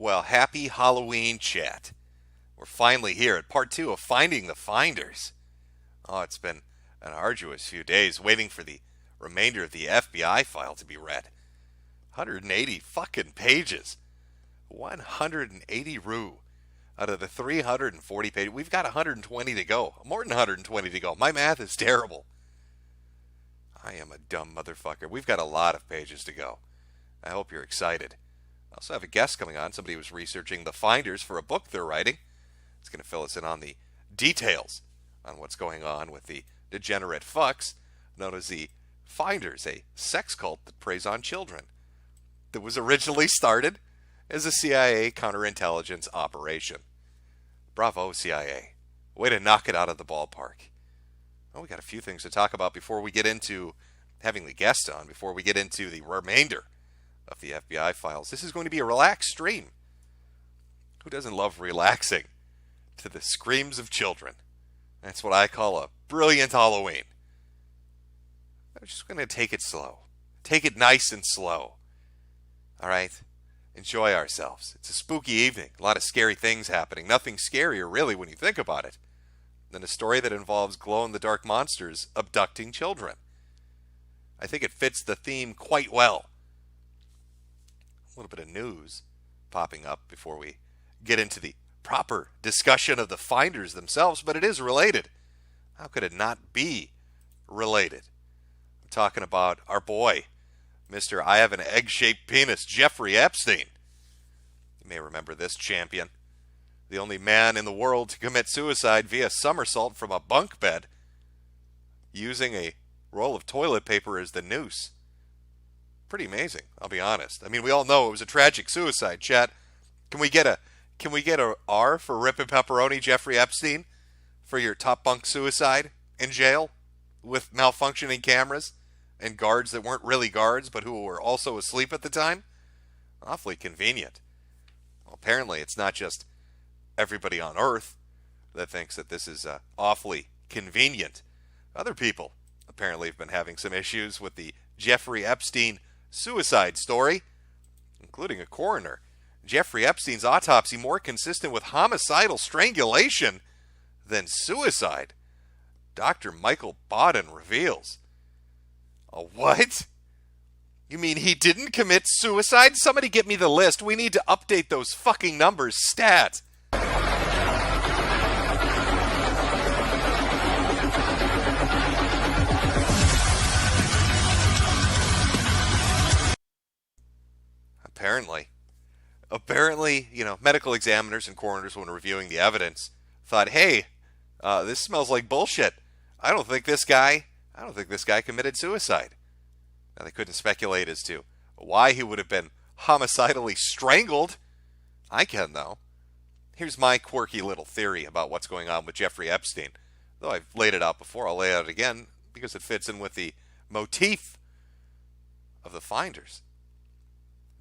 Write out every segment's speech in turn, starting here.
Well, happy Halloween, chat. We're finally here at part 2 of Finding the Finders. Oh, it's been an arduous few days waiting for the remainder of the FBI file to be read. 180 fucking pages. 180 out of the 340 pages. We've got 120 to go. More than 120 to go. My math is terrible. I am a dumb motherfucker. We've got a lot of pages to go. I hope you're excited. I also have a guest coming on. Somebody was researching the finders for a book they're writing. It's going to fill us in on the details on what's going on with the degenerate fucks known as the Finders, a sex cult that preys on children. That was originally started as a CIA counterintelligence operation. Bravo, CIA. Way to knock it out of the ballpark. Well, we got a few things to talk about before we get into having the guest on, before we get into the remainder of the FBI files. This is going to be a relaxed stream. Who doesn't love relaxing to the screams of children? That's what I call a brilliant Halloween. I'm just going to take it slow. Take it nice and slow. All right? Enjoy ourselves. It's a spooky evening. A lot of scary things happening. Nothing scarier, really, when you think about it, than a story that involves glow-in-the-dark monsters abducting children. I think it fits the theme quite well. A little bit of news popping up before we get into the proper discussion of the finders themselves, but it is related. How could it not be related? I'm talking about our boy, Mr. I have an egg-shaped penis, Jeffrey Epstein. You may remember this champion. The only man in the world to commit suicide via somersault from a bunk bed, using a roll of toilet paper as the noose. Pretty amazing, I'll be honest. I mean, we all know it was a tragic suicide, chat. Can we get a R for Rip and Pepperoni Jeffrey Epstein for your top bunk suicide in jail with malfunctioning cameras and guards that weren't really guards but who were also asleep at the time? Awfully convenient. Well, apparently it's not just everybody on Earth that thinks that this is awfully convenient. Other people apparently have been having some issues with the Jeffrey Epstein suicide story, including a coroner. Jeffrey Epstein's autopsy more consistent with homicidal strangulation than suicide, Dr. Michael Bodden reveals. A what? You mean he didn't commit suicide? Somebody get me the list. We need to update those fucking numbers. Stat. Apparently, medical examiners and coroners, when reviewing the evidence, thought, hey, this smells like bullshit. I don't think this guy committed suicide. Now, they couldn't speculate as to why he would have been homicidally strangled. I can, though. Here's my quirky little theory about what's going on with Jeffrey Epstein. Though I've laid it out before, I'll lay it out again because it fits in with the motif of the finders.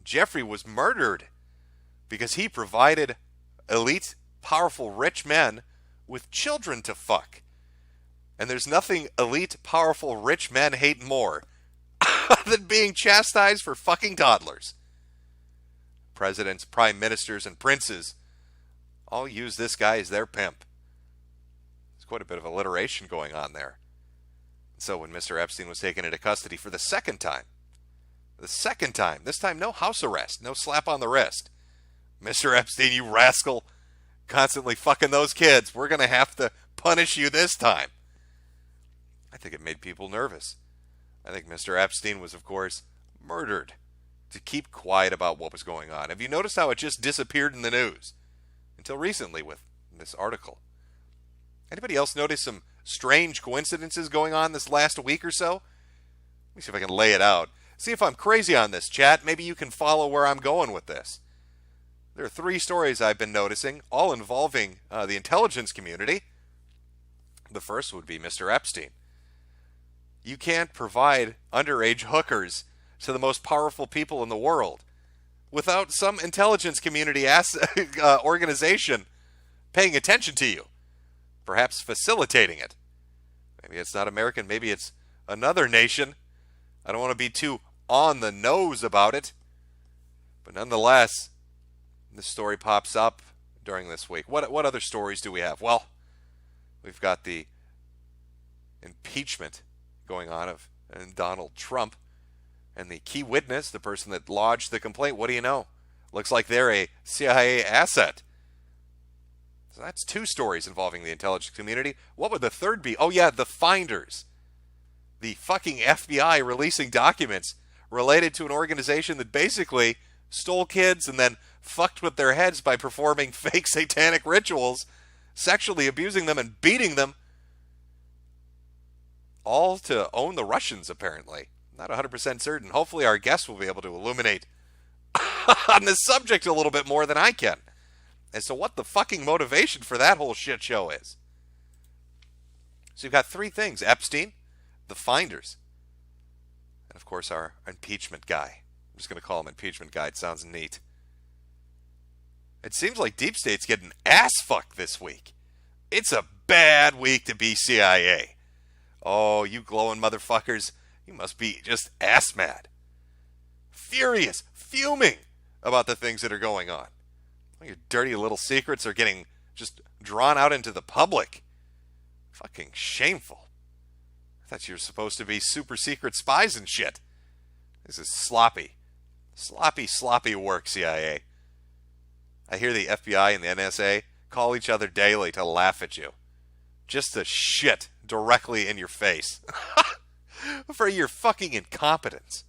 Jeffrey was murdered because he provided elite, powerful, rich men with children to fuck. And there's nothing elite, powerful, rich men hate more than being chastised for fucking toddlers. Presidents, prime ministers, and princes all use this guy as their pimp. There's quite a bit of alliteration going on there. So when Mr. Epstein was taken into custody for the second time, this time no house arrest, no slap on the wrist. Mr. Epstein, you rascal, constantly fucking those kids. We're going to have to punish you this time. I think it made people nervous. I think Mr. Epstein was, of course, murdered to keep quiet about what was going on. Have you noticed how it just disappeared in the news? Until recently with this article. Anybody else notice some strange coincidences going on this last week or so? Let me see if I can lay it out. See if I'm crazy on this, chat. Maybe you can follow where I'm going with this. There are 3 stories I've been noticing, all involving the intelligence community. The first would be Mr. Epstein. You can't provide underage hookers to the most powerful people in the world without some intelligence community organization paying attention to you, perhaps facilitating it. Maybe it's not American, maybe it's another nation. I don't want to be too on the nose about it, but nonetheless, This story pops up during this week. What other stories do we have? Well, we've got the impeachment going on of Donald Trump, and the key witness, the person that lodged the complaint, what do you know? Looks like they're a CIA asset. So that's two stories involving the intelligence community. What would the third be? Oh yeah, the finders. The fucking FBI releasing documents related to an organization that basically stole kids and then fucked with their heads by performing fake satanic rituals, sexually abusing them and beating them, all to own the Russians, apparently. Not 100% certain. Hopefully our guest will be able to illuminate on this subject a little bit more than I can as to what the fucking motivation for that whole shit show is. So you've got three things: Epstein, the finders, and of course our impeachment guy. I'm just going to call him impeachment guy. It sounds neat. It seems like Deep State's getting ass fucked this week. It's a bad week to be CIA. Oh, you glowing motherfuckers, you must be just ass mad. Furious, fuming about the things that are going on. Your dirty little secrets are getting just drawn out into the public. Fucking shameful. I thought you were supposed to be super secret spies and shit. This is sloppy. Sloppy work, CIA. I hear the FBI and the NSA call each other daily to laugh at you. Just to shit directly in your face. For your fucking incompetence.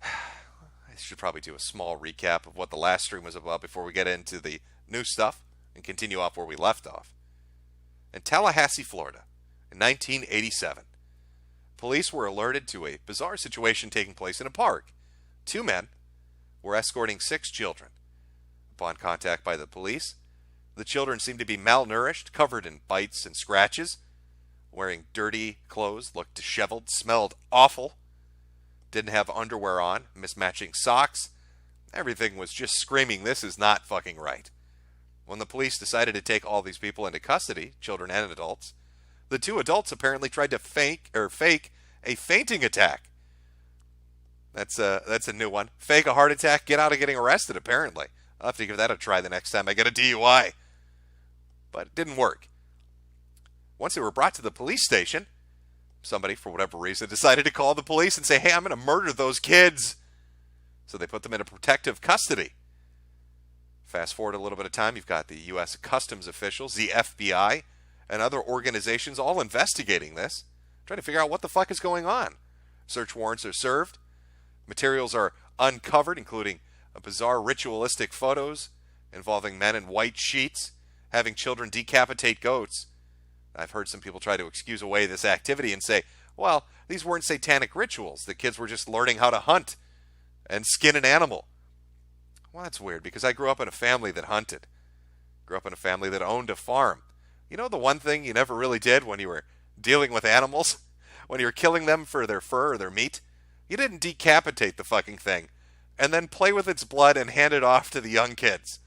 I should probably do a small recap of what the last stream was about before we get into the new stuff and continue off where we left off. In Tallahassee, Florida, in 1987, police were alerted to a bizarre situation taking place in a park. Two men were escorting 6 children. Upon contact by the police, the children seemed to be malnourished, covered in bites and scratches, wearing dirty clothes, looked disheveled, smelled awful, didn't have underwear on, mismatching socks. Everything was just screaming, this is not fucking right. When the police decided to take all these people into custody, children and adults, the 2 adults apparently tried to fake a fainting attack. That's a new one. Fake a heart attack, get out of getting arrested, apparently. I'll have to give that a try the next time I get a DUI. But it didn't work. Once they were brought to the police station, somebody, for whatever reason, decided to call the police and say, hey, I'm going to murder those kids. So they put them into protective custody. Fast forward a little bit of time, you've got the U.S. Customs officials, the FBI, and other organizations all investigating this, trying to figure out what the fuck is going on. Search warrants are served. Materials are uncovered, including bizarre ritualistic photos involving men in white sheets having children decapitate goats. I've heard some people try to excuse away this activity and say, well, these weren't satanic rituals. The kids were just learning how to hunt and skin an animal. Well, that's weird, because I grew up in a family that hunted. Grew up in a family that owned a farm. You know the one thing you never really did when you were dealing with animals? When you were killing them for their fur or their meat? You didn't decapitate the fucking thing and then play with its blood and hand it off to the young kids.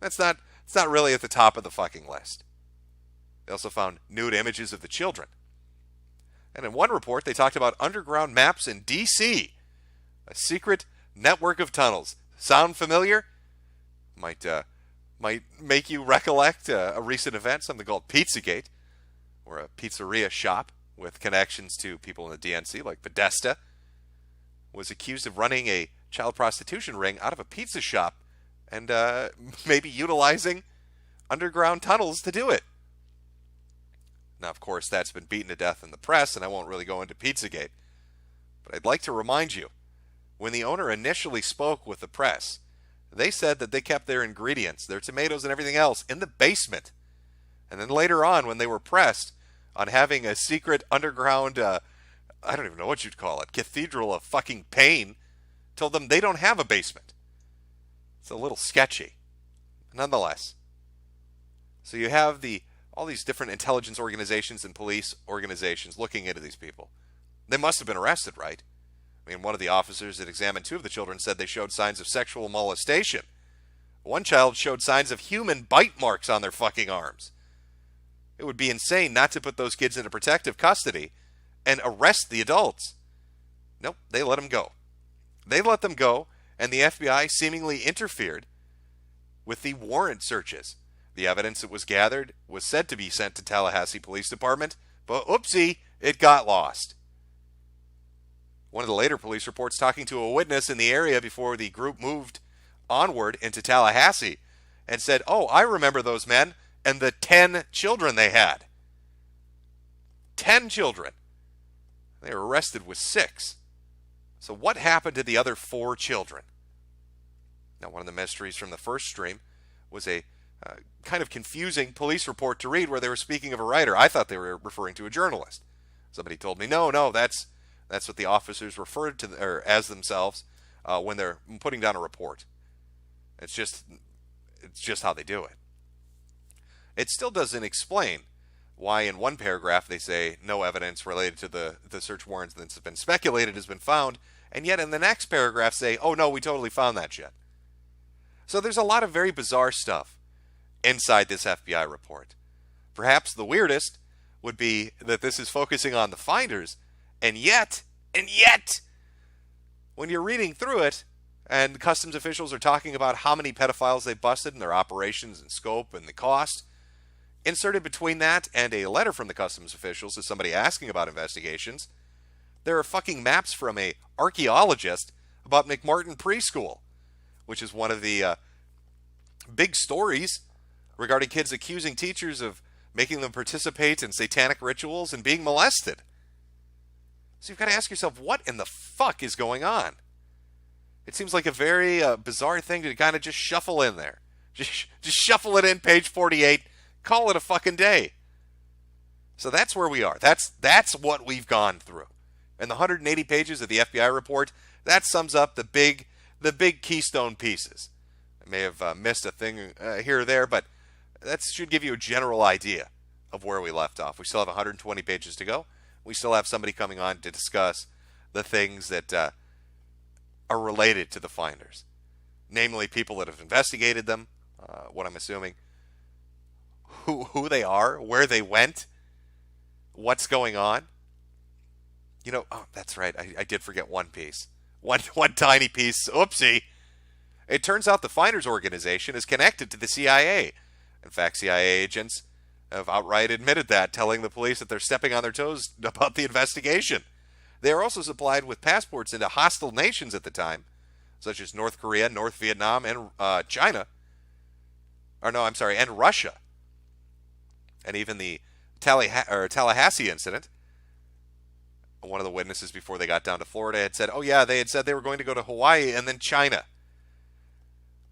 It's not really at the top of the fucking list. They also found nude images of the children. And in one report, they talked about underground maps in D.C., a secret network of tunnels. Sound familiar? Might make you recollect a recent event, something called Pizzagate, or a pizzeria shop with connections to people in the DNC, like Podesta, was accused of running a child prostitution ring out of a pizza shop and maybe utilizing underground tunnels to do it. Now, of course, that's been beaten to death in the press, and I won't really go into Pizzagate. But I'd like to remind you, when the owner initially spoke with the press, they said that they kept their ingredients, their tomatoes and everything else, in the basement. And then later on, when they were pressed on having a secret underground, I don't even know what you'd call it, cathedral of fucking pain, told them they don't have a basement. It's a little sketchy. Nonetheless. So you have all these different intelligence organizations and police organizations looking into these people. They must have been arrested, right? I mean, one of the officers that examined 2 of the children said they showed signs of sexual molestation. One child showed signs of human bite marks on their fucking arms. It would be insane not to put those kids into protective custody and arrest the adults. Nope, they let them go. They let them go, and the FBI seemingly interfered with the warrant searches. The evidence that was gathered was said to be sent to Tallahassee Police Department, but oopsie, it got lost. One of the later police reports talking to a witness in the area before the group moved onward into Tallahassee and said, "Oh, I remember those men and the 10 children they had." 10 children. They were arrested with 6. So what happened to the other 4 children? Now, one of the mysteries from the first stream was a kind of confusing police report to read where they were speaking of a writer. I thought they were referring to a journalist. Somebody told me, no, that's what the officers referred to or as themselves when they're putting down a report. It's just how they do it. It still doesn't explain why in one paragraph they say no evidence related to the search warrants that's been speculated has been found, and yet in the next paragraph say, oh no, we totally found that shit. So there's a lot of very bizarre stuff inside this FBI report. Perhaps the weirdest would be that this is focusing on the finders, and yet, when you're reading through it, and customs officials are talking about how many pedophiles they busted and their operations and scope and the cost, inserted between that and a letter from the customs officials to somebody asking about investigations, there are fucking maps from a archaeologist about McMartin Preschool, which is one of the big stories regarding kids accusing teachers of making them participate in satanic rituals and being molested. So you've got to ask yourself, what in the fuck is going on? It seems like a very bizarre thing to kind of just shuffle in there. Just shuffle it in, page 48, call it a fucking day. So that's where we are. That's what we've gone through. And the 180 pages of the FBI report, that sums up the big keystone pieces. I may have missed a thing here or there, but that should give you a general idea of where we left off. We still have 120 pages to go. We still have somebody coming on to discuss the things that are related to the finders. Namely, people that have investigated them, what I'm assuming, who they are, where they went, what's going on. You know, oh, that's right, I did forget one piece. One tiny piece, oopsie. It turns out the Finders organization is connected to the CIA. In fact, CIA agents have outright admitted that, telling the police that they're stepping on their toes about the investigation. They are also supplied with passports into hostile nations at the time, such as North Korea, North Vietnam, and China. And Russia. And even the Tallahassee incident. One of the witnesses before they got down to Florida had said, oh yeah, they had said they were going to go to Hawaii and then China.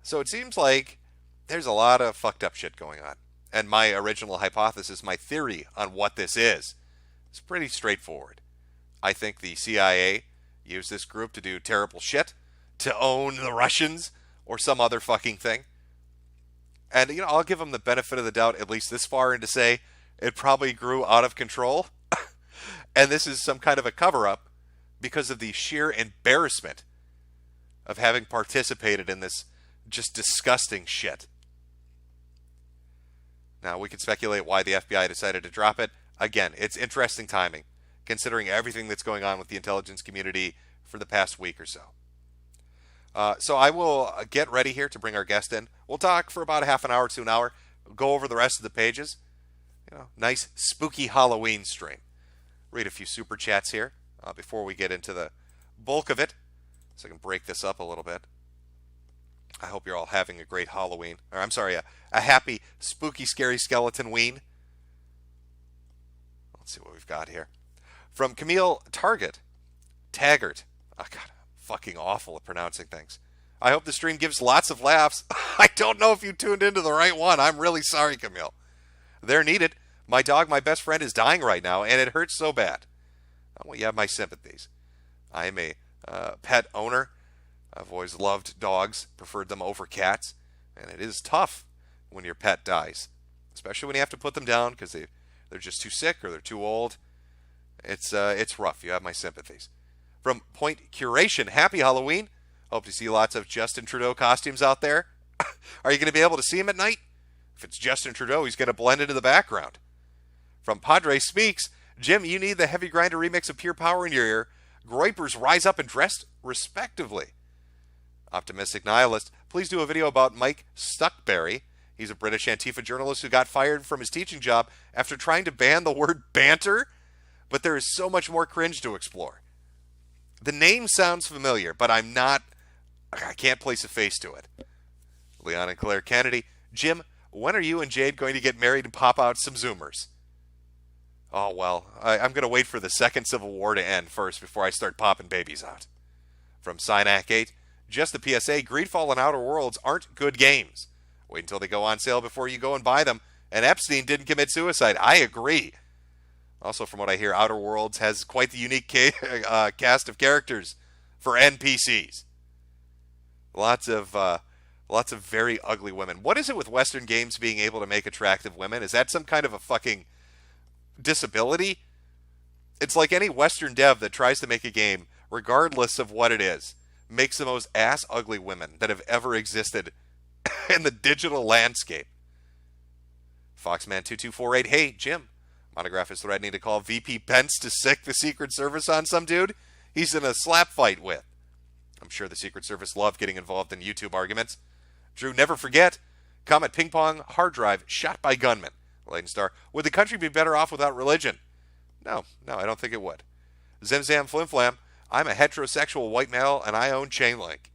So it seems like there's a lot of fucked up shit going on. And my original hypothesis, my theory on what this is pretty straightforward. I think the CIA used this group to do terrible shit, to own the Russians, or some other fucking thing. And, you know, I'll give them the benefit of the doubt at least this far and to say it probably grew out of control. And this is some kind of a cover-up because of the sheer embarrassment of having participated in this just disgusting shit. Now, we can speculate why the FBI decided to drop it. Again, it's interesting timing, considering everything that's going on with the intelligence community for the past week or so. So I will get ready here to bring our guest in. We'll talk for about a half an hour to an hour, go over the rest of the pages. You know, nice spooky Halloween stream. Read a few super chats here before we get into the bulk of it, so I can break this up a little bit. I hope you're all having a great Halloween. Or I'm sorry, a happy, spooky, scary skeleton-ween. Let's see what we've got here. From Camille Taggart. Oh, God, I'm fucking awful at pronouncing things. I hope the stream gives lots of laughs. I don't know if you tuned into the right one. I'm really sorry, Camille. They're needed. My dog, my best friend, is dying right now, and it hurts so bad. Well, you have my sympathies. I am a pet owner. I've always loved dogs, preferred them over cats, and it is tough when your pet dies, especially when you have to put them down because they're just too sick or they're too old. It's rough. You have my sympathies. From Point Curation, happy Halloween. Hope to see lots of Justin Trudeau costumes out there. Are you going to be able to see him at night? If it's Justin Trudeau, he's going to blend into the background. From Padre Speaks, Jim, you need the Heavy Grinder remix of Pure Power in your ear. Groypers rise up and dress respectively. Optimistic Nihilist, please do a video about Mike Stuckberry. He's a British Antifa journalist who got fired from his teaching job after trying to ban the word banter, but there is so much more cringe to explore. The name sounds familiar, but I can't place a face to it. Leon and Claire Kennedy, Jim, when are you and Jade going to get married and pop out some Zoomers? Oh, well, I'm going to wait for the second Civil War to end first before I start popping babies out. From Synac 8, just a PSA, Greedfall and Outer Worlds aren't good games. Wait until they go on sale before you go and buy them. And Epstein didn't commit suicide. I agree. Also, from what I hear, Outer Worlds has quite the unique cast of characters for NPCs. Lots of very ugly women. What is it with Western games being able to make attractive women? Is that some kind of a fucking disability? It's like any Western dev that tries to make a game, regardless of what it is, makes the most ass ugly women that have ever existed in the digital landscape. Foxman2248, hey Jim, Monograph is threatening to call VP Pence to sick the Secret Service on some dude he's in a slap fight with. I'm sure the Secret Service loved getting involved in YouTube arguments. Drew, never forget, Comet Ping Pong hard drive shot by gunman. Layden Star, would the country be better off without religion? No, I don't think it would. Zimzam Flimflam, I'm a heterosexual white male and I own Chainlink.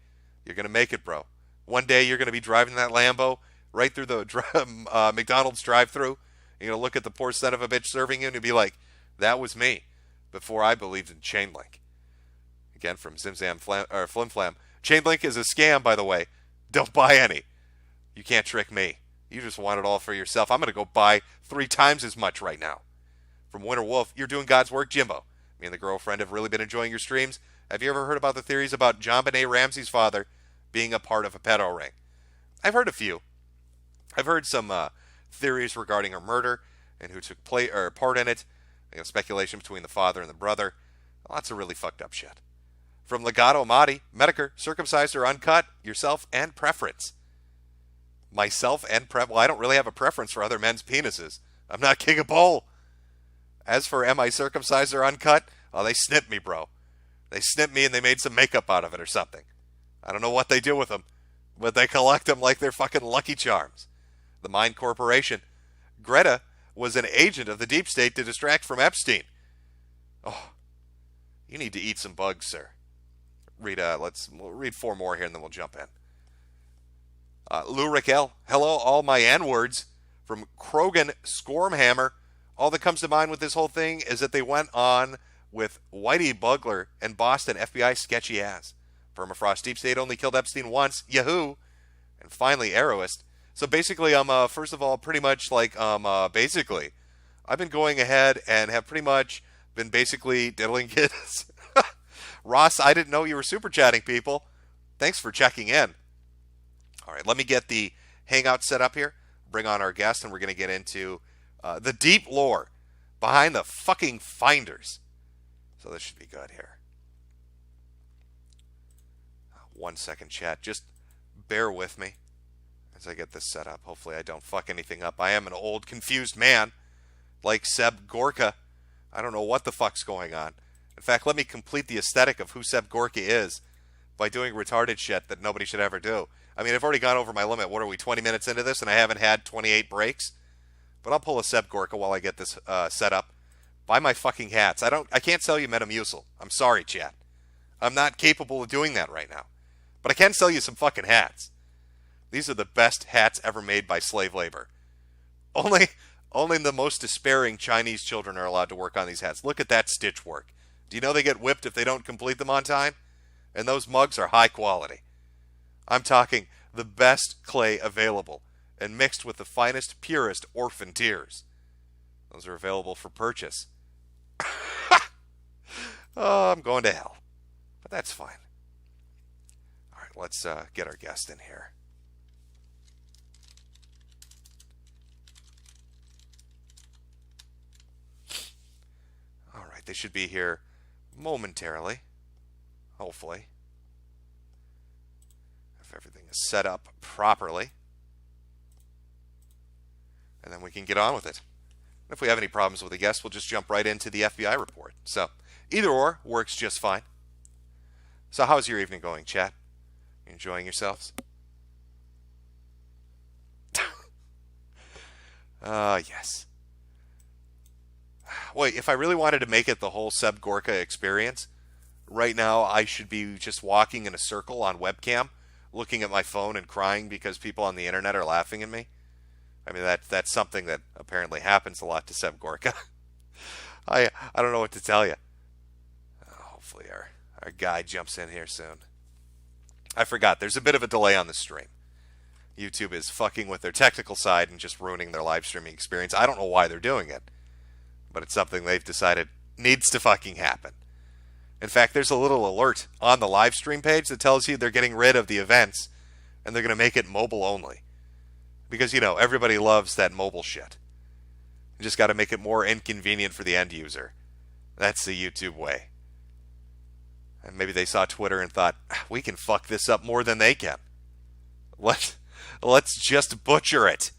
You're going to make it, bro. One day you're going to be driving that Lambo right through the McDonald's drive-thru. You're going to look at the poor son of a bitch serving you and you'll be like, that was me before I believed in Chainlink. Again, from Zimzam Flimflam. Chainlink is a scam, by the way. Don't buy any. You can't trick me. You just want it all for yourself. I'm going to go buy 3 times as much right now. From Winter Wolf, you're doing God's work, Jimbo. Me and the girlfriend have really been enjoying your streams. Have you ever heard about the theories about John Benet Ramsey's father being a part of a pedo ring? I've heard a few. I've heard some theories regarding her murder and who took part in it. Speculation between the father and the brother. Lots of really fucked up shit. From Legato Amati, Metokur, circumcised or uncut, yourself and preference. Myself and well, I don't really have a preference for other men's penises. I'm not King of Bowl. As for am I circumcised or uncut? Oh, they snipped me, bro. They snipped me and they made some makeup out of it or something. I don't know what they do with them, but they collect them like they're fucking Lucky Charms. The Mind Corporation. Greta was an agent of the deep state to distract from Epstein. Oh, you need to eat some bugs, sir. We'll read 4 more here and then we'll jump in. Lou Raquel, hello, all my N-words. From Krogan Scormhammer, all that comes to mind with this whole thing is that they went on with Whitey Bugler and Boston FBI sketchy ass. Permafrost Deep State only killed Epstein once, yahoo! And finally, Arrowist. So basically, first of all, pretty much like, basically, I've been going ahead and have pretty much been basically diddling kids. Ross, I didn't know you were super chatting, people. Thanks for checking in. All right, let me get the hangout set up here. Bring on our guest, and we're going to get into the deep lore behind the fucking finders. So this should be good here. 1 second, chat. Just bear with me as I get this set up. Hopefully I don't fuck anything up. I am an old, confused man like Seb Gorka. I don't know what the fuck's going on. In fact, let me complete the aesthetic of who Seb Gorka is by doing retarded shit that nobody should ever do. I mean, I've already gone over my limit. What are we, 20 minutes into this, and I haven't had 28 breaks? But I'll pull a Seb Gorka while I get this set up. Buy my fucking hats. I can't sell you Metamucil. I'm sorry, chat. I'm not capable of doing that right now. But I can sell you some fucking hats. These are the best hats ever made by slave labor. Only the most despairing Chinese children are allowed to work on these hats. Look at that stitch work. Do you know they get whipped if they don't complete them on time? And those mugs are high quality. I'm talking the best clay available and mixed with the finest, purest orphan tears. Those are available for purchase. Oh, I'm going to hell. But that's fine. All right, let's get our guest in here. All right, they should be here momentarily, hopefully, if everything is set up properly, and then we can get on with it. And if we have any problems with the guest, we'll just jump right into the FBI report. So either or works just fine. So how's your evening going, chat? You enjoying yourselves? Yes. Wait, if I really wanted to make it the whole Seb Gorka experience, right now I should be just walking in a circle on webcam, looking at my phone and crying because people on the internet are laughing at me. I mean, that's something that apparently happens a lot to Seb Gorka. I don't know what to tell you. Hopefully our guy jumps in here soon. I forgot, there's a bit of a delay on the stream. YouTube is fucking with their technical side and just ruining their live streaming experience. I don't know why they're doing it, but it's something they've decided needs to fucking happen. In fact, there's a little alert on the live stream page that tells you they're getting rid of the events and they're going to make it mobile only. Because, you know, everybody loves that mobile shit. You just got to make it more inconvenient for the end user. That's the YouTube way. And maybe they saw Twitter and thought, we can fuck this up more than they can. Let's just butcher it.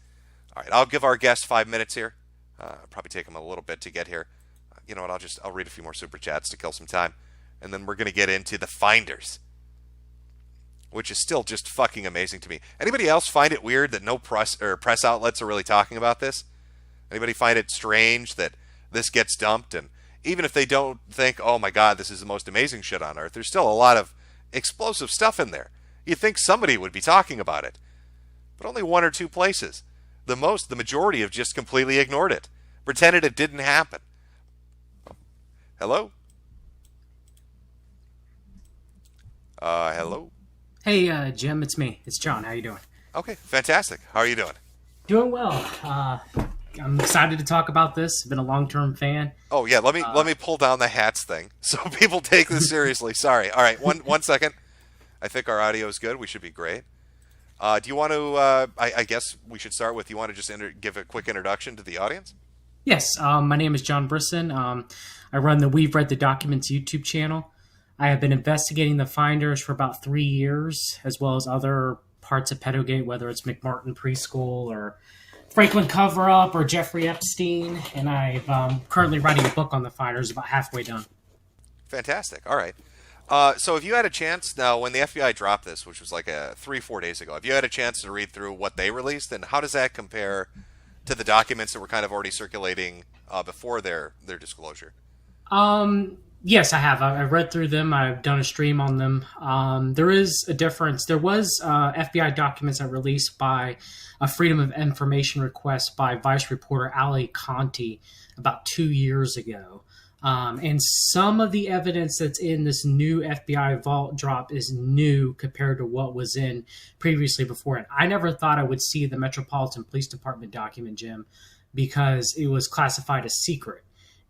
All right, I'll give our guest 5 minutes here. Probably take them a little bit to get here. You know what, I'll read a few more super chats to kill some time. And then we're going to get into the finders, which is still just fucking amazing to me. Anybody else find it weird that no press outlets are really talking about this? Anybody find it strange that this gets dumped? And even if they don't think, oh my God, this is the most amazing shit on earth, there's still a lot of explosive stuff in there. You'd think somebody would be talking about it. But only one or two places. The majority have just completely ignored it. Pretended it didn't happen. Hello? Hello? Hey, Jim, it's me. It's John. How you doing? Okay, fantastic. How are you doing? Doing well. I'm excited to talk about this. I've been a long-term fan. Oh, yeah, let me pull down the hats thing so people take this seriously. Sorry. All right, one second. I think our audio is good. We should be great. Do you want to, I guess we should start with, you want to just give a quick introduction to the audience? Yes, my name is John Brisson. I run the We've Read the Documents YouTube channel. I have been investigating the finders for about 3 years, as well as other parts of Pedogate, whether it's McMartin Preschool or Franklin Cover-Up or Jeffrey Epstein, and I'm currently writing a book on the finders, about halfway done. Fantastic. All right. So if you had a chance, now when the FBI dropped this, which was like 3-4 days ago, if you had a chance to read through what they released, then how does that compare to the documents that were kind of already circulating before their disclosure? Yes, I have. I've read through them. I've done a stream on them. There is a difference. There was FBI documents that were released by a Freedom of Information request by Vice Reporter Ali Conti about 2 years ago. And some of the evidence that's in this new FBI vault drop is new compared to what was in previously before it. I never thought I would see the Metropolitan Police Department document, Jim, because it was classified as secret.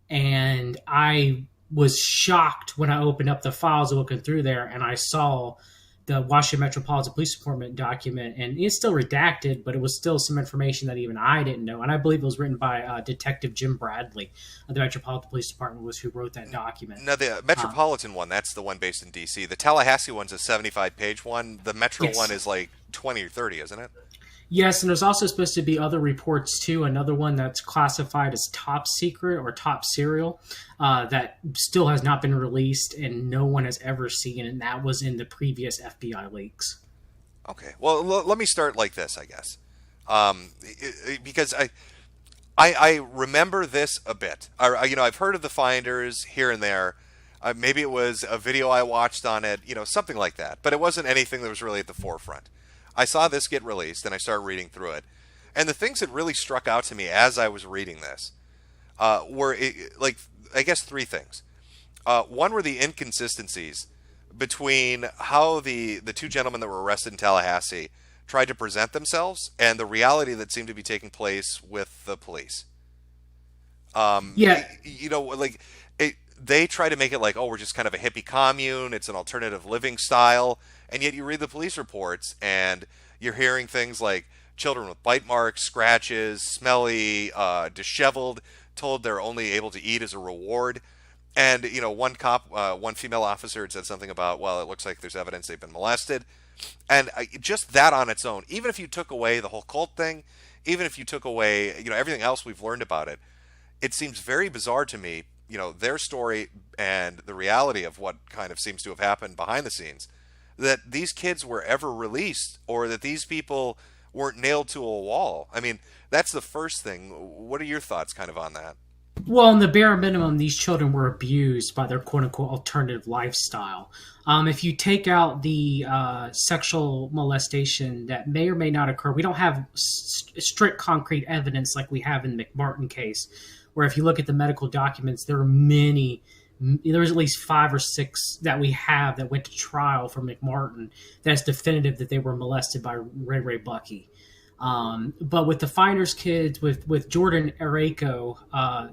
And I was shocked when I opened up the files looking through there and I saw the Washington Metropolitan Police Department document, and it's still redacted, but it was still some information that even I didn't know. And I believe it was written by Detective Jim Bradley of the Metropolitan Police Department was who wrote that document. Now, the Metropolitan one, that's the one based in D.C. The Tallahassee one's a 75-page one. The Metro one is like 20 or 30, isn't it? Yes, and there's also supposed to be other reports, too. Another one that's classified as top secret or top serial that still has not been released and no one has ever seen, and that was in the previous FBI leaks. Okay. Well, let me start like this, I guess. Because I remember this a bit. I've heard of the finders here and there. Maybe it was a video I watched on it, something like that. But it wasn't anything that was really at the forefront. I saw this get released, and I started reading through it. And the things that really struck out to me as I was reading this were, I guess, three things. One were the inconsistencies between how the two gentlemen that were arrested in Tallahassee tried to present themselves and the reality that seemed to be taking place with the police. They try to make it like, oh, we're just kind of a hippie commune. It's an alternative living style. And yet you read the police reports and you're hearing things like children with bite marks, scratches, smelly, disheveled, told they're only able to eat as a reward. And, one female officer had said something about, well, it looks like there's evidence they've been molested. And just that on its own, even if you took away the whole cult thing, even if you took away, everything else we've learned about it, it seems very bizarre to me, their story and the reality of what kind of seems to have happened behind the scenes, that these kids were ever released or that these people weren't nailed to a wall. I mean, that's the first thing. What are your thoughts kind of on that? Well, in the bare minimum, these children were abused by their quote unquote alternative lifestyle. If you take out the sexual molestation that may or may not occur, we don't have strict concrete evidence like we have in the McMartin case, where if you look at the medical documents, there are many. There's at least 5 or 6 that we have that went to trial for McMartin that's definitive that they were molested by Ray Bucky. But with the Finders kids, with Jordan Areco,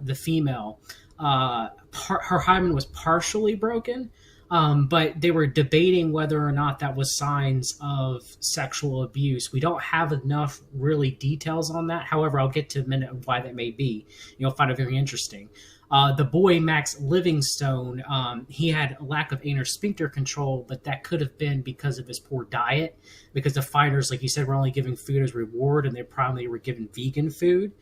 the female, her hymen was partially broken, but they were debating whether or not that was signs of sexual abuse. We don't have enough really details on that. However, I'll get to a minute of why that may be. You'll find it very interesting. The boy, Max Livingstone, he had a lack of anal sphincter control, but that could have been because of his poor diet, because the fighters, like you said, were only giving food as reward, and they probably were given vegan food.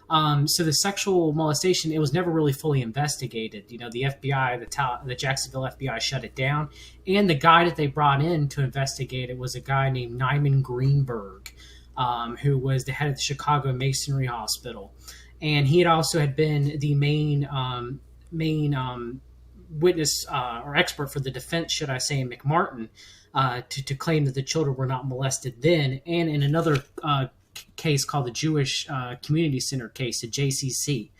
So the sexual molestation, it was never really fully investigated. You know, the FBI, the Jacksonville FBI shut it down, and the guy that they brought in to investigate it was a guy named Nyman Greenberg, who was the head of the Chicago Masonry Hospital. And he had been the main witness or expert for the defense, should I say, in McMartin, to claim that the children were not molested then. And in another case called the Jewish Community Center case, the JCC.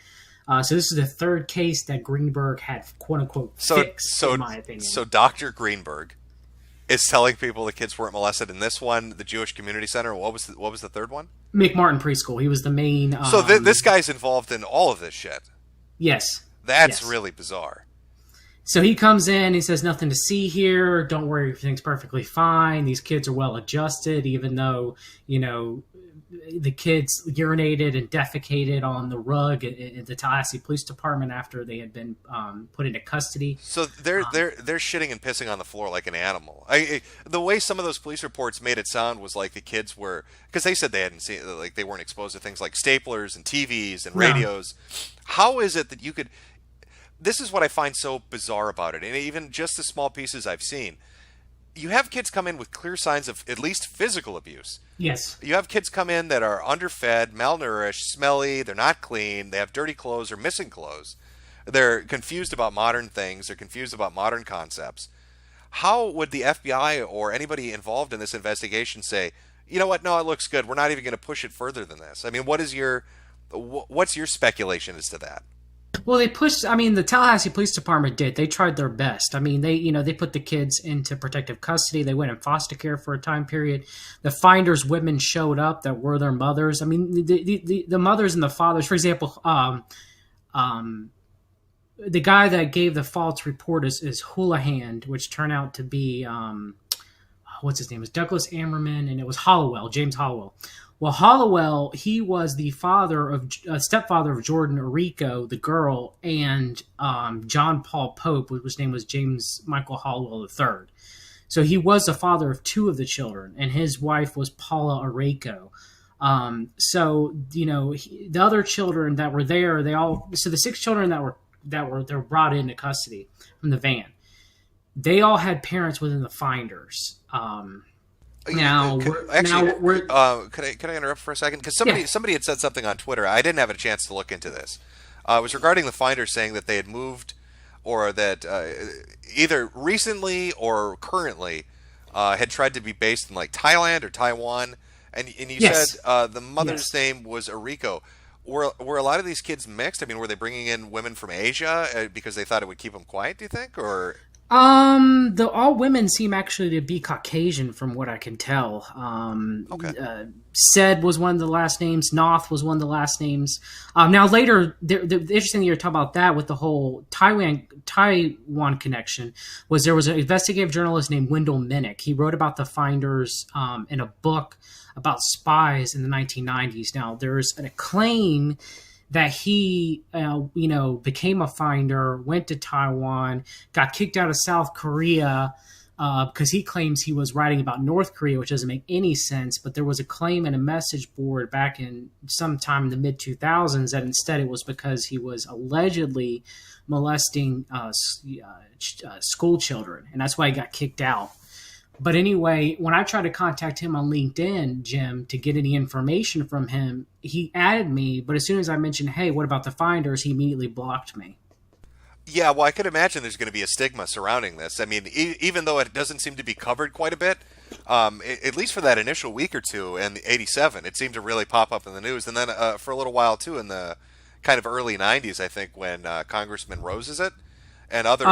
So this is the third case that Greenberg had, quote unquote, fixed, in my opinion. So Dr. Greenberg is telling people the kids weren't molested in this one, the Jewish Community Center. What was the third one? McMartin Preschool. He was the main. So this guy's involved in all of this shit. Yes. That's really bizarre. So he comes in, he says, nothing to see here. Don't worry, everything's perfectly fine. These kids are well adjusted, even though, you know, the kids urinated and defecated on the rug at the Tallahassee Police Department after they had been put into custody. So they're shitting and pissing on the floor like an animal. The way some of those police reports made it sound was like the kids were, because they said they hadn't seen, like they weren't exposed to things like staplers and TVs and radios. No. How is it that you could? This is what I find so bizarre about it, and even just the small pieces I've seen. You have kids come in with clear signs of at least physical abuse. Yes. You have kids come in that are underfed, malnourished, smelly, they're not clean, they have dirty clothes or missing clothes. They're confused about modern things, they're confused about modern concepts. How would the FBI or anybody involved in this investigation say, you know what, no, it looks good, we're not even going to push it further than this? I mean, what's your speculation as to that? Well, the Tallahassee Police Department did. They tried their best. I mean, they put the kids into protective custody. They went in foster care for a time period. The Finders women showed up that were their mothers. I mean, the mothers and the fathers, for example, the guy that gave the false report is Houlihan, which turned out to be, what's his name? It was Douglas Ammerman, and it was Hollowell, James Hollowell. Well, Hollowell, he was the stepfather of Jordan Areco, the girl, and John Paul Pope, whose name was James Michael Hollowell III. So he was the father of 2 of the children, and his wife was Paula Areco. So, you know, the other children that were there, so the 6 children that were brought into custody from the van, they all had parents within the Finders. Could I interrupt for a second? Because somebody had said something on Twitter. I didn't have a chance to look into this. It was regarding the Finders saying that they had moved, or that either recently or currently had tried to be based in like Thailand or Taiwan. And you said the mother's name was Areco. Were a lot of these kids mixed? I mean, were they bringing in women from Asia because they thought it would keep them quiet? Do you think, or? All women seem actually to be Caucasian from what I can tell. Okay. Said was one of the last names. Noth was one of the last names. Now later, the interesting thing you're talking about that with the whole Taiwan connection was there was an investigative journalist named Wendell Minnick. He wrote about the Finders in a book about spies in the 1990s. Now there's a claim that he, became a Finder, went to Taiwan, got kicked out of South Korea because he claims he was writing about North Korea, which doesn't make any sense. But there was a claim in a message board back in sometime in the mid-2000s that instead it was because he was allegedly molesting school children, and that's why he got kicked out. But anyway, when I tried to contact him on LinkedIn, Jim, to get any information from him, he added me. But as soon as I mentioned, hey, what about the finders, he immediately blocked me. Yeah, well, I could imagine there's going to be a stigma surrounding this. I mean, even though it doesn't seem to be covered quite a bit, at least for that initial week or two in the '87, it seemed to really pop up in the news. And then for a little while too in the kind of early '90s, I think, when Congressman Rose is it and others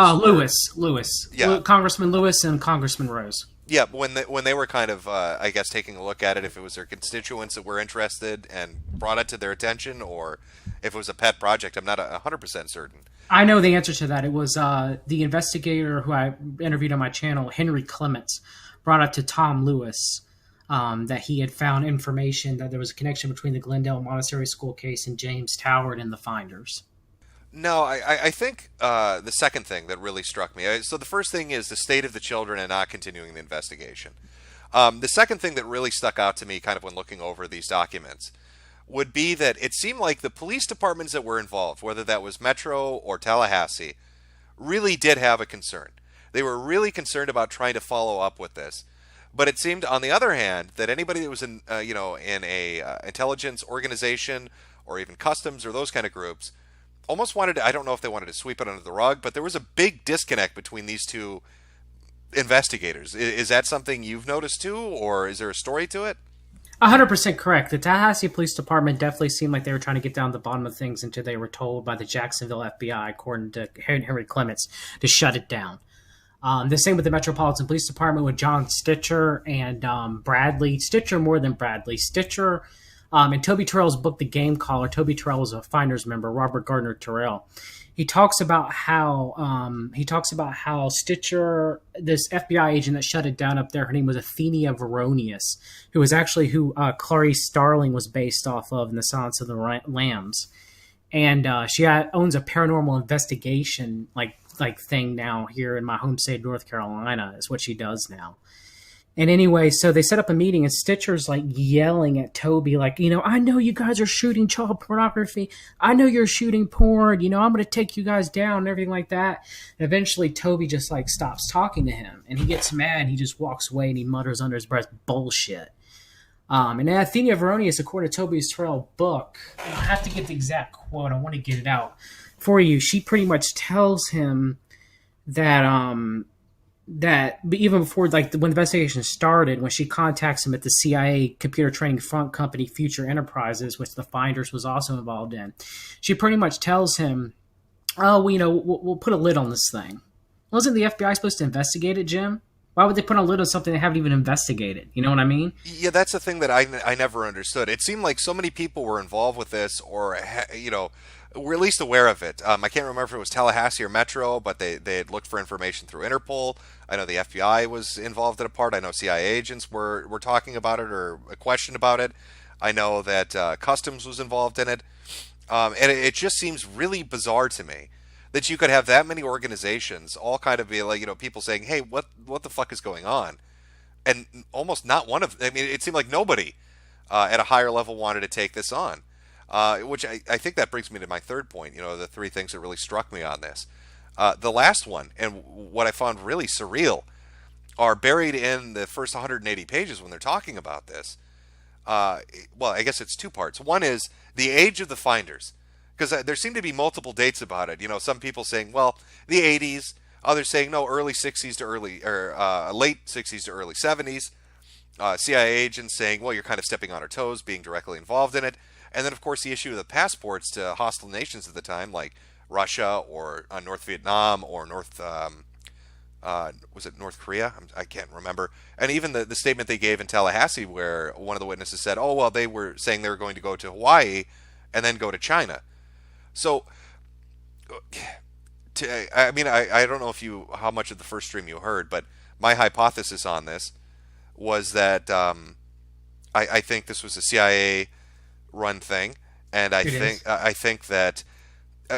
Lewis, yeah, Congressman Lewis and Congressman Rose. yeah, when they were kind of, I guess, taking a look at it, if it was their constituents that were interested and brought it to their attention, or if it was a pet project, I'm not 100% certain. I know the answer to that. It was the investigator who I interviewed on my channel, Henry Clements, brought up to Tom Lewis that he had found information that there was a connection between the Glendale Montessori School case and James Toward and the finders. No, I think the second thing that really struck me. So the first thing is the state of the children and not continuing the investigation. The second thing that really stuck out to me, kind of when looking over these documents, would be that it seemed like the police departments that were involved, whether that was Metro or Tallahassee, really did have a concern. They were really concerned about trying to follow up with this. But it seemed, on the other hand, that anybody that was in, in a intelligence organization or even customs or those kind of groups, almost wanted to, I don't know if they wanted to sweep it under the rug, but there was a big disconnect between these two investigators. Is that something you've noticed too, or is there a story to it? 100% correct. The Tallahassee Police Department definitely seemed like they were trying to get down to the bottom of things until they were told by the Jacksonville FBI, according to Henry Clements, to shut it down. The same with the Metropolitan Police Department with John Stitcher and Bradley. Stitcher more than Bradley. Stitcher in Toby Terrell's book, The Game Caller, Toby Terrell is a Finders member, Robert Gardner Terrell. He talks about how Stitcher, this FBI agent that shut it down up there, her name was Athenia Veronius, who was actually who Clarice Starling was based off of in The Silence of the Lambs, and she owns a paranormal investigation like thing now here in my home state, North Carolina. Is what she does now. And anyway, so they set up a meeting, and Stitcher's like yelling at Toby, like, I know you guys are shooting child pornography. I know you're shooting porn. I'm going to take you guys down and everything like that. And eventually, Toby just like stops talking to him, and he gets mad. And he just walks away, and he mutters under his breath, "Bullshit." And Athenia Veronius, according to Toby's Terrell book, and I have to get the exact quote. I want to get it out for you. She pretty much tells him that even before, like, when the investigation started, when she contacts him at the CIA computer training front company Future Enterprises, which the Finders was also involved in, she pretty much tells him, "Oh, we'll put a lid on this thing." Wasn't the FBI supposed to investigate it, Jim? Why would they put a lid on something they haven't even investigated? You know what I mean? Yeah, that's the thing that I never understood. It seemed like so many people were involved with this, or were at least aware of it. I can't remember if it was Tallahassee or Metro, but they had looked for information through Interpol. I know the FBI was involved in a part. I know CIA agents were talking about it or questioned about it. I know that Customs was involved in it. And it just seems really bizarre to me that you could have that many organizations all kind of be like, people saying, "Hey, what the fuck is going on?" And almost not one of, I mean, it seemed like nobody at a higher level wanted to take this on. Which I think that brings me to my third point, the three things that really struck me on this. The last one, and what I found really surreal, are buried in the first 180 pages when they're talking about this. Well, I guess it's two parts. One is the age of the finders, because there seem to be multiple dates about it. Some people saying, well, the 80s, others saying, no, early 60s to early, or late 60s to early 70s. CIA agents saying, well, you're kind of stepping on our toes, being directly involved in it. And then, of course, the issue of the passports to hostile nations at the time, like Russia or North Vietnam or was it North Korea? I can't remember. And even the statement they gave in Tallahassee, where one of the witnesses said, oh, well, they were saying they were going to go to Hawaii and then go to China. So, I don't know how much of the first stream you heard, but my hypothesis on this was that I think this was a CIA run thing, and I think that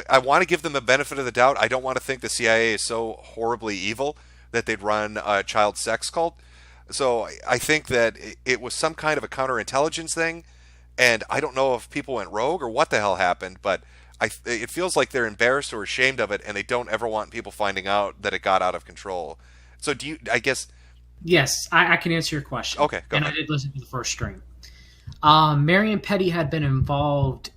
I want to give them the benefit of the doubt. I don't want to think the CIA is so horribly evil that they'd run a child sex cult. So I think that it was some kind of a counterintelligence thing, and I don't know if people went rogue or what the hell happened, but it feels like they're embarrassed or ashamed of it, and they don't ever want people finding out that it got out of control. So I guess Yes, I can answer your question. Okay, go And I ahead. did listen to the first stream. Marion Petty had been involved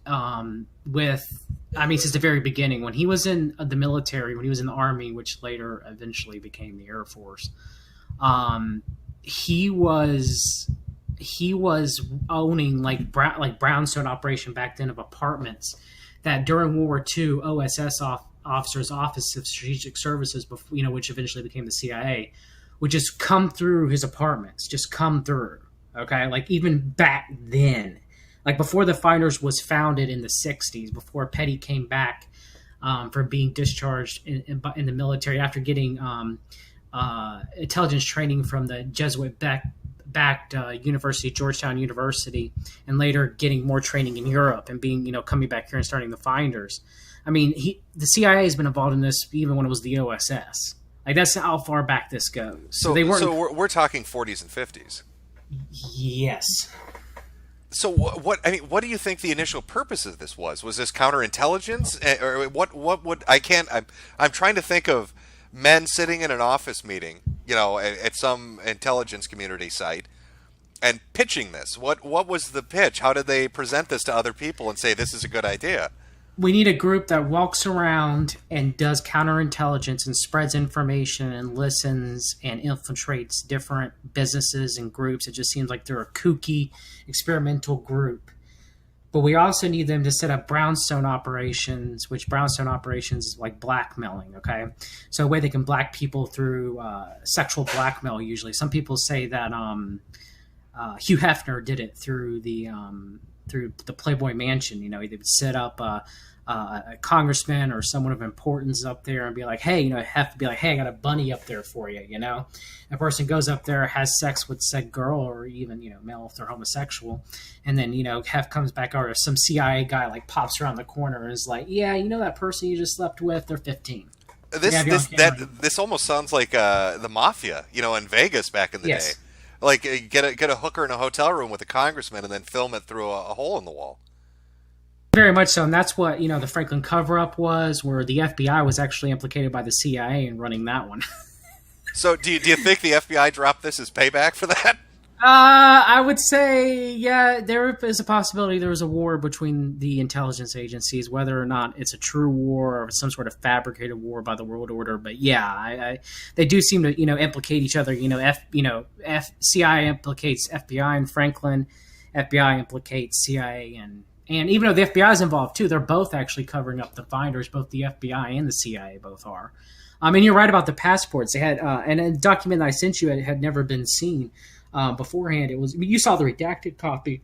with, I mean, since the very beginning. When he was in the military, when he was in the Army, which later eventually became the Air Force, um, he was he was owning like brownstone operation back then of apartments that during World War II officers Office of Strategic Services, before, which eventually became the CIA, would just come through his apartments, just come through. Okay, like even back then, like before the Finders was founded in the '60s, before Petty came back from being discharged in the military after getting intelligence training from the Jesuit backed university, Georgetown University, and later getting more training in Europe and being, coming back here and starting the Finders. I mean, the CIA has been involved in this even when it was the OSS. Like that's how far back this goes. So they weren't. So we're talking 40s and 50s. Yes. So what I mean, what do you think the initial purpose of this was? Was this counterintelligence, or what would I can't? I'm trying to think of men sitting in an office meeting, at some intelligence community site, and pitching this. What was the pitch? How did they present this to other people and say this is a good idea? We need a group that walks around and does counterintelligence and spreads information and listens and infiltrates different businesses and groups. It just seems like they're a kooky experimental group. But we also need them to set up brownstone operations, which brownstone operations is like blackmailing, okay? So a way they can black people through sexual blackmail usually. Some people say that Hugh Hefner did it through the Playboy Mansion. They would set up a congressman or someone of importance up there and be like, hey, have to be like, hey, I got a bunny up there for you. A person goes up there, has sex with said girl, or even male if they're homosexual, and then Hef comes back, or some CIA guy like pops around the corner and is like, yeah, that person you just slept with, they're 15. This almost sounds like the mafia, in Vegas back in the day. Like get a hooker in a hotel room with a congressman and then film it through a hole in the wall. Very much so, and that's what the Franklin cover-up was, where the FBI was actually implicated by the CIA in running that one. So, do you think the FBI dropped this as payback for that? I would say, yeah, there is a possibility there was a war between the intelligence agencies, whether or not it's a true war or some sort of fabricated war by the world order. But yeah, they do seem to, implicate each other. CIA implicates FBI and Franklin, FBI implicates CIA and even though the FBI is involved too, they're both actually covering up the Finders. Both the FBI and the CIA both are. And you're right about the passports. They had, and a document that I sent you had never been seen beforehand. It was, you saw the redacted copy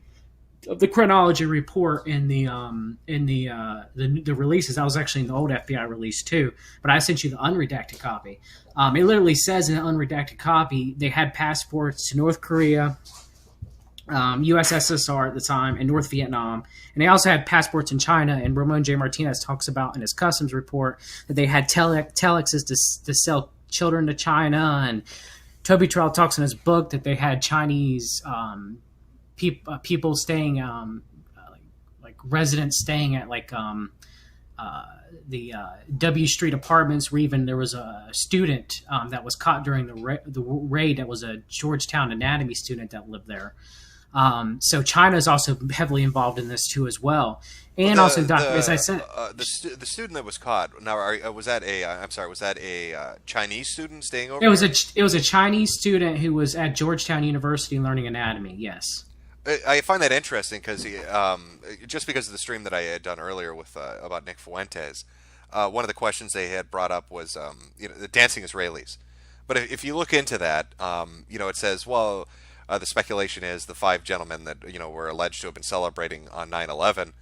of the chronology report in the releases. That was actually in the old FBI release too. But I sent you the unredacted copy. It literally says in the unredacted copy they had passports to North Korea, USSR at the time, and North Vietnam. And they also had passports in China. And Ramon J. Martinez talks about in his customs report that they had telexes to sell children to China. And Toby Terrell talks in his book that they had Chinese people staying, like residents staying at the W Street apartments, where even there was a student that was caught during the raid that was a Georgetown anatomy student that lived there. So China is also heavily involved in this too as well. And also, as I said, the student that was caught. Now, was that a Chinese student staying over? It was a Chinese student who was at Georgetown University learning anatomy. Yes. I find that interesting because just because of the stream that I had done earlier with about Nick Fuentes, one of the questions they had brought up was the dancing Israelis. But if you look into that, it says, well, the speculation is the 5 gentlemen that were alleged to have been celebrating on 9/11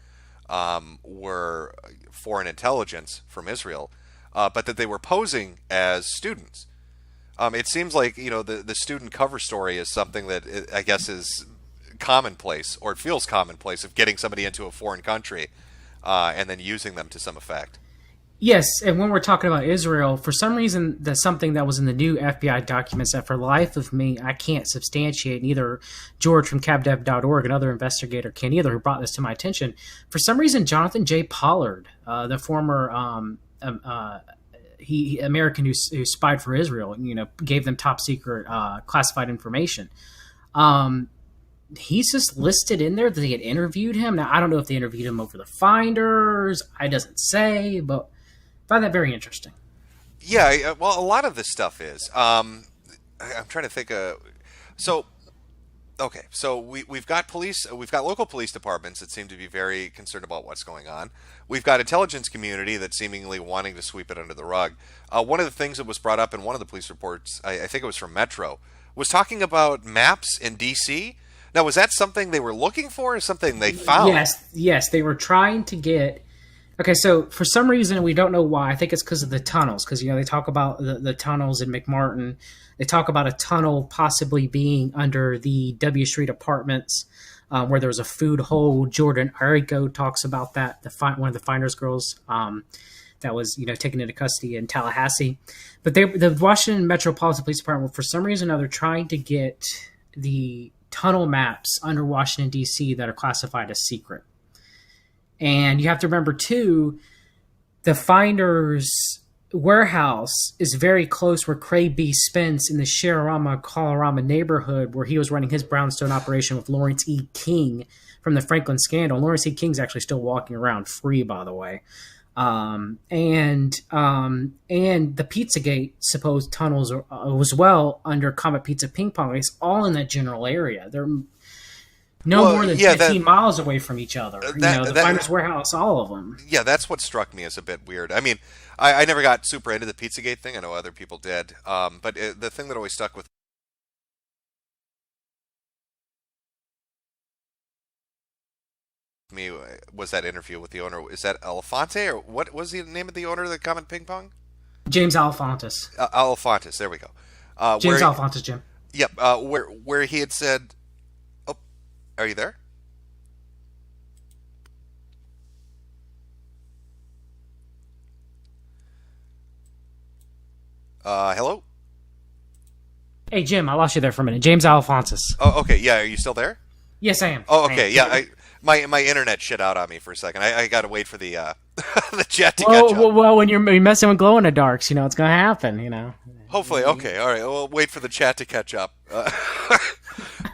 were foreign intelligence from Israel, but that they were posing as students. It seems like the student cover story is something that I guess is commonplace, or it feels commonplace, of getting somebody into a foreign country and then using them to some effect. Yes, and when we're talking about Israel, for some reason, that's something that was in the new FBI documents that for the life of me, I can't substantiate. Neither George from cabdev.org, another investigator, can either, who brought this to my attention. For some reason, Jonathan J. Pollard, the former American who spied for Israel, gave them top secret classified information. Um, he's just listed in there that they had interviewed him. Now I don't know if they interviewed him over the finders. I doesn't say, but I find that very interesting. Yeah, well, a lot of this stuff is. I'm trying to think. So okay, so we've got police, we've got local police departments that seem to be very concerned about what's going on. We've got intelligence community that's seemingly wanting to sweep it under the rug. One of the things that was brought up in one of the police reports, I think it was from Metro, was talking about maps in D.C. Now, was that something they were looking for, or something they found? Yes, they were trying to get. Okay, so for some reason we don't know why. I think it's because of the tunnels. Because they talk about the tunnels in McMartin. They talk about a tunnel possibly being under the W Street apartments, where there was a food hole. Jordan Arigo talks about that. One of the Finders girls that was taken into custody in Tallahassee. But the Washington Metropolitan Police Department, for some reason or another, trying to get the tunnel maps under Washington D.C. that are classified as secret. And you have to remember, too, the Finders warehouse is very close where Craig B. Spence in the Shawarama, Colorama neighborhood, where he was running his brownstone operation with Lawrence E. King from the Franklin scandal. Lawrence E. King's actually still walking around free, by the way. And the Pizzagate supposed tunnels as well under Comet Pizza Ping Pong. It's all in that general area. They're more than 15 miles away from each other. The Finders Warehouse, all of them. Yeah, that's what struck me as a bit weird. I mean, I never got super into the Pizzagate thing. I know other people did. But the thing that always stuck with me was that interview with the owner. Is that Elefante, or what was the name of the owner of the Comet Ping Pong? James Alefantis. Alefantis, there we go. James Alefantis, Jim. Yep, where he had said, "Oh, are you there?" Hello? Hey, Jim, I lost you there for a minute. James Alefantis. Oh, okay, yeah, are you still there? Yes, I am. Oh, okay, yeah, my internet shit out on me for a second. I got to wait for the the chat to catch up. Well, when you're messing with glow in the darks, it's going to happen. Hopefully, okay, all right. We'll wait for the chat to catch up.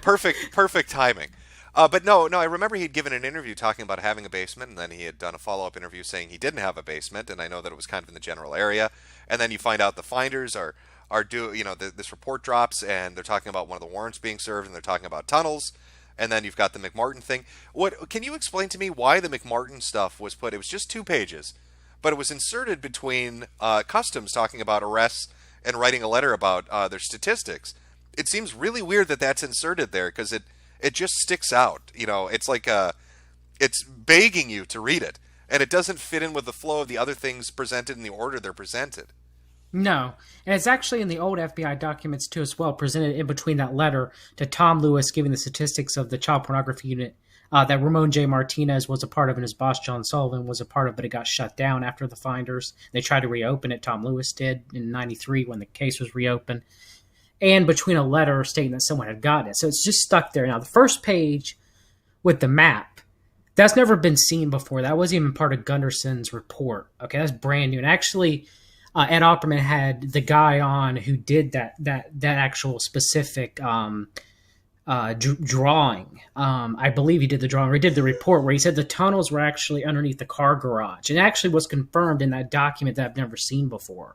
Perfect timing. But no, I remember he'd given an interview talking about having a basement, and then he had done a follow-up interview saying he didn't have a basement, and I know that it was kind of in the general area. And then you find out the Finders are this report drops, and they're talking about one of the warrants being served, and they're talking about tunnels. And then you've got the McMartin thing. What can you explain to me why the McMartin stuff was put? It was just 2 pages, but it was inserted between Customs talking about arrests and writing a letter about their statistics. It seems really weird that that's inserted there because it just sticks out. It's like it's begging you to read it, and it doesn't fit in with the flow of the other things presented in the order they're presented. No, and it's actually in the old FBI documents too as well, presented in between that letter to Tom Lewis giving the statistics of the child pornography unit that Ramon J. Martinez was a part of and his boss John Sullivan was a part of, but it got shut down after the Finders. They tried to reopen it. Tom Lewis did in '93 when the case was reopened, and between a letter stating that someone had gotten it. So it's just stuck there. Now, the first page with the map, that's never been seen before. That wasn't even part of Gunderson's report. Okay, that's brand new. And actually, Ed Opperman had the guy on who did that actual specific drawing. I believe he did the drawing, or he did the report where he said the tunnels were actually underneath the car garage. And it actually was confirmed in that document that I've never seen before.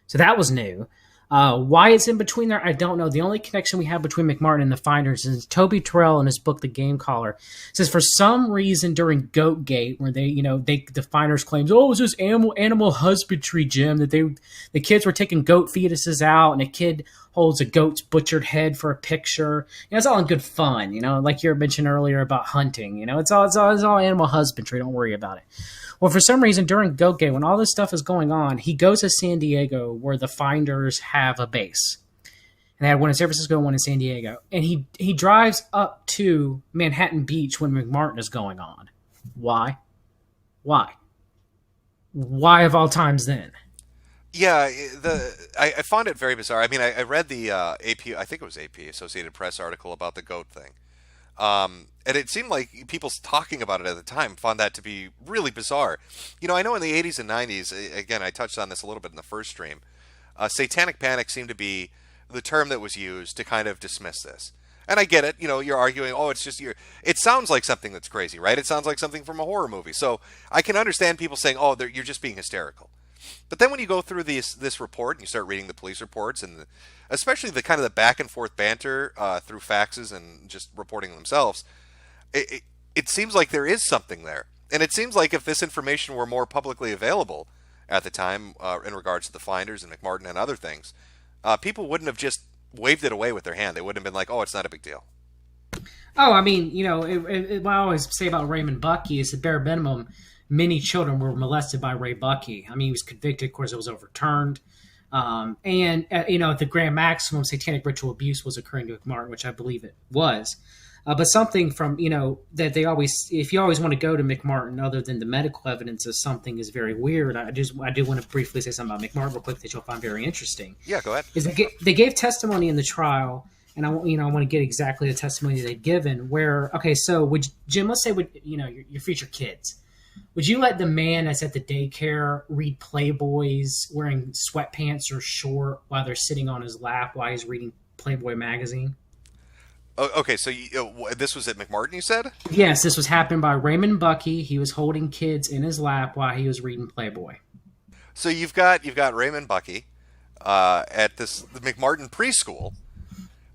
So that was new. Why it's in between there, I don't know. The only connection we have between McMartin and the Finders is Toby Terrell in his book, The Game Caller, says for some reason during Goatgate, where the Finders claims, oh, it was just animal husbandry, Jim, that the kids were taking goat fetuses out, and a kid holds a goat's butchered head for a picture. It's all in good fun, like you mentioned earlier about hunting. It's all animal husbandry. Don't worry about it. Well, for some reason, during Goatgate, when all this stuff is going on, he goes to San Diego where the Finders have a base. And they had one in San Francisco and one in San Diego. And he drives up to Manhattan Beach when McMartin is going on. Why? Why of all times then? Yeah, I found it very bizarre. I mean, I read the AP, I think it was AP, Associated Press article about the goat thing. And it seemed like people talking about it at the time found that to be really bizarre. I know in the 80s and 90s, again, I touched on this a little bit in the first stream, satanic panic seemed to be the term that was used to kind of dismiss this. And I get it. You're arguing, oh, it's just it sounds like something that's crazy, right? It sounds like something from a horror movie. So I can understand people saying, oh, you're just being hysterical. But then when you go through this report and you start reading the police reports and especially the kind of the back and forth banter through faxes and just reporting themselves, it seems like there is something there. And it seems like if this information were more publicly available at the time in regards to the finders and McMartin and other things, people wouldn't have just waved it away with their hand. They wouldn't have been like, oh, it's not a big deal. Oh, I mean, what I always say about Raymond Buckey is the bare minimum, many children were molested by Ray Buckey. I mean, he was convicted. Of course, it was overturned. The grand maximum satanic ritual abuse was occurring to McMartin, which I believe it was. But something from, that they always, if you always want to go to McMartin other than the medical evidence of something is very weird. I do want to briefly say something about McMartin real quick that you'll find very interesting. Yeah, go ahead. Is they gave testimony in the trial, and I want to get exactly the testimony they'd given where, okay, so Jim, let's say your future kids, would you let the man that's at the daycare read Playboys wearing sweatpants or short while they're sitting on his lap while he's reading Playboy magazine? Okay, so this was at McMartin, you said? Yes, this was happened by Raymond Buckey. He was holding kids in his lap while he was reading Playboy. So you've got Raymond Buckey at the McMartin preschool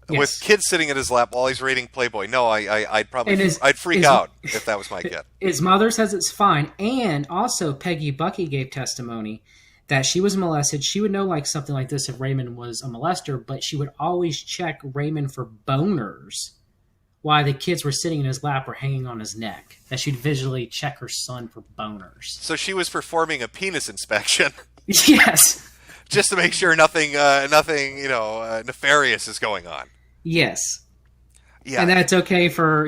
with kids sitting in his lap while he's reading Playboy. No, I'd probably I'd freak out if that was my kid. His mother says it's fine, and also Peggy Buckey gave testimony that she was molested. She would know like something like this if Raymond was a molester, but she would always check Raymond for boners while the kids were sitting in his lap or hanging on his neck. That she'd visually check her son for boners. So she was performing a penis inspection. Yes. Just to make sure nothing nefarious is going on. Yes. Yeah. And that's okay for,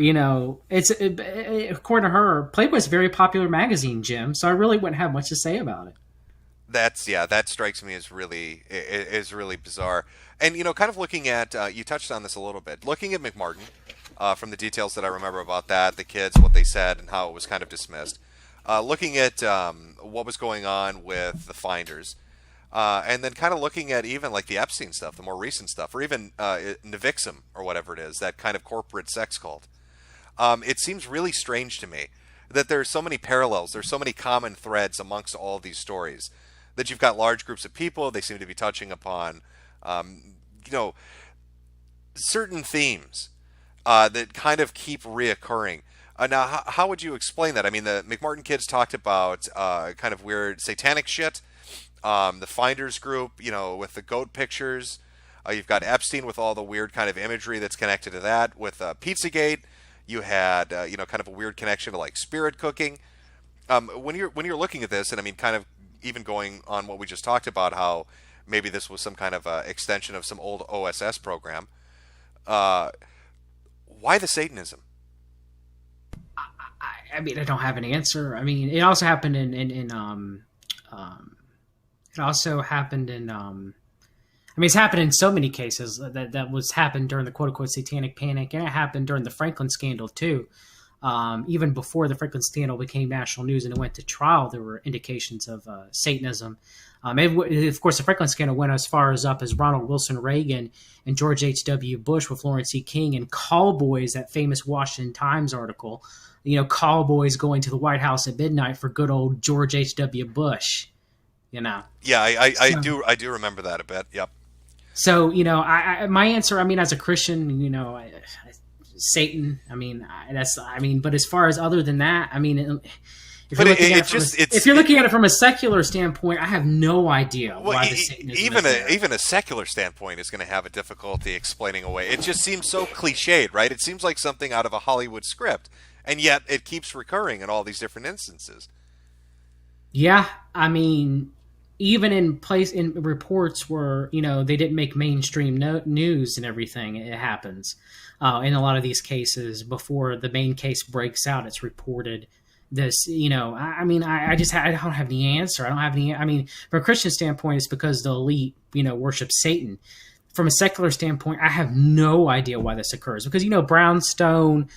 it's according to her, Playboy's a very popular magazine, Jim, so I really wouldn't have much to say about it. That strikes me as really bizarre. And kind of looking at you touched on this a little bit. Looking at McMartin, from the details that I remember about that, the kids, what they said, and how it was kind of dismissed. Looking at what was going on with the finders, and then kind of looking at even like the Epstein stuff, the more recent stuff, or even Nivixum or whatever it is, that kind of corporate sex cult. It seems really strange to me that there's so many parallels, there's so many common threads amongst all these stories. That you've got large groups of people, they seem to be touching upon, certain themes that kind of keep reoccurring. Now, how would you explain that? I mean, the McMartin kids talked about kind of weird satanic shit. The Finders group, with the goat pictures. You've got Epstein with all the weird kind of imagery that's connected to that. With Pizzagate, you had kind of a weird connection to like spirit cooking. When you're looking at this, and I mean, kind of even going on what we just talked about, how maybe this was some kind of extension of some old OSS program. Why the Satanism? I mean, I don't have an answer. I mean, it also happened it also happened in I mean, it's happened in so many cases that was happened during the quote unquote satanic panic, and it happened during the Franklin scandal too. Even before the Franklin scandal became national news and it went to trial, there were indications of Satanism. Of course, the Franklin scandal went as far as Ronald Wilson Reagan and George H.W. Bush with Lawrence E. King and Callboys, that famous Washington Times article. Callboys going to the White House at midnight for good old George H.W. Bush. Yeah, I do remember that a bit. Yep. So my answer, I mean, as a Christian, Satan. I mean, but as far as other than that, I mean, if you're looking at it from a secular standpoint, I have no idea why the Satanism even a secular standpoint is going to have a difficulty explaining away. It just seems so cliched, right? It seems like something out of a Hollywood script, and yet it keeps recurring in all these different instances. Yeah, I mean, even in reports where they didn't make mainstream news and everything, it happens. In a lot of these cases, before the main case breaks out, it's reported this. I don't have the answer. I don't have any. I mean, from a Christian standpoint, it's because the elite, worship Satan. from a secular standpoint, I have no idea why this occurs because brownstone,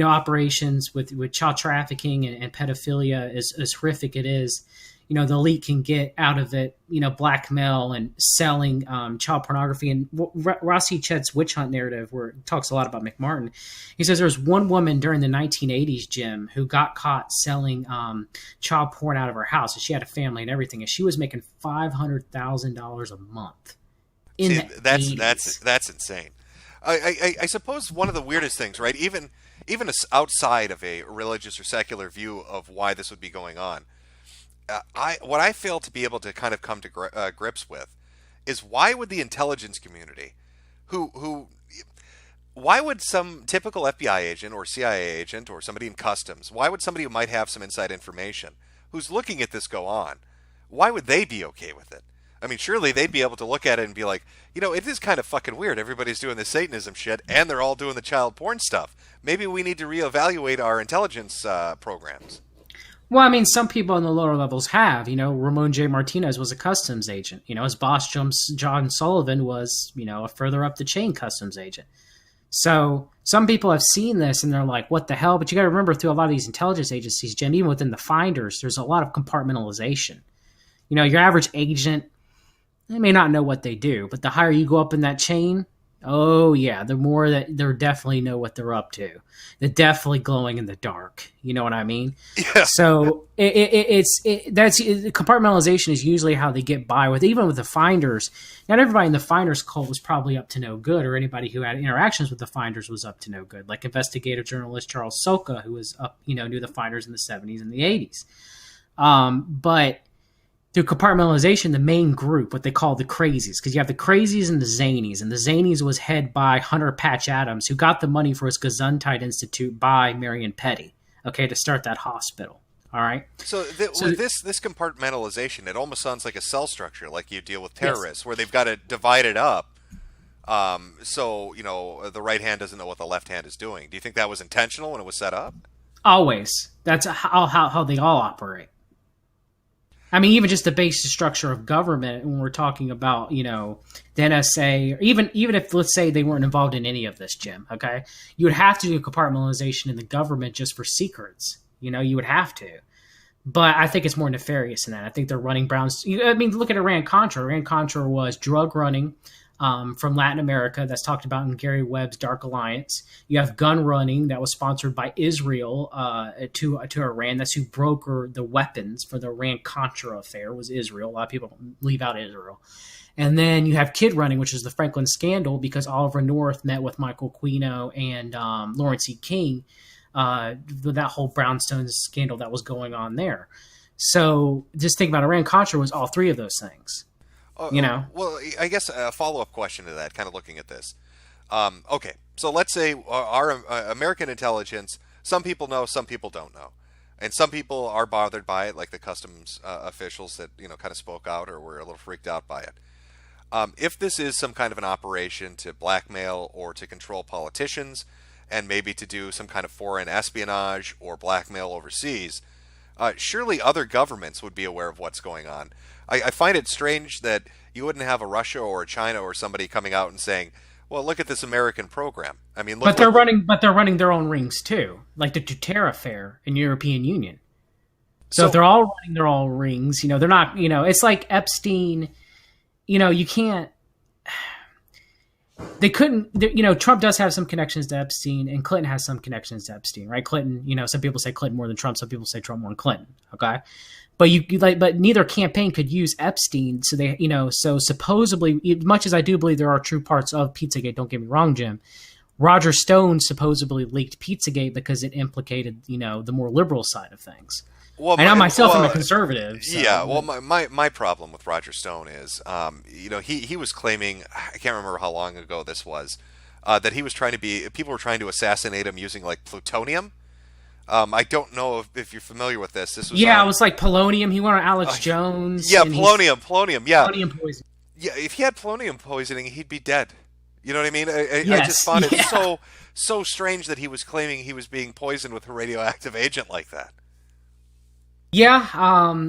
operations with child trafficking and pedophilia is horrific. It is. The elite can get out of it, blackmail and selling child pornography. And Rossi Chet's witch hunt narrative, where it talks a lot about McMartin, he says there was one woman during the 1980s, Jim, who got caught selling child porn out of her house. And she had a family and everything. And she was making $500,000 a month. That's insane. I suppose one of the weirdest things, right? Even outside of a religious or secular view of why this would be going on, what I fail to be able to kind of come to grips with is why would the intelligence community, why would some typical FBI agent or CIA agent or somebody in customs, why would somebody who might have some inside information who's looking at this go on, why would they be okay with it? I mean, surely they'd be able to look at it and be like, it is kind of fucking weird. Everybody's doing the Satanism shit and they're all doing the child porn stuff. Maybe we need to reevaluate our intelligence programs. Well, I mean, some people in the lower levels have. Ramon J. Martinez was a customs agent. His boss, John Sullivan, was, a further up the chain customs agent. So some people have seen this and they're like, what the hell? But you got to remember, through a lot of these intelligence agencies, Jim, even within the finders, there's a lot of compartmentalization. Your average agent, they may not know what they do, but the higher you go up in that chain, oh yeah, the more that they definitely know what they're up to. They're definitely glowing in the dark. You know what I mean? Yeah. So compartmentalization is usually how they get by with, even with the finders. Not everybody in the finders cult was probably up to no good, or anybody who had interactions with the finders was up to no good. Like investigative journalist Charles Soka, who was up, knew the finders in the 70s and the 80s. But through compartmentalization, the main group, what they call the crazies, because you have the crazies and the zanies, and the zanies was head by Hunter Patch Adams, who got the money for his Gesundheit Institute by Marion Petty, to start that hospital. All right. So this compartmentalization, it almost sounds like a cell structure, like you deal with terrorists, yes, where they've got it divided up. So the right hand doesn't know what the left hand is doing. Do you think that was intentional when it was set up? Always. That's how they all operate. I mean, even just the basic structure of government, when we're talking about, the NSA, or even if, let's say, they weren't involved in any of this, Jim, okay? You would have to do compartmentalization in the government just for secrets. You would have to. But I think it's more nefarious than that. I think they're running look at Iran-Contra. Iran-Contra was drug running from Latin America, that's talked about in Gary Webb's Dark Alliance. You have gun running that was sponsored by Israel to Iran. That's who brokered the weapons for the Iran-Contra affair, was Israel. A lot of people leave out Israel. And then you have kid running, which is the Franklin scandal, because Oliver North met with Michael Aquino and Lawrence E. King, that whole brownstone scandal that was going on there. So just think about Iran-Contra was all three of those things. Well, I guess a follow-up question to that, kind of looking at this. Okay, so let's say our American intelligence, some people know, some people don't know. And some people are bothered by it, like the customs officials that, kind of spoke out or were a little freaked out by it. If this is some kind of an operation to blackmail or to control politicians, and maybe to do some kind of foreign espionage or blackmail overseas, surely other governments would be aware of what's going on. I find it strange that you wouldn't have a Russia or a China or somebody coming out and saying, well, look at this American program. I mean, look, they're running their own rings too, like the Duterte affair in European Union. So if they're all running their own rings, they're not, it's like Epstein, you can't, they couldn't, Trump does have some connections to Epstein, and Clinton has some connections to Epstein, right? Clinton, some people say Clinton more than Trump, some people say Trump more than Clinton, okay? But but neither campaign could use Epstein, so they, so supposedly, much as I do believe there are true parts of Pizzagate, don't get me wrong, Jim, Roger Stone supposedly leaked Pizzagate because it implicated, the more liberal side of things. Well, I myself am a conservative. So. Yeah, well, my problem with Roger Stone is, he was claiming, I can't remember how long ago this was, that he was people were trying to assassinate him using like plutonium. I don't know if you're familiar with this. This was it was like polonium. He went on Alex Jones. Yeah, polonium. Yeah, polonium poisoning. Yeah, if he had polonium poisoning, he'd be dead. You know what I mean? I just found it so strange that he was claiming he was being poisoned with a radioactive agent like that. Yeah,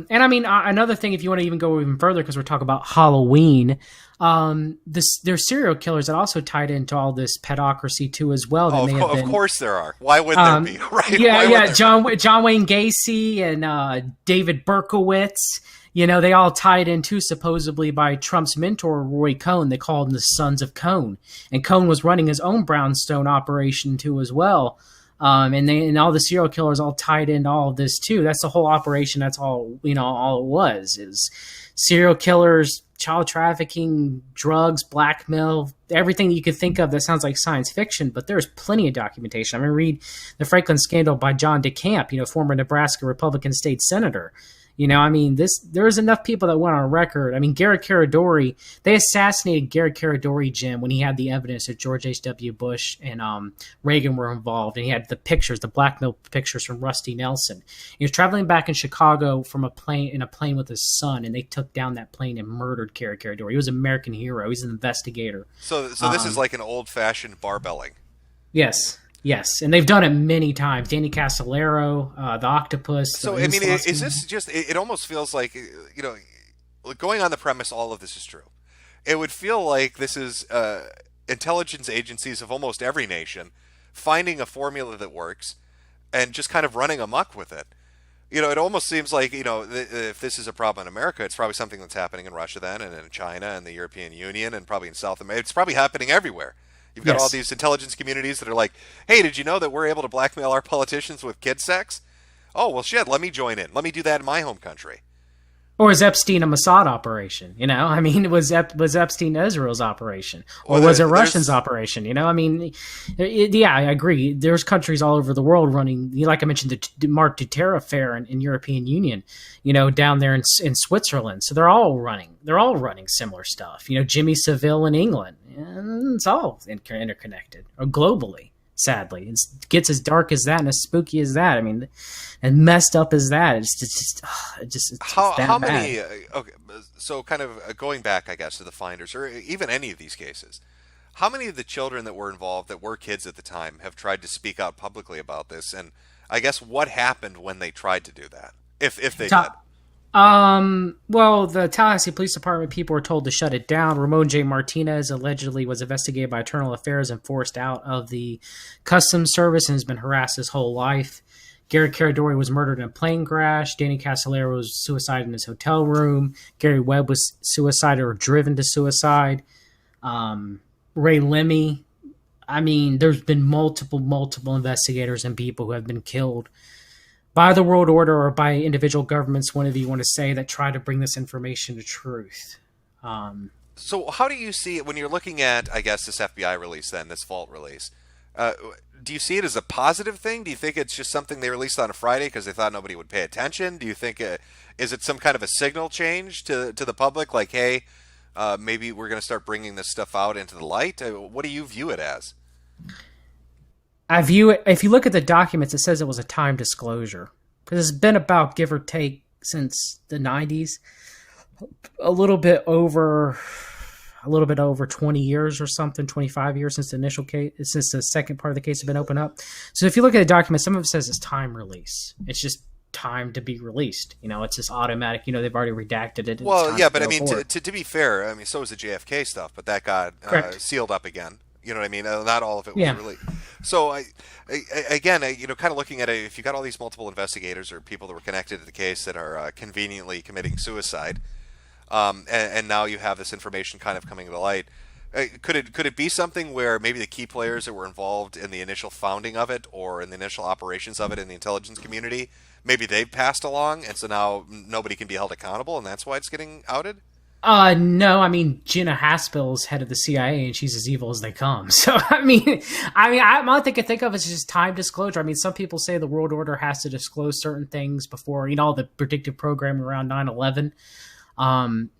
and I mean another thing, if you want to even go even further, because we're talking about Halloween, there's serial killers that also tied into all this pedocracy too as well. That Oh, may have of been, course there are. Why would there be? Right? yeah, Why would yeah, there John Wayne Gacy and David Berkowitz. You know, they all tied in too, supposedly by Trump's mentor Roy Cohn. They called them the Sons of Cohn, and Cohn was running his own brownstone operation too as well. And all the serial killers all tied into all of this too. That's the whole operation. That's all, you know, all it was is serial killers, child trafficking, drugs, blackmail, everything you could think of that sounds like science fiction, but there's plenty of documentation. I'm going to read the Franklin Scandal by John DeCamp, you know, former Nebraska Republican state senator. You know, I mean, there's enough people that went on record. I mean, Garrett Caradori, they assassinated Garrett Caradori, Jim, when he had the evidence that George H.W. Bush and Reagan were involved. And he had the pictures, the blackmail pictures from Rusty Nelson. He was traveling back in Chicago from a plane with his son, and they took down that plane and murdered Garrett Caradori. He was an American hero. He's an investigator. So this is like an old-fashioned barbelling. Yes. Yes, and they've done it many times. Danny Casolaro, the Octopus. So, I mean, is this just... It almost feels like, you know, going on the premise all of this is true. It would feel like this is intelligence agencies of almost every nation finding a formula that works and just kind of running amok with it. You know, it almost seems like, you know, if this is a problem in America, it's probably something that's happening in Russia then, and in China and the European Union, and probably in South America. It's probably happening everywhere. You've got all these intelligence communities that are like, hey, did you know that we're able to blackmail our politicians with kid sex? Oh, well, shit, let me join in. Let me do that in my home country. Or is Epstein a Mossad operation? You know, I mean, was Epstein Israel's operation? Or was it Russians' operation? You know, I mean, yeah, I agree. There's countries all over the world running, like I mentioned, the Mark Duterte affair in European Union, you know, down there in Switzerland. So they're all running similar stuff. You know, Jimmy Savile in England. And it's all interconnected, or globally. Sadly, it gets as dark as that and as spooky as that. I mean, and messed up as that. It's how many? Okay, so kind of going back, I guess, to the finders, or even any of these cases. How many of the children that were involved, that were kids at the time, have tried to speak out publicly about this? And I guess what happened when they tried to do that, if they did? Well, the Tallahassee Police Department people were told to shut it down. Ramon J. Martinez allegedly was investigated by Internal Affairs and forced out of the Customs Service and has been harassed his whole life. Garrett Caradori was murdered in a plane crash. Danny Casolaro was suicided in his hotel room. Gary Webb was suicided or driven to suicide. Ray Lemmy. I mean, there's been multiple investigators and people who have been killed by the world order or by individual governments, whatever you want to say, that try to bring this information to truth. So how do you see it when you're looking at, I guess, this FBI release then, this vault release? Do you see it as a positive thing? Do you think it's just something they released on a Friday because they thought nobody would pay attention? Do you think is it some kind of a signal change to the public, like, hey, maybe we're going to start bringing this stuff out into the light? What do you view it as? I view it, if you look at the documents, it says it was a time disclosure. Because it's been about, give or take, since the 90s. A little bit over 20 years or something, 25 years since the initial case, since the second part of the case had been opened up. So if you look at the document, some of it says it's time release. It's just time to be released. You know, it's just automatic. You know, they've already redacted it. Well, yeah, but I mean, to be fair, I mean, so was the JFK stuff, but that got sealed up again. You know what I mean? Not all of it was released. So, again, you know, kind of looking at it, if you got all these multiple investigators or people that were connected to the case that are conveniently committing suicide, and now you have this information kind of coming to light, could it be something where maybe the key players that were involved in the initial founding of it or in the initial operations of it in the intelligence community, maybe they've passed along, and so now nobody can be held accountable, and that's why it's getting outed? No, I mean, Gina Haspel's head of the CIA, and she's as evil as they come. So, I mean, all I can think of is just time disclosure. I mean, some people say the world order has to disclose certain things before, you know, the predictive programming around 9/11.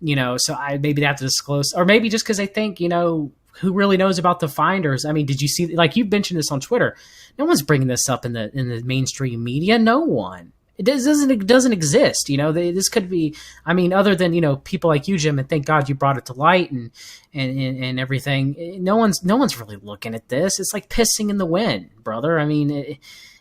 You know, so maybe they have to disclose, or maybe just because they think, you know, who really knows about the finders? I mean, did you see, like you mentioned this on Twitter, no one's bringing this up in the mainstream media. No one. It doesn't exist. You know, this could be, I mean, other than, you know, people like you, Jim, and thank God you brought it to light and everything. No one's really looking at this. It's like pissing in the wind, brother. I mean,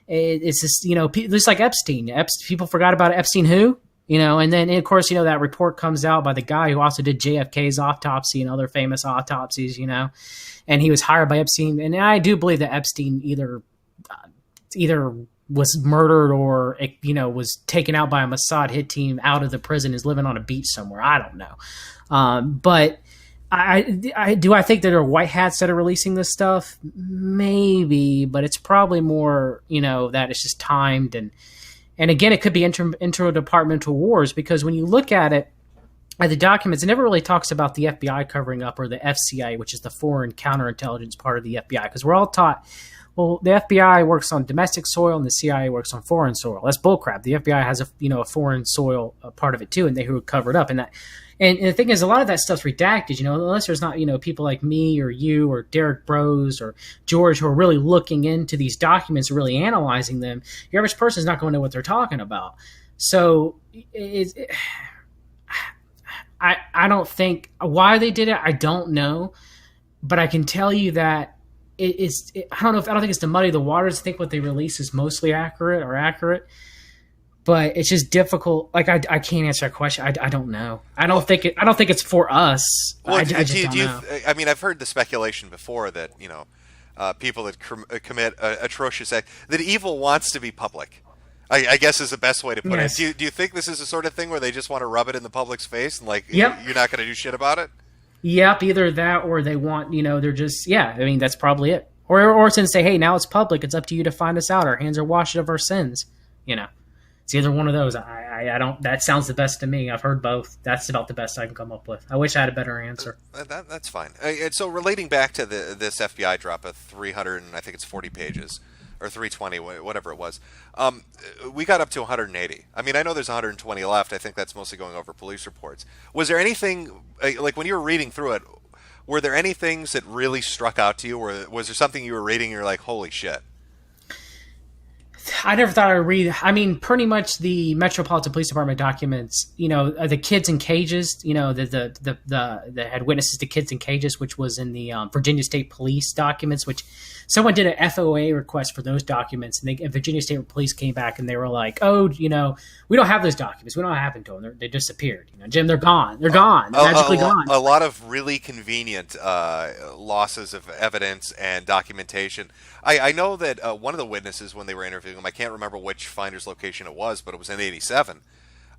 it's just, just like Epstein. People forgot about Epstein who? And then, of course, that report comes out by the guy who also did JFK's autopsy and other famous autopsies, and he was hired by Epstein. And I do believe that Epstein either was murdered or, was taken out by a Mossad hit team out of the prison, is living on a beach somewhere. I don't know. But I think that there are white hats that are releasing this stuff? Maybe, but it's probably more, that it's just timed. And again, it could be interdepartmental wars, because when you look at it, at the documents, it never really talks about the FBI covering up, or the FCI, which is the foreign counterintelligence part of the FBI, because we're all taught, well, the FBI works on domestic soil and the CIA works on foreign soil. That's bullcrap. The FBI has a foreign soil part of it too, and they would cover it up. And the thing is, a lot of that stuff's redacted, unless there's not, people like me or you or Derek Bros or George who are really looking into these documents and really analyzing them. Your average person is not going to know what they're talking about. So I don't think why they did it. I don't know, but I can tell you that I don't think it's to muddy the waters. I think what they release is mostly accurate. But it's just difficult. Like I can't answer that question. I don't know. I don't think it's for us. Well, I just don't know. I mean, I've heard the speculation before that people that commit atrocious acts, that evil wants to be public. I guess is the best way to put it. Do you think this is the sort of thing where they just want to rub it in the public's face and you're not going to do shit about it? Yep. Either that, or they want they're just I mean, that's probably it. Or to say, hey, now it's public. It's up to you to find us out. Our hands are washed of our sins. It's either one of those. I don't. That sounds the best to me. I've heard both. That's about the best I can come up with. I wish I had a better answer. That's fine. And so relating back to this FBI drop of 300, and I think it's 40 pages, or 320, whatever it was, we got up to 180. I mean, I know there's 120 left. I think that's mostly going over police reports. Was there anything, like when you were reading through it, were there any things that really struck out to you? Or was there something you were reading and you're like, holy shit? I never thought I would read. I mean, pretty much the Metropolitan Police Department documents. The kids in cages. The had witnesses to kids in cages, which was in the Virginia State Police documents. Which someone did an FOA request for those documents, and Virginia State Police came back and they were like, "Oh, we don't have those documents. We don't know what happened to them. They disappeared. Jim, they're gone. They're gone. They're magically gone." A lot of really convenient losses of evidence and documentation. I know that one of the witnesses, when they were interviewing him, I can't remember which finder's location it was, but it was in '87,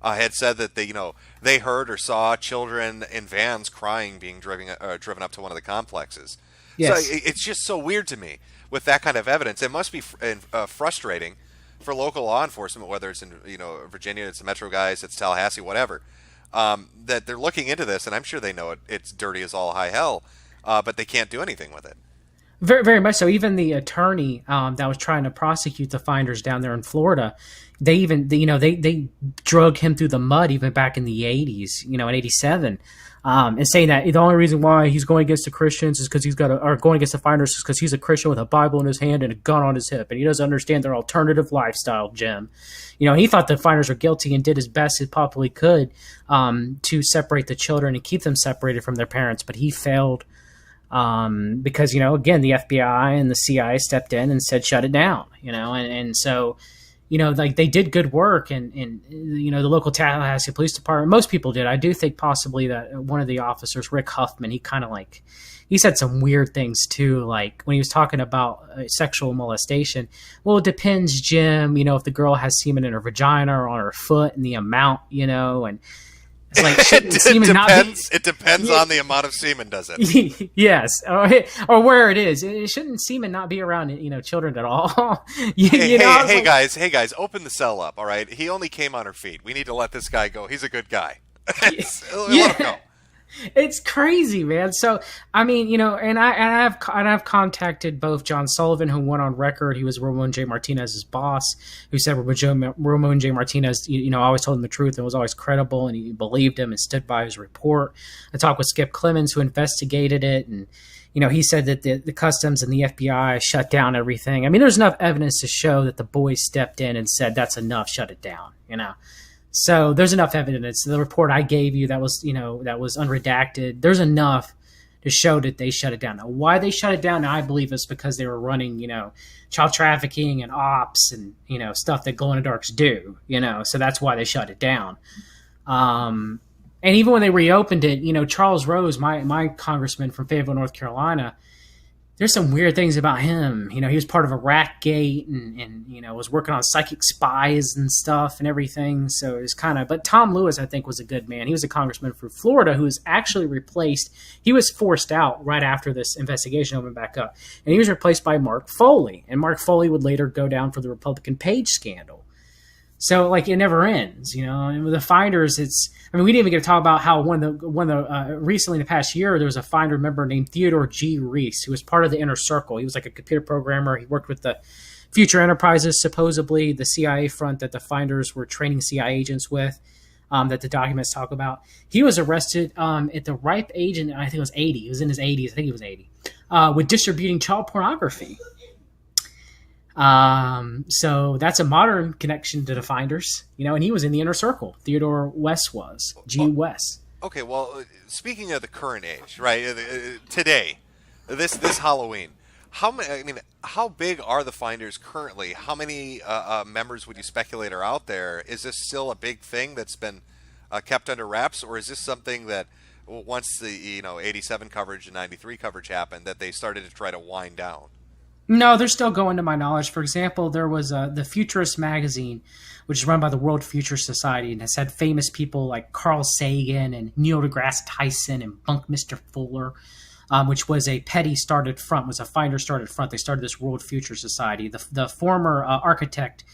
had said that they heard or saw children in vans crying being driven up to one of the complexes. Yes. So it's just so weird to me with that kind of evidence. It must be frustrating for local law enforcement, whether it's in Virginia, it's the Metro guys, it's Tallahassee, whatever, that they're looking into this, and I'm sure they know it's dirty as all high hell, but they can't do anything with it. Very, very much so. Even the attorney that was trying to prosecute the finders down there in Florida, they drug him through the mud even back in the 80s, in '87, and saying that the only reason why he's going against the Christians is because going against the finders is because he's a Christian with a Bible in his hand and a gun on his hip, and he doesn't understand their alternative lifestyle, Jim. He thought the finders were guilty and did his best he possibly could to separate the children and keep them separated from their parents, but he failed. Because, again, the FBI and the CIA stepped in and said, shut it down, and so, they did good work and the local Tallahassee Police Department, most people did. I do think possibly that one of the officers, Rick Huffman, he said some weird things too, like when he was talking about sexual molestation. Well, it depends, Jim, if the girl has semen in her vagina or on her foot and the amount, and it's like, it depends on the amount of semen, does it? Yes, or where it is. It shouldn't semen not be around, children at all. Hey guys, open the cell up, all right? He only came on her feet. We need to let this guy go. He's a good guy. Let him go. It's crazy, man. So, I mean, I've contacted both John Sullivan, who went on record. He was Ramon J. Martinez's boss, who said Ramon J. Martinez, always told him the truth and was always credible, and he believed him and stood by his report. I talked with Skip Clemens, who investigated it, and he said that the customs and the FBI shut down everything. I mean, there's enough evidence to show that the boys stepped in and said, "That's enough, shut it down." So there's enough evidence. The report I gave you that was unredacted, there's enough to show that they shut it down. Now, why they shut it down, now, I believe is because they were running, child trafficking and ops and, stuff that glow in the darks do, so that's why they shut it down. And even when they reopened it, Charles Rose, my congressman from Fayetteville, North Carolina, there's some weird things about him. He was part of a rat gate and was working on psychic spies and stuff and everything. So it was but Tom Lewis, I think, was a good man. He was a congressman from Florida who was actually replaced. He was forced out right after this investigation opened back up. And he was replaced by Mark Foley. And Mark Foley would later go down for the Republican Page scandal. So it never ends, And with the finders, we didn't even get to talk about how recently in the past year, there was a finder member named Theodore G. Reese, who was part of the Inner Circle. He was like a computer programmer. He worked with the Future Enterprises, supposedly the CIA front that the finders were training CIA agents with, that the documents talk about. He was arrested at the ripe age, and I think it was 80. He was in his 80s. I think he was 80, with distributing child pornography. So that's a modern connection to the finders, and he was in the Inner Circle. Theodore West was G. West. Okay, well, speaking of the current age, right? Today, this Halloween, how big are the finders currently? How many members would you speculate are out there? Is this still a big thing that's been kept under wraps, or is this something that once the 87 coverage and 93 coverage happened, that they started to try to wind down? No, they're still going, to my knowledge. For example, there was the Futurist magazine, which is run by the World Future Society, and has had famous people like Carl Sagan and Neil deGrasse Tyson and Buckminster Fuller, which was a petty started front, was a finder started front. They started this World Future Society. The former architect,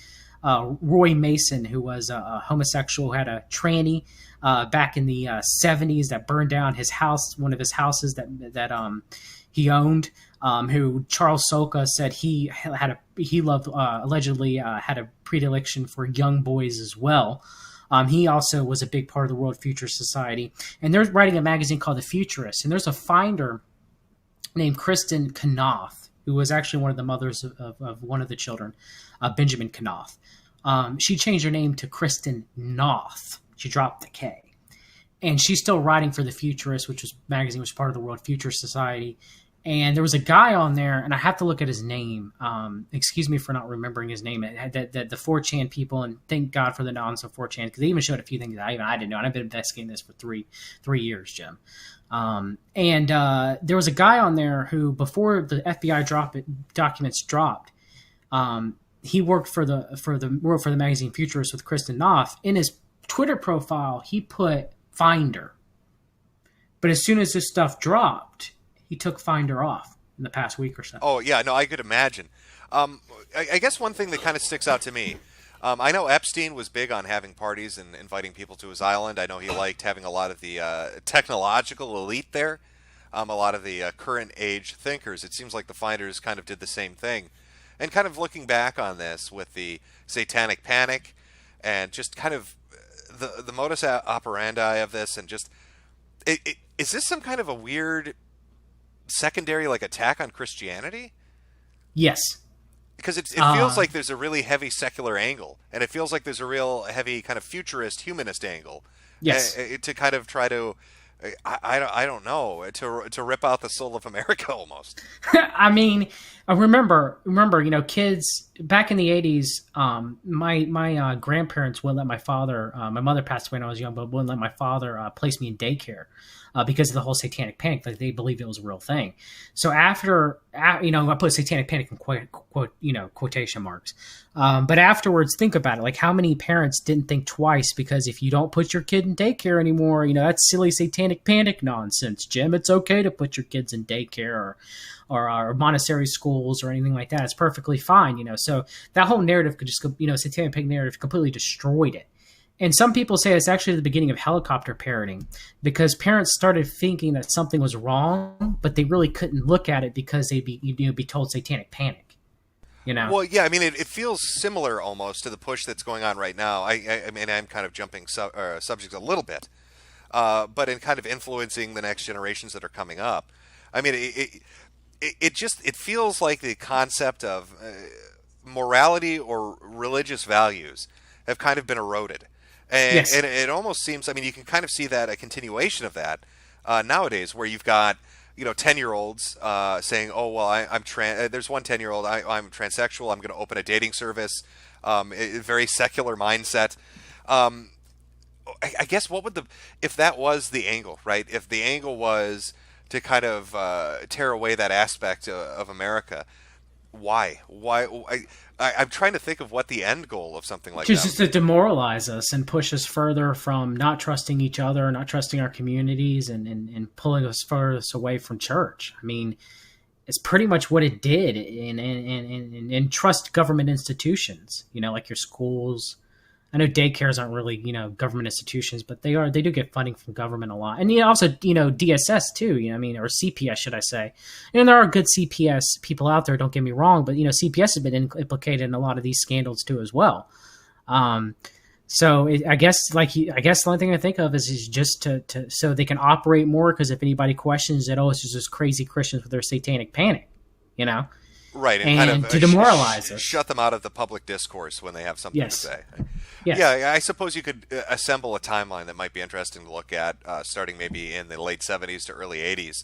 Roy Mason, who was a homosexual, who had a tranny back in the 70s that burned down his house, one of his houses that he owned. Who Charles Soka said he allegedly had a predilection for young boys as well. He also was a big part of the World Future Society, and they're writing a magazine called The Futurist. And there's a finder named Kristen Knopf, who was actually one of the mothers of one of the children, Benjamin Knopf. She changed her name to Kristen Knopf. She dropped the K, and she's still writing for The Futurist, which was magazine, which was part of the World Future Society. And there was a guy on there, and I have to look at his name. Excuse me for not remembering his name. That the 4chan people, and thank God for the nonsense of 4chan, because they even showed a few things that I didn't know. And I've been investigating this for three years, Jim. And there was a guy on there who, before the FBI documents dropped, he worked for the magazine Futurist with Kristen Knopf. In his Twitter profile, he put Finder, but as soon as this stuff dropped, he took Finder off in the past week or so. Oh, yeah, no, I could imagine. I guess one thing that kind of sticks out to me, I know Epstein was big on having parties and inviting people to his island. I know he liked having a lot of the technological elite there, a lot of the current age thinkers. It seems like the finders kind of did the same thing. And kind of looking back on this with the satanic panic and just kind of the modus operandi of this, and just, is this some kind of a weird secondary attack on Christianity? Yes, because it feels like there's a really heavy secular angle, and it feels like there's a real heavy kind of futurist humanist angle. Yes, to kind of try to I don't know, to rip out the soul of America almost. I mean, remember, kids back in the 80s, my grandparents wouldn't let my father, my mother passed away when I was young, but wouldn't let my father place me in daycare. Because of the whole satanic panic, like they believed it was a real thing. So after I put satanic panic in quotation marks. But afterwards, think about it. Like, how many parents didn't think twice? Because if you don't put your kid in daycare anymore, that's silly satanic panic nonsense, Jim. It's okay to put your kids in daycare or Montessori schools or anything like that. It's perfectly fine, So that whole narrative could just, satanic panic narrative completely destroyed it. And some people say it's actually the beginning of helicopter parenting, because parents started thinking that something was wrong, but they really couldn't look at it because they'd be told satanic panic. Well, yeah, I mean, it feels similar almost to the push that's going on right now. I mean, I'm kind of jumping subjects a little bit, but in kind of influencing the next generations that are coming up. I mean, it feels like the concept of morality or religious values have kind of been eroded. And, and it almost seems, I mean, you can kind of see that, a continuation of that nowadays, where you've got 10-year-olds saying, "Oh well, I'm trans." There's one 10-year-old. I'm transsexual. I'm going to open a dating service. Very secular mindset. Um, I guess what would if that was the angle, right? If the angle was to kind of tear away that aspect of America, why? I'm trying to think of what the end goal of something like that Just to demoralize us and push us further from not trusting each other, not trusting our communities, and pulling us furthest away from church. I mean, it's pretty much what it did in trust government institutions, like your schools. I know daycares aren't really, government institutions, but they do get funding from government a lot. And also, DSS too, or CPS, should I say. And there are good CPS people out there, don't get me wrong, but, CPS has been implicated in a lot of these scandals too as well. So I guess the only thing I think of is just to so they can operate more, because if anybody questions it, it's just those crazy Christians with their satanic panic, Right, and kind of to demoralize us. Shut them out of the public discourse when they have something to say. Yes. Yeah, I suppose you could assemble a timeline that might be interesting to look at, starting maybe in the late 70s to early 80s,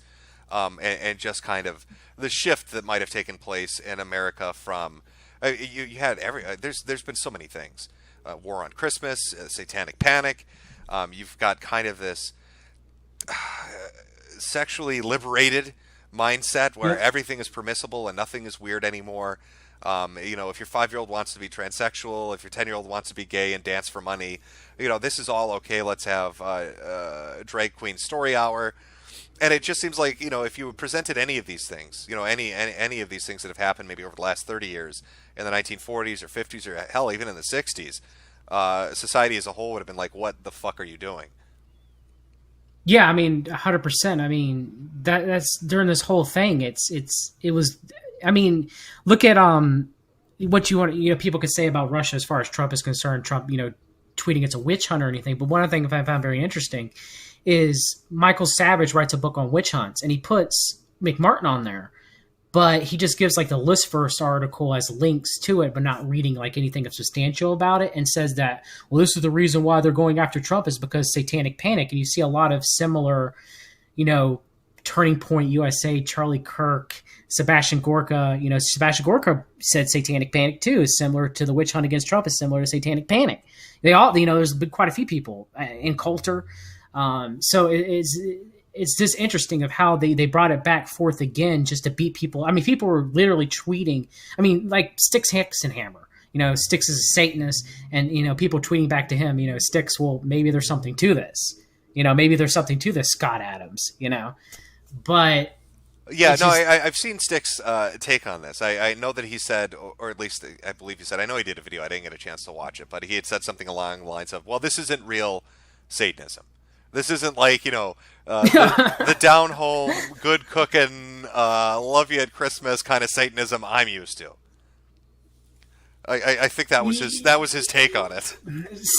and just kind of the shift that might have taken place in America from you had there's been so many things, War on Christmas, Satanic Panic. You've got kind of this sexually liberated mindset where everything is permissible and nothing is weird anymore. If your 5-year-old wants to be transsexual, if your 10-year-old wants to be gay and dance for money, this is all okay. Let's have drag queen story hour. And it just seems like, if you presented any of these things, any of these things that have happened maybe over the last 30 years in the 1940s or 50s or hell, even in the 60s, society as a whole would have been like, what the fuck are you doing? Yeah, I mean, 100%. I mean, that's during this whole thing. It was. I mean, look at what you want. People could say about Russia as far as Trump is concerned. Trump, tweeting it's a witch hunt or anything. But one of the things I found very interesting is Michael Savage writes a book on witch hunts, and he puts McMartin on there, but he just gives the list-first article as links to it, but not reading anything substantial about it, and says that, well, this is the reason why they're going after Trump is because satanic panic. And you see a lot of similar, Turning Point USA, Charlie Kirk, Sebastian Gorka. Sebastian Gorka said satanic panic too is similar to the witch hunt against Trump is similar to satanic panic. They all, there's been quite a few people in Coulter. So it's just interesting of how they brought it back forth again just to beat people. I mean, people were literally tweeting. I mean, like Styx Hexenhammer. Styx is a Satanist, and people tweeting back to him. Styx. Well, maybe there's something to this. Maybe there's something to this, Scott Adams. But yeah, no, I've seen Styx take on this. I know that he said, or at least I believe he said. I know he did a video. I didn't get a chance to watch it, but he had said something along the lines of, "Well, this isn't real Satanism. This isn't the down home, good cooking, love you at Christmas kind of Satanism I'm used to." I think that was his take on it.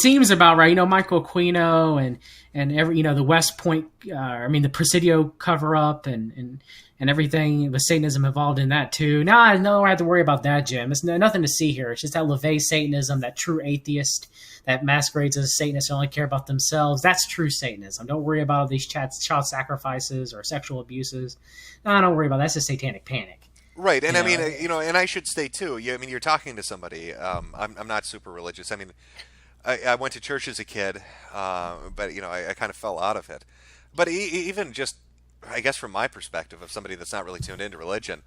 Seems about right. Michael Aquino and every the West Point, the Presidio cover up and everything with Satanism involved in that too. No, I don't have to worry about that, Jim. It's nothing to see here. It's just that LaVey Satanism, that true atheist that masquerades as a Satanist and only care about themselves. That's true Satanism. Don't worry about these child sacrifices or sexual abuses. No, don't worry about that. That's a satanic panic. Right, and I mean, and I should say too. You're talking to somebody. I'm not super religious. I mean, I went to church as a kid, but I kind of fell out of it. But even just, I guess, from my perspective of somebody that's not really tuned into religion,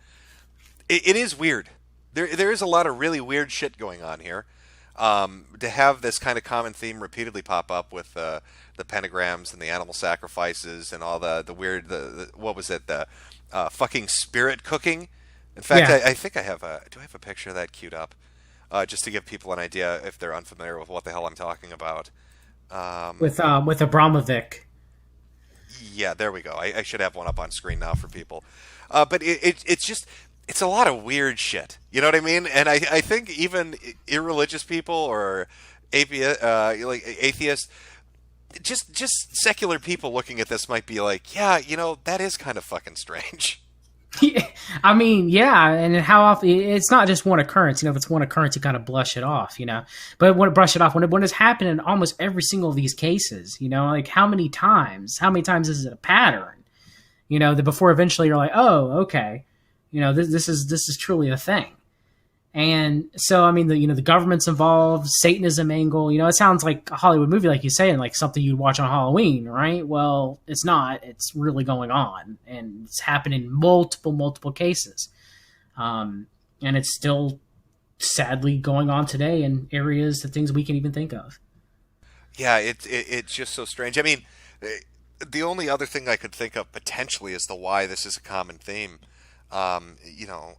it is weird. There is a lot of really weird shit going on here. To have this kind of common theme repeatedly pop up with the pentagrams and the animal sacrifices and all the weird what was it, the fucking spirit cooking. In fact, yeah. I think I have do I have a picture of that queued up? Just to give people an idea if they're unfamiliar with what the hell I'm talking about. With Abramovic. Yeah, there we go. I should have one up on screen now for people. But it's just, it's a lot of weird shit. You know what I mean? And I think even irreligious people or atheists, just secular people looking at this might be like, yeah, that is kind of fucking strange. Yeah, I mean, yeah, and how often it's not just one occurrence. If it's one occurrence, you kind of brush it off, But brush it off when it's happened in almost every single of these cases, like how many times is it a pattern? before eventually you're like, oh, okay, this is truly a thing. And so, I mean, the government's involved, Satanism angle, it sounds like a Hollywood movie, like you say, and like something you'd watch on Halloween, right? Well, it's not. It's really going on, and it's happened in multiple cases. And it's still sadly going on today in areas, the things we can even think of. Yeah, it's just so strange. I mean, the only other thing I could think of potentially as to why this is a common theme, you know,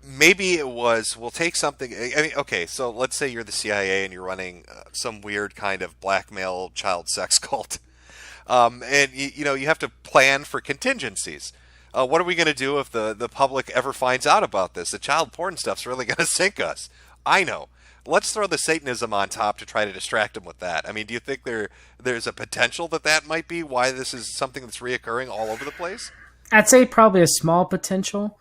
maybe it was, we'll take something. I mean, okay, so let's say you're the CIA and you're running some weird kind of blackmail child sex cult. And you have to plan for contingencies. What are we going to do if the public ever finds out about this? The child porn stuff's really going to sink us. I know. Let's throw the Satanism on top to try to distract them with that. I mean, do you think there's a potential that might be why this is something that's reoccurring all over the place? I'd say probably a small potential.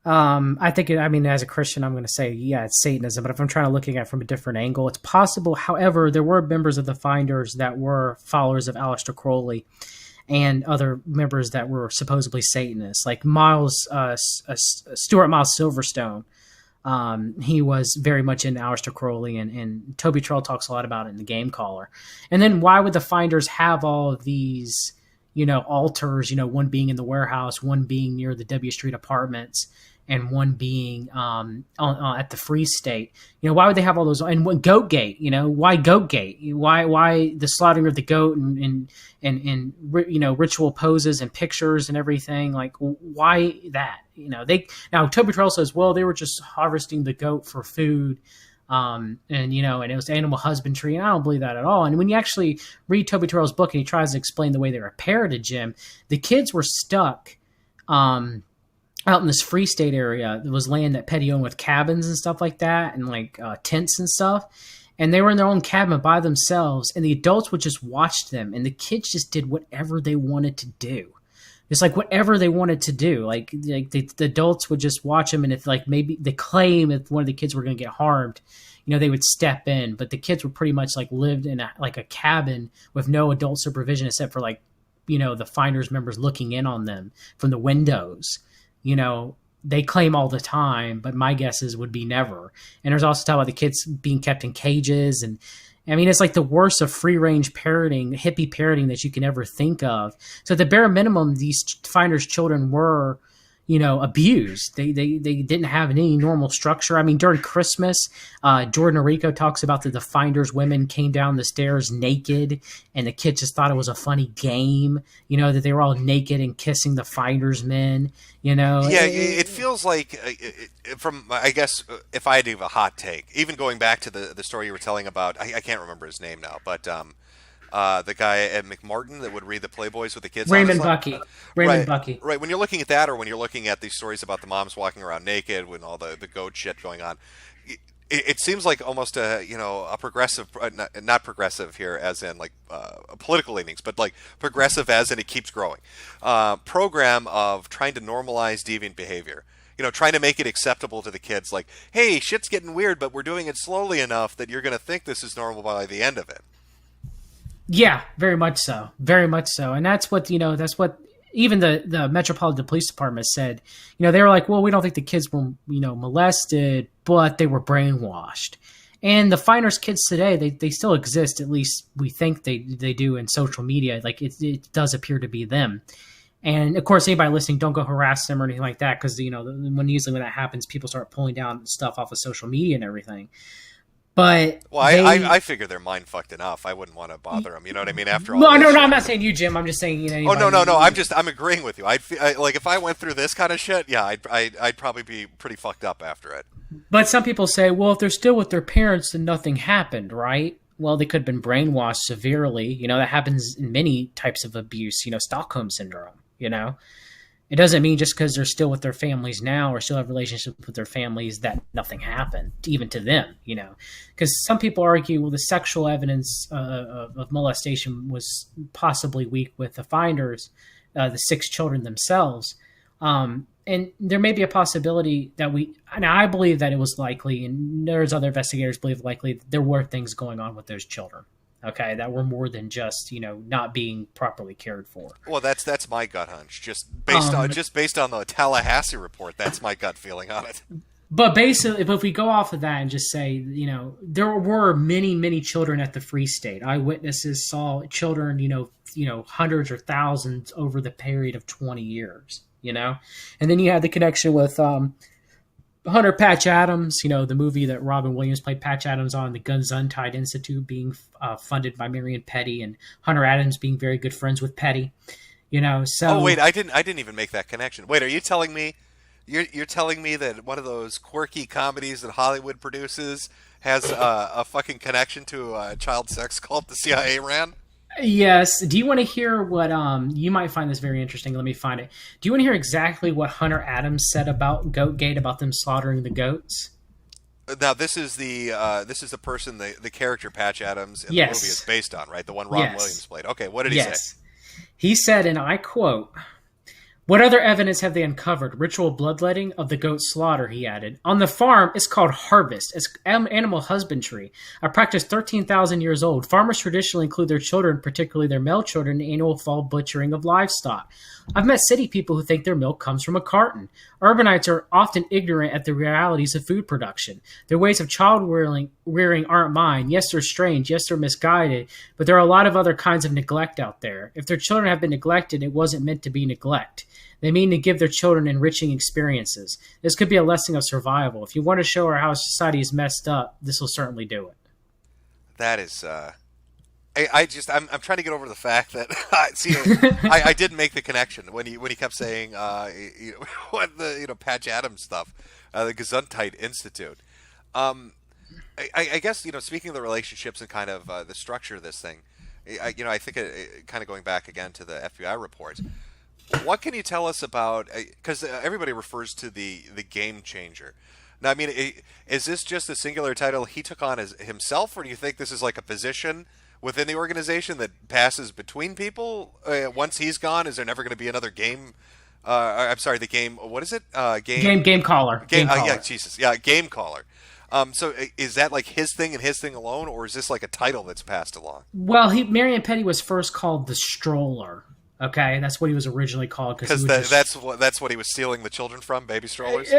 I think, as a Christian, I'm going to say, yeah, it's Satanism. But if I'm trying to look at it from a different angle, it's possible. However, there were members of the Finders that were followers of Aleister Crowley and other members that were supposedly Satanists, like Stuart Miles Silverstone. He was very much into Aleister Crowley, and Toby Trail talks a lot about it in the Game Caller. And then why would the Finders have all of these, altars, one being in the warehouse, one being near the W Street apartments, and one being at the Free State? Why would they have all those? And Goat Gate, why Goat Gate? Why the slaughtering of the goat and ritual poses and pictures and everything? Like, why that? Now Toby Trail says, well, they were just harvesting the goat for food. And it was animal husbandry, and I don't believe that at all. And when you actually read Toby Trail's book and he tries to explain the way they repaired a gym, the kids were stuck out in this Free State area. There was land that Petty owned with cabins and stuff like that, and like tents and stuff. And they were in their own cabin by themselves, and the adults would just watch them, and the kids just did whatever they wanted to do. It's like whatever they wanted to do. Like the adults would just watch them, and if like maybe they claim if one of the kids were going to get harmed, they would step in. But the kids were pretty much like lived in a cabin with no adult supervision except for like, the Finders members looking in on them from the windows. They claim all the time, but my guesses would be never. And there's also talk about the kids being kept in cages. And it's like the worst of free range parroting, hippie parroting that you can ever think of. So at the bare minimum, these Finders children were, abused. They didn't have any normal structure. During Christmas, Jordan Arico talks about that the Finders women came down the stairs naked, and the kids just thought it was a funny game, that they were all naked and kissing the Finders men, Yeah, it feels like, I guess, if I had to give a hot take, even going back to the story you were telling about, I can't remember his name now, but the guy at McMartin that would read the Playboys with the kids. Raymond Bucky. Bucky. Right. When you're looking at that, or when you're looking at these stories about the moms walking around naked with all the goat shit going on, it seems like almost a progressive, not progressive here as in like political leanings, but like progressive as in it keeps growing. Program of trying to normalize deviant behavior. Trying to make it acceptable to the kids. Like, hey, shit's getting weird, but we're doing it slowly enough that you're going to think this is normal by the end of it. Yeah, very much so. Very much so. And that's what even the Metropolitan Police Department said. They were like, well, we don't think the kids were, molested, but they were brainwashed. And the Finders kids today, they still exist. At least we think they do in social media. Like it does appear to be them. And of course, anybody listening, don't go harass them or anything like that. Cause usually when that happens, people start pulling down stuff off of social media and everything. But I figure they're mind fucked enough. I wouldn't want to bother them. You know what I mean? After all, no, I'm not saying you, Jim. I'm just saying Oh no. I'm agreeing with you. Like if I went through this kind of shit, yeah, I'd probably be pretty fucked up after it. But some people say, well, if they're still with their parents, then nothing happened, right? Well, they could have been brainwashed severely. That happens in many types of abuse. Stockholm syndrome. It doesn't mean just because they're still with their families now or still have relationships with their families that nothing happened, even to them, Because some people argue, well, the sexual evidence of molestation was possibly weak with the Finders, the 6 children themselves. And there may be a possibility that I believe that it was likely, and there's other investigators believe likely, there were things going on with those children. Okay, that were more than just not being properly cared for. Well, that's my gut hunch. Um, Just based on the Tallahassee report, that's my gut feeling on it. but basically, if we go off of that and just say, there were many, many children at the Free State. Eyewitnesses saw children, hundreds or thousands over the period of 20 years. And then you had the connection with Hunter Patch Adams, the movie that Robin Williams played Patch Adams on, the Guns Untied Institute being funded by Marion Petty, and Hunter Adams being very good friends with Petty. So. Oh wait, I didn't even make that connection. Wait, are you telling me you're telling me that one of those quirky comedies that Hollywood produces has a fucking connection to a child sex cult the CIA ran? Yes. Do you want to hear what you might find this very interesting? Let me find it. Do you want to hear exactly what Hunter Adams said about Goatgate, about them slaughtering the goats? Now this is the person the character Patch Adams in the Yes. movie is based on, right? The one Ron Yes. Williams played. Okay, what did he say? Yes. He said, and I quote, "What other evidence have they uncovered? Ritual bloodletting of the goat slaughter," he added. "On the farm, it's called harvest. It's animal husbandry, a practice 13,000 years old. Farmers traditionally include their children, particularly their male children, in annual fall butchering of livestock. I've met city people who think their milk comes from a carton. Urbanites are often ignorant at the realities of food production. Their ways of child rearing aren't mine. Yes, they're strange. Yes, they're misguided. But there are a lot of other kinds of neglect out there. If their children have been neglected, it wasn't meant to be neglect. They mean to give their children enriching experiences. This could be a lesson of survival. If you want to show her how society is messed up, this will certainly do it." That is I'm trying to get over the fact that see I didn't make the connection when he kept saying what the Patch Adams stuff, the Gesundheit Institute. I guess speaking of the relationships and kind of the structure of this thing, I think kind of going back again to the FBI reports. What can you tell us about? Because everybody refers to the game changer. Now, I mean, is this just a singular title he took on as himself, or do you think this is like a position within the organization that passes between people? Once he's gone, is there never going to be another game? I'm sorry, the game. What is it? Game caller. Game caller. Yeah, Jesus, yeah, game caller. So is that like his thing and his thing alone, or is this like a title that's passed along? Well, Marion Petty was first called the Stroller. Okay, that's what he was originally called because that's what he was stealing the children from, baby strollers.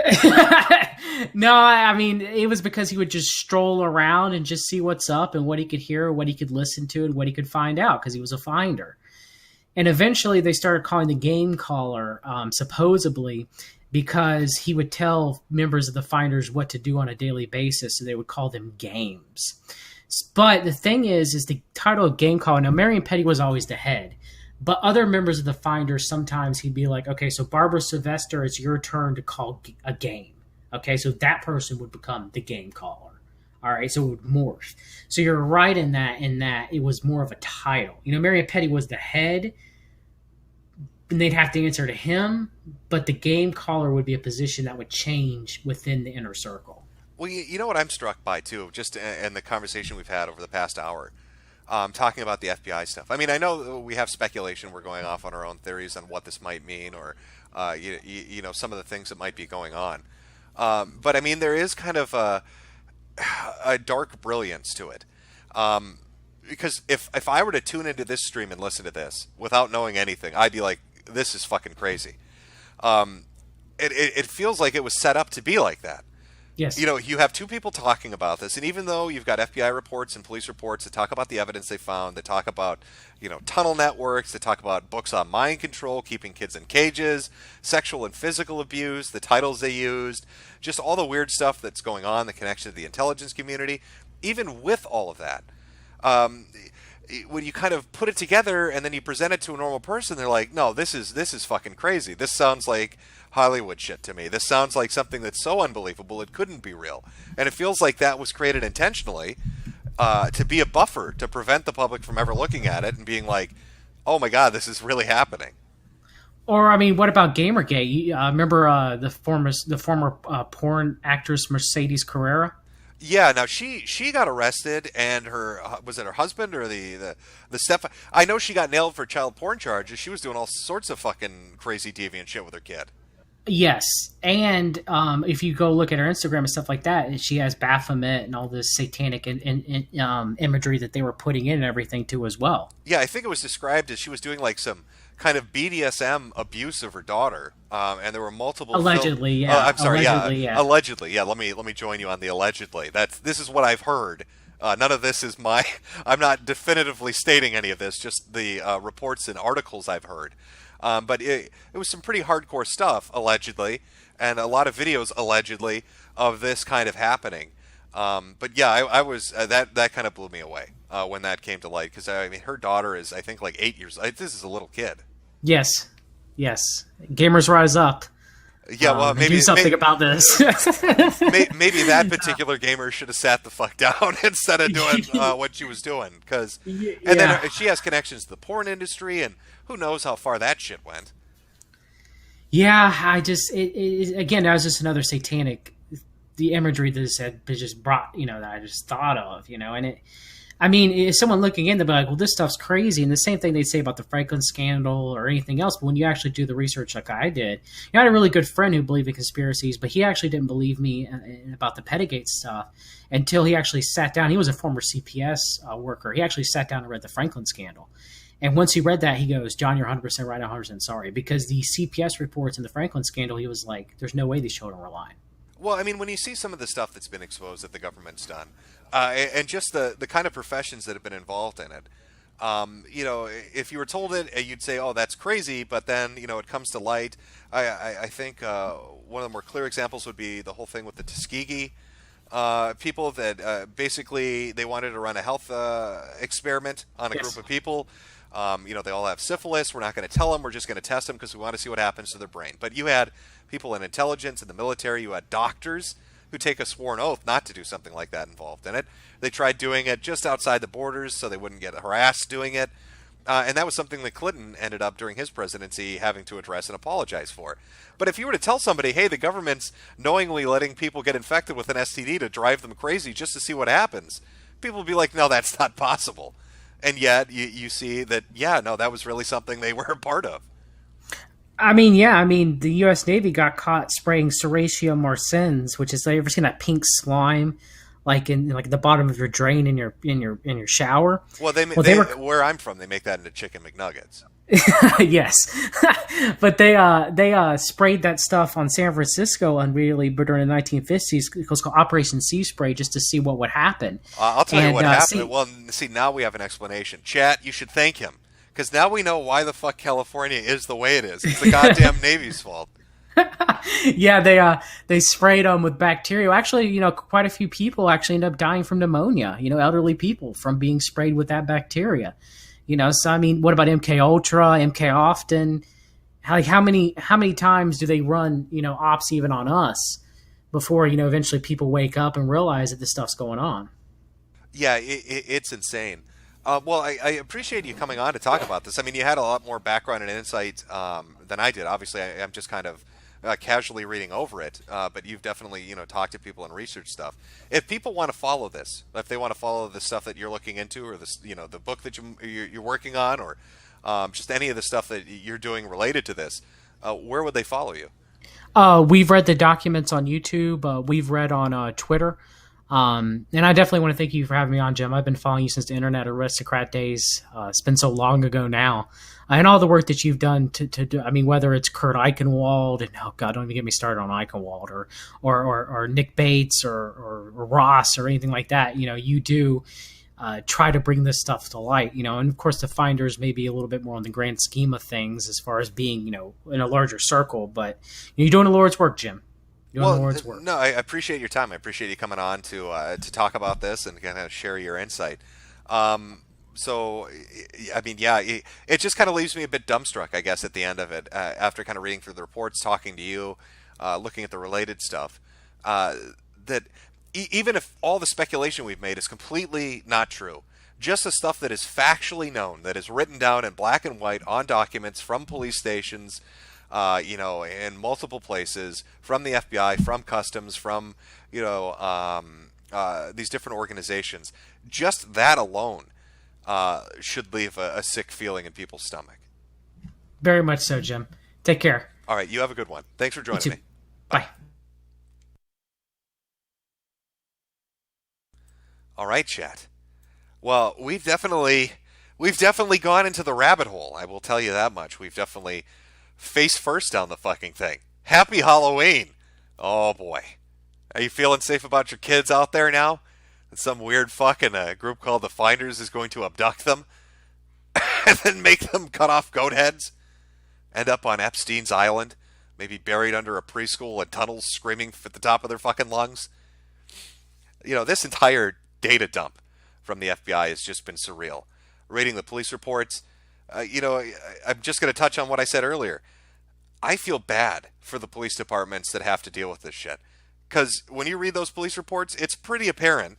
No, I mean it was because he would just stroll around and just see what's up and what he could hear, what he could listen to, and what he could find out because he was a finder. And eventually, they started calling the game caller, supposedly because he would tell members of the finders what to do on a daily basis, so they would call them games. But the thing is the title of game caller. Now, Marion Petty was always the head. But other members of the finders, sometimes he'd be like, okay, so Barbara Sylvester, it's your turn to call a game. Okay, so that person would become the game caller. All right, so it would morph. So you're right in that it was more of a title. Marion Petty was the head, and they'd have to answer to him, but the game caller would be a position that would change within the inner circle. Well, you know what I'm struck by, too, just in the conversation we've had over the past hour, talking about the FBI stuff. I mean, I know we have speculation. We're going off on our own theories on what this might mean, or some of the things that might be going on. But I mean, there is kind of a dark brilliance to it. Because if I were to tune into this stream and listen to this without knowing anything, I'd be like, "This is fucking crazy." It feels like it was set up to be like that. Yes. You have two people talking about this, and even though you've got FBI reports and police reports that talk about the evidence they found, that talk about, tunnel networks, that talk about books on mind control, keeping kids in cages, sexual and physical abuse, the titles they used, just all the weird stuff that's going on, the connection to the intelligence community, even with all of that, when you kind of put it together and then you present it to a normal person, they're like, no, this is fucking crazy. This sounds like Hollywood shit to me. This sounds like something that's so unbelievable it couldn't be real. And it feels like that was created intentionally to be a buffer to prevent the public from ever looking at it and being like, oh my God, this is really happening. Or, I mean, what about Gamergate? Remember the former porn actress Mercedes Carrera? Yeah, now she got arrested, and was it her husband or the step? I know she got nailed for child porn charges. She was doing all sorts of fucking crazy deviant shit with her kid. Yes, and if you go look at her Instagram and stuff like that, she has Baphomet and all this satanic imagery that they were putting in and everything too as well. Yeah, I think it was described as she was doing like some kind of BDSM abuse of her daughter, and there were multiple Allegedly, Oh, yeah. I'm sorry, Allegedly, yeah, yeah. allegedly, yeah. Let me join you on the allegedly. This is what I've heard. None of this is my. I'm not definitively stating any of this. Just the reports and articles I've heard. But it was some pretty hardcore stuff allegedly, and a lot of videos allegedly of this kind of happening. But yeah, I was that kind of blew me away when that came to light, because I mean her daughter is, I think, like 8 years. This is a little kid. Yes, yes. Gamers rise up. Yeah, well, And maybe do something about this. maybe that particular gamer should have sat the fuck down instead of doing what she was doing. Because and Yeah. then she has connections to the porn industry, and who knows how far that shit went. Yeah, I just again, that was just another satanic, the imagery that this had just brought, that I just thought of, and it. I mean, if someone looking in, they'd be like, "Well, this stuff's crazy," and the same thing they'd say about the Franklin scandal or anything else. But when you actually do the research, like I did, I had a really good friend who believed in conspiracies, but he actually didn't believe me about the Pettygate stuff until he actually sat down. He was a former CPS worker. He actually sat down and read the Franklin scandal. And once he read that, he goes, "John, you're 100% right, 100% sorry." Because the CPS reports in the Franklin scandal, he was like, "There's no way these children were lying." Well, I mean, when you see some of the stuff that's been exposed that the government's done, and just the kind of professions that have been involved in it, if you were told it, you'd say, "Oh, that's crazy," but then, it comes to light. I think one of the more clear examples would be the whole thing with the Tuskegee people that basically they wanted to run a health experiment on a Yes. group of people. They all have syphilis. We're not going to tell them. We're just going to test them because we want to see what happens to their brain. But you had people in intelligence, in the military. You had doctors who take a sworn oath not to do something like that involved in it. They tried doing it just outside the borders so they wouldn't get harassed doing it. And that was something that Clinton ended up during his presidency having to address and apologize for. But if you were to tell somebody, hey, the government's knowingly letting people get infected with an STD to drive them crazy just to see what happens, people would be like, no, that's not possible. And yet you see that, yeah, no, that was really something they were a part of. I mean, yeah. I mean, the U.S. Navy got caught spraying Serratio marsins, which is, like, you ever seen that pink slime, like in like the bottom of your drain in your shower? Well, where I'm from, they make that into chicken McNuggets. Yes, but they sprayed that stuff on San Francisco unreally, but during the 1950s, it was called Operation Sea Spray, just to see what would happen. I'll tell you what happened. See, Well, see, now we have an explanation. Chat, you should thank him, because now we know why the fuck California is the way it is. It's the goddamn Navy's fault. yeah, they sprayed them with bacteria. Actually, quite a few people actually end up dying from pneumonia. Elderly people from being sprayed with that bacteria. So I mean, what about MK Ultra, MK Often? How many times do they run ops even on us before eventually people wake up and realize that this stuff's going on? Yeah, it's insane. Well, I appreciate you coming on to talk about this. I mean, you had a lot more background and insight than I did. Obviously, I'm just kind of casually reading over it, but you've definitely talked to people and researched stuff. If people want to follow this, if they want to follow the stuff that you're looking into, or this the book that you're working on, or just any of the stuff that you're doing related to this, where would they follow you? We've read the documents on YouTube. We've read on Twitter. And I definitely want to thank you for having me on, Jim. I've been following you since the Internet Aristocrat days. It's been so long ago now. And all the work that you've done to do, I mean, whether it's Kurt Eichenwald, and oh God, don't even get me started on Eichenwald, or Nick Bates, or Ross, or anything like that. You do try to bring this stuff to light, and of course the finders may be a little bit more on the grand scheme of things as far as being, in a larger circle, but you're doing the Lord's work, Jim. Well, no, I appreciate your time. I appreciate you coming on to talk about this and kind of share your insight. So, I mean, yeah, it just kind of leaves me a bit dumbstruck, I guess, at the end of it, after kind of reading through the reports, talking to you, looking at the related stuff, that even if all the speculation we've made is completely not true, just the stuff that is factually known, that is written down in black and white on documents from police stations, in multiple places, from the FBI, from Customs, from, these different organizations, just that alone should leave a sick feeling in people's stomach. Very much so, Jim. Take care. All right, you have a good one. Thanks for You joining too. me. Bye. Bye. All right, chat. Well, we've definitely gone into the rabbit hole. I will tell you that much. We've definitely face first down the fucking thing. Happy Halloween. Oh boy. Are you feeling safe about your kids out there now? That some weird fucking group called the Finders is going to abduct them and then make them cut off goat heads? End up on Epstein's Island, maybe buried under a preschool in tunnels, screaming at the top of their fucking lungs. This entire data dump from the FBI has just been surreal. Reading the police reports, I'm just going to touch on what I said earlier. I feel bad for the police departments that have to deal with this shit. Because when you read those police reports, it's pretty apparent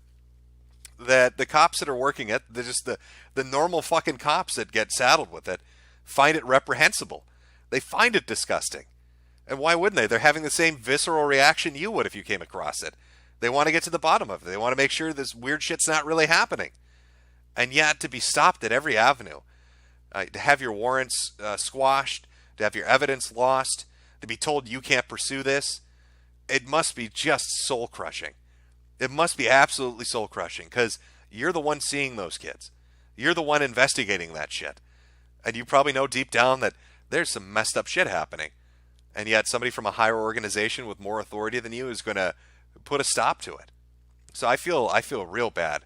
that the cops that are working it, they're just the normal fucking cops that get saddled with it, find it reprehensible. They find it disgusting. And why wouldn't they? They're having the same visceral reaction you would if you came across it. They want to get to the bottom of it. They want to make sure this weird shit's not really happening. And yet, to be stopped at every avenue, to have your warrants squashed, to have your evidence lost, to be told you can't pursue this, it must be just soul-crushing. It must be absolutely soul-crushing, because you're the one seeing those kids. You're the one investigating that shit. And you probably know deep down that there's some messed up shit happening. And yet somebody from a higher organization with more authority than you is going to put a stop to it. So I feel real bad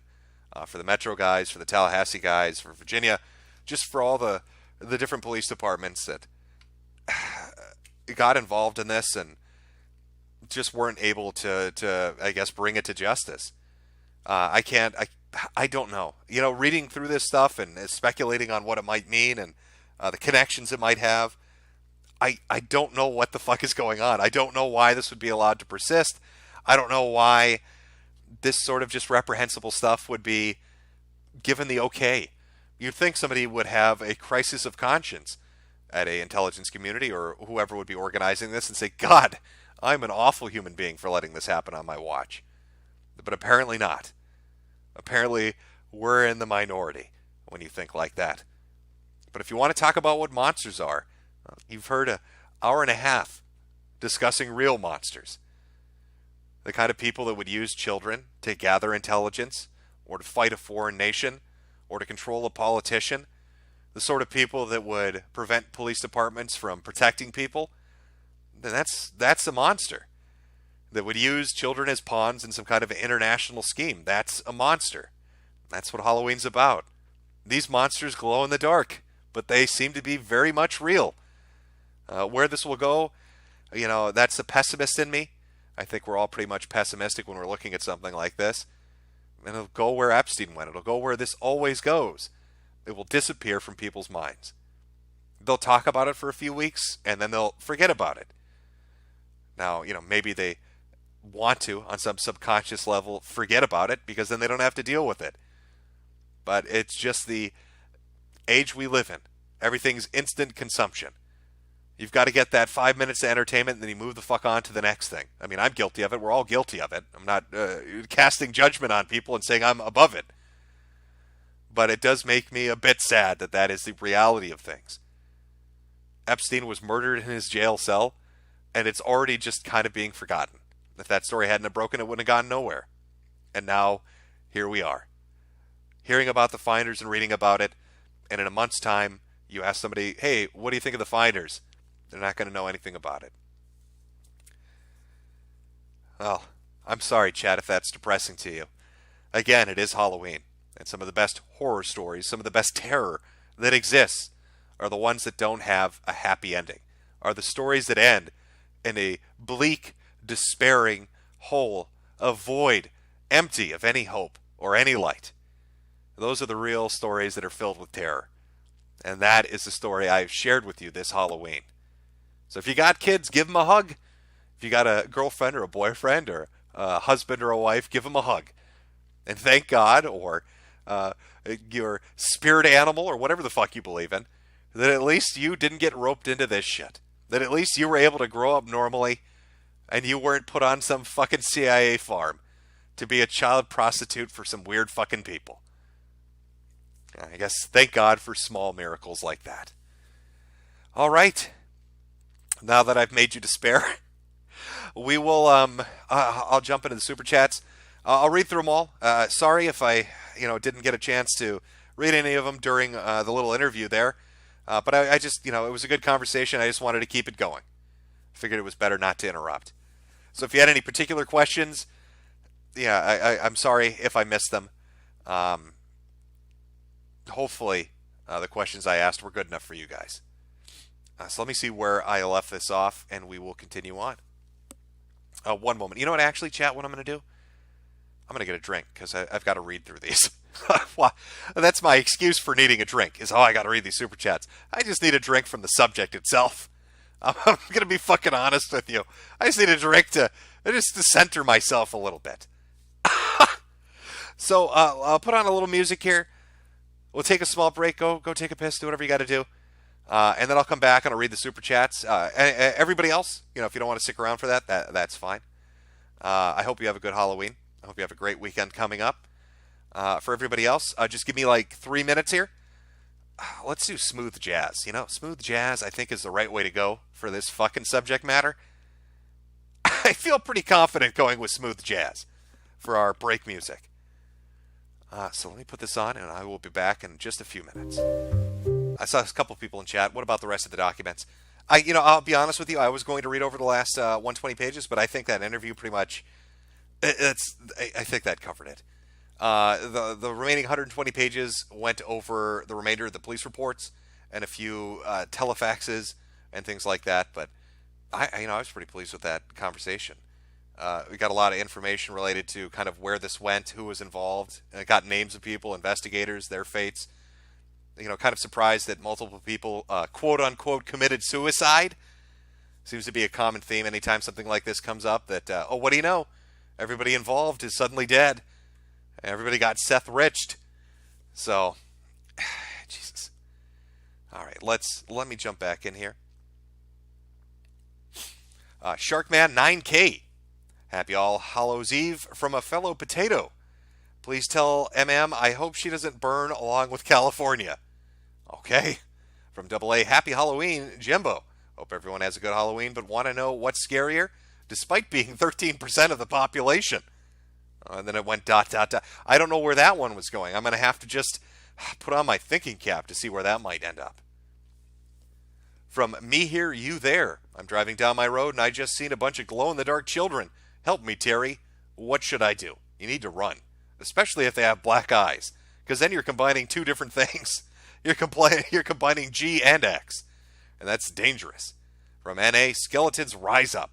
for the Metro guys, for the Tallahassee guys, for Virginia, just for all the different police departments that got involved in this and just weren't able to I guess, bring it to justice. I don't know. Reading through this stuff and speculating on what it might mean and the connections it might have, I don't know what the fuck is going on. I don't know why this would be allowed to persist. I don't know why this sort of just reprehensible stuff would be given the okay. You'd think somebody would have a crisis of conscience at a intelligence community or whoever would be organizing this and say, God, I'm an awful human being for letting this happen on my watch. But apparently not. Apparently we're in the minority when you think like that. But if you want to talk about what monsters are, you've heard an hour and a half discussing real monsters. The kind of people that would use children to gather intelligence, or to fight a foreign nation, or to control a politician. The sort of people that would prevent police departments from protecting people. Then that's a monster. That would use children as pawns in some kind of international scheme. That's a monster. That's what Halloween's about. These monsters glow in the dark, but they seem to be very much real. Where this will go, that's the pessimist in me. I think we're all pretty much pessimistic when we're looking at something like this. And it'll go where Epstein went. It'll go where this always goes. It will disappear from people's minds. They'll talk about it for a few weeks, and then they'll forget about it. Now, maybe they want to, on some subconscious level, forget about it, because then they don't have to deal with it. But it's just the age we live in. Everything's instant consumption. You've got to get that 5 minutes of entertainment, and then you move the fuck on to the next thing. I mean, I'm guilty of it. We're all guilty of it. I'm not casting judgment on people and saying I'm above it. But it does make me a bit sad that that is the reality of things. Epstein was murdered in his jail cell, and it's already just kind of being forgotten. If that story hadn't have broken, it wouldn't have gone nowhere. And now, here we are. Hearing about the Finders and reading about it, and in a month's time, you ask somebody, hey, what do you think of the Finders? They're not going to know anything about it. Well, I'm sorry, Chad, if that's depressing to you. Again, it is Halloween, and some of the best horror stories, some of the best terror that exists are the ones that don't have a happy ending, are the stories that end in a bleak, despairing hole, a void, empty of any hope or any light. Those are the real stories that are filled with terror. And that is the story I've shared with you this Halloween. So if you got kids, give them a hug. If you got a girlfriend or a boyfriend or a husband or a wife, give them a hug. And thank God, or your spirit animal, or whatever the fuck you believe in, that at least you didn't get roped into this shit. That at least you were able to grow up normally, and you weren't put on some fucking CIA farm to be a child prostitute for some weird fucking people. I guess thank God for small miracles like that. All right. Now that I've made you despair, we will. I'll jump into the super chats. I'll read through them all. Sorry if I, didn't get a chance to read any of them during the little interview there. But I just, it was a good conversation. I just wanted to keep it going. Figured it was better not to interrupt. So if you had any particular questions, I'm sorry if I missed them. Hopefully, the questions I asked were good enough for you guys. So let me see where I left this off, and we will continue on. One moment. You know what, actually, chat, what I'm going to do? I'm going to get a drink, because I've got to read through these. Well, that's my excuse for needing a drink, is, I got to read these super chats. I just need a drink from the subject itself. I'm going to be fucking honest with you. I just need a drink to center myself a little bit. So I'll put on a little music here. We'll take a small break. Go take a piss. Do whatever you got to do. And then I'll come back and I'll read the super chats. Everybody else, if you don't want to stick around for that's fine. I hope you have a good Halloween. I hope you have a great weekend coming up. For everybody else, just give me like 3 minutes here. Let's do smooth jazz. Smooth jazz, I think, is the right way to go for this fucking subject matter. I feel pretty confident going with smooth jazz for our break music. So let me put this on, and I will be back in just a few minutes. I saw a couple people in chat. What about the rest of the documents? I'll be honest with you. I was going to read over the last 120 pages, but I think that interview pretty much, I think that covered it. The remaining 120 pages went over the remainder of the police reports and a few telefaxes and things like that. But I was pretty pleased with that conversation. We got a lot of information related to kind of where this went, who was involved. And got names of people, investigators, their fates. Kind of surprised that multiple people, quote unquote, committed suicide. Seems to be a common theme anytime something like this comes up. That what do you know? Everybody involved is suddenly dead. Everybody got Seth Riched. So, Jesus. All right, let me jump back in here. Sharkman 9K. Happy All Hallows Eve from a fellow potato. Please tell MM I hope she doesn't burn along with California. Okay. From AA, Happy Halloween, Jimbo. Hope everyone has a good Halloween, but want to know what's scarier? Despite being 13% of the population. And then it went ... I don't know where that one was going. I'm going to have to just put on my thinking cap to see where that might end up. From me here, you there. I'm driving down my road and I just seen a bunch of glow-in-the-dark children. Help me, Terry. What should I do? You need to run. Especially if they have black eyes. Because then you're combining two different things. You're combining G and X. And that's dangerous. From NA, Skeletons Rise Up.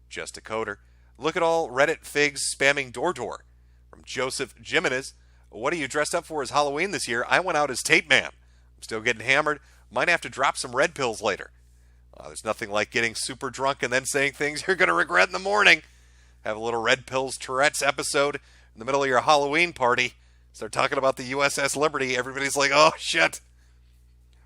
Just a coder. Look at all Reddit figs spamming door. From Joseph Jimenez. What are you dressed up for as Halloween this year? I went out as Tape Man. I'm still getting hammered. Might have to drop some red pills later. There's nothing like getting super drunk and then saying things you're going to regret in the morning. Have a little Red Pills Tourette's episode in the middle of your Halloween party. Start talking about the USS Liberty. Everybody's like, oh, shit.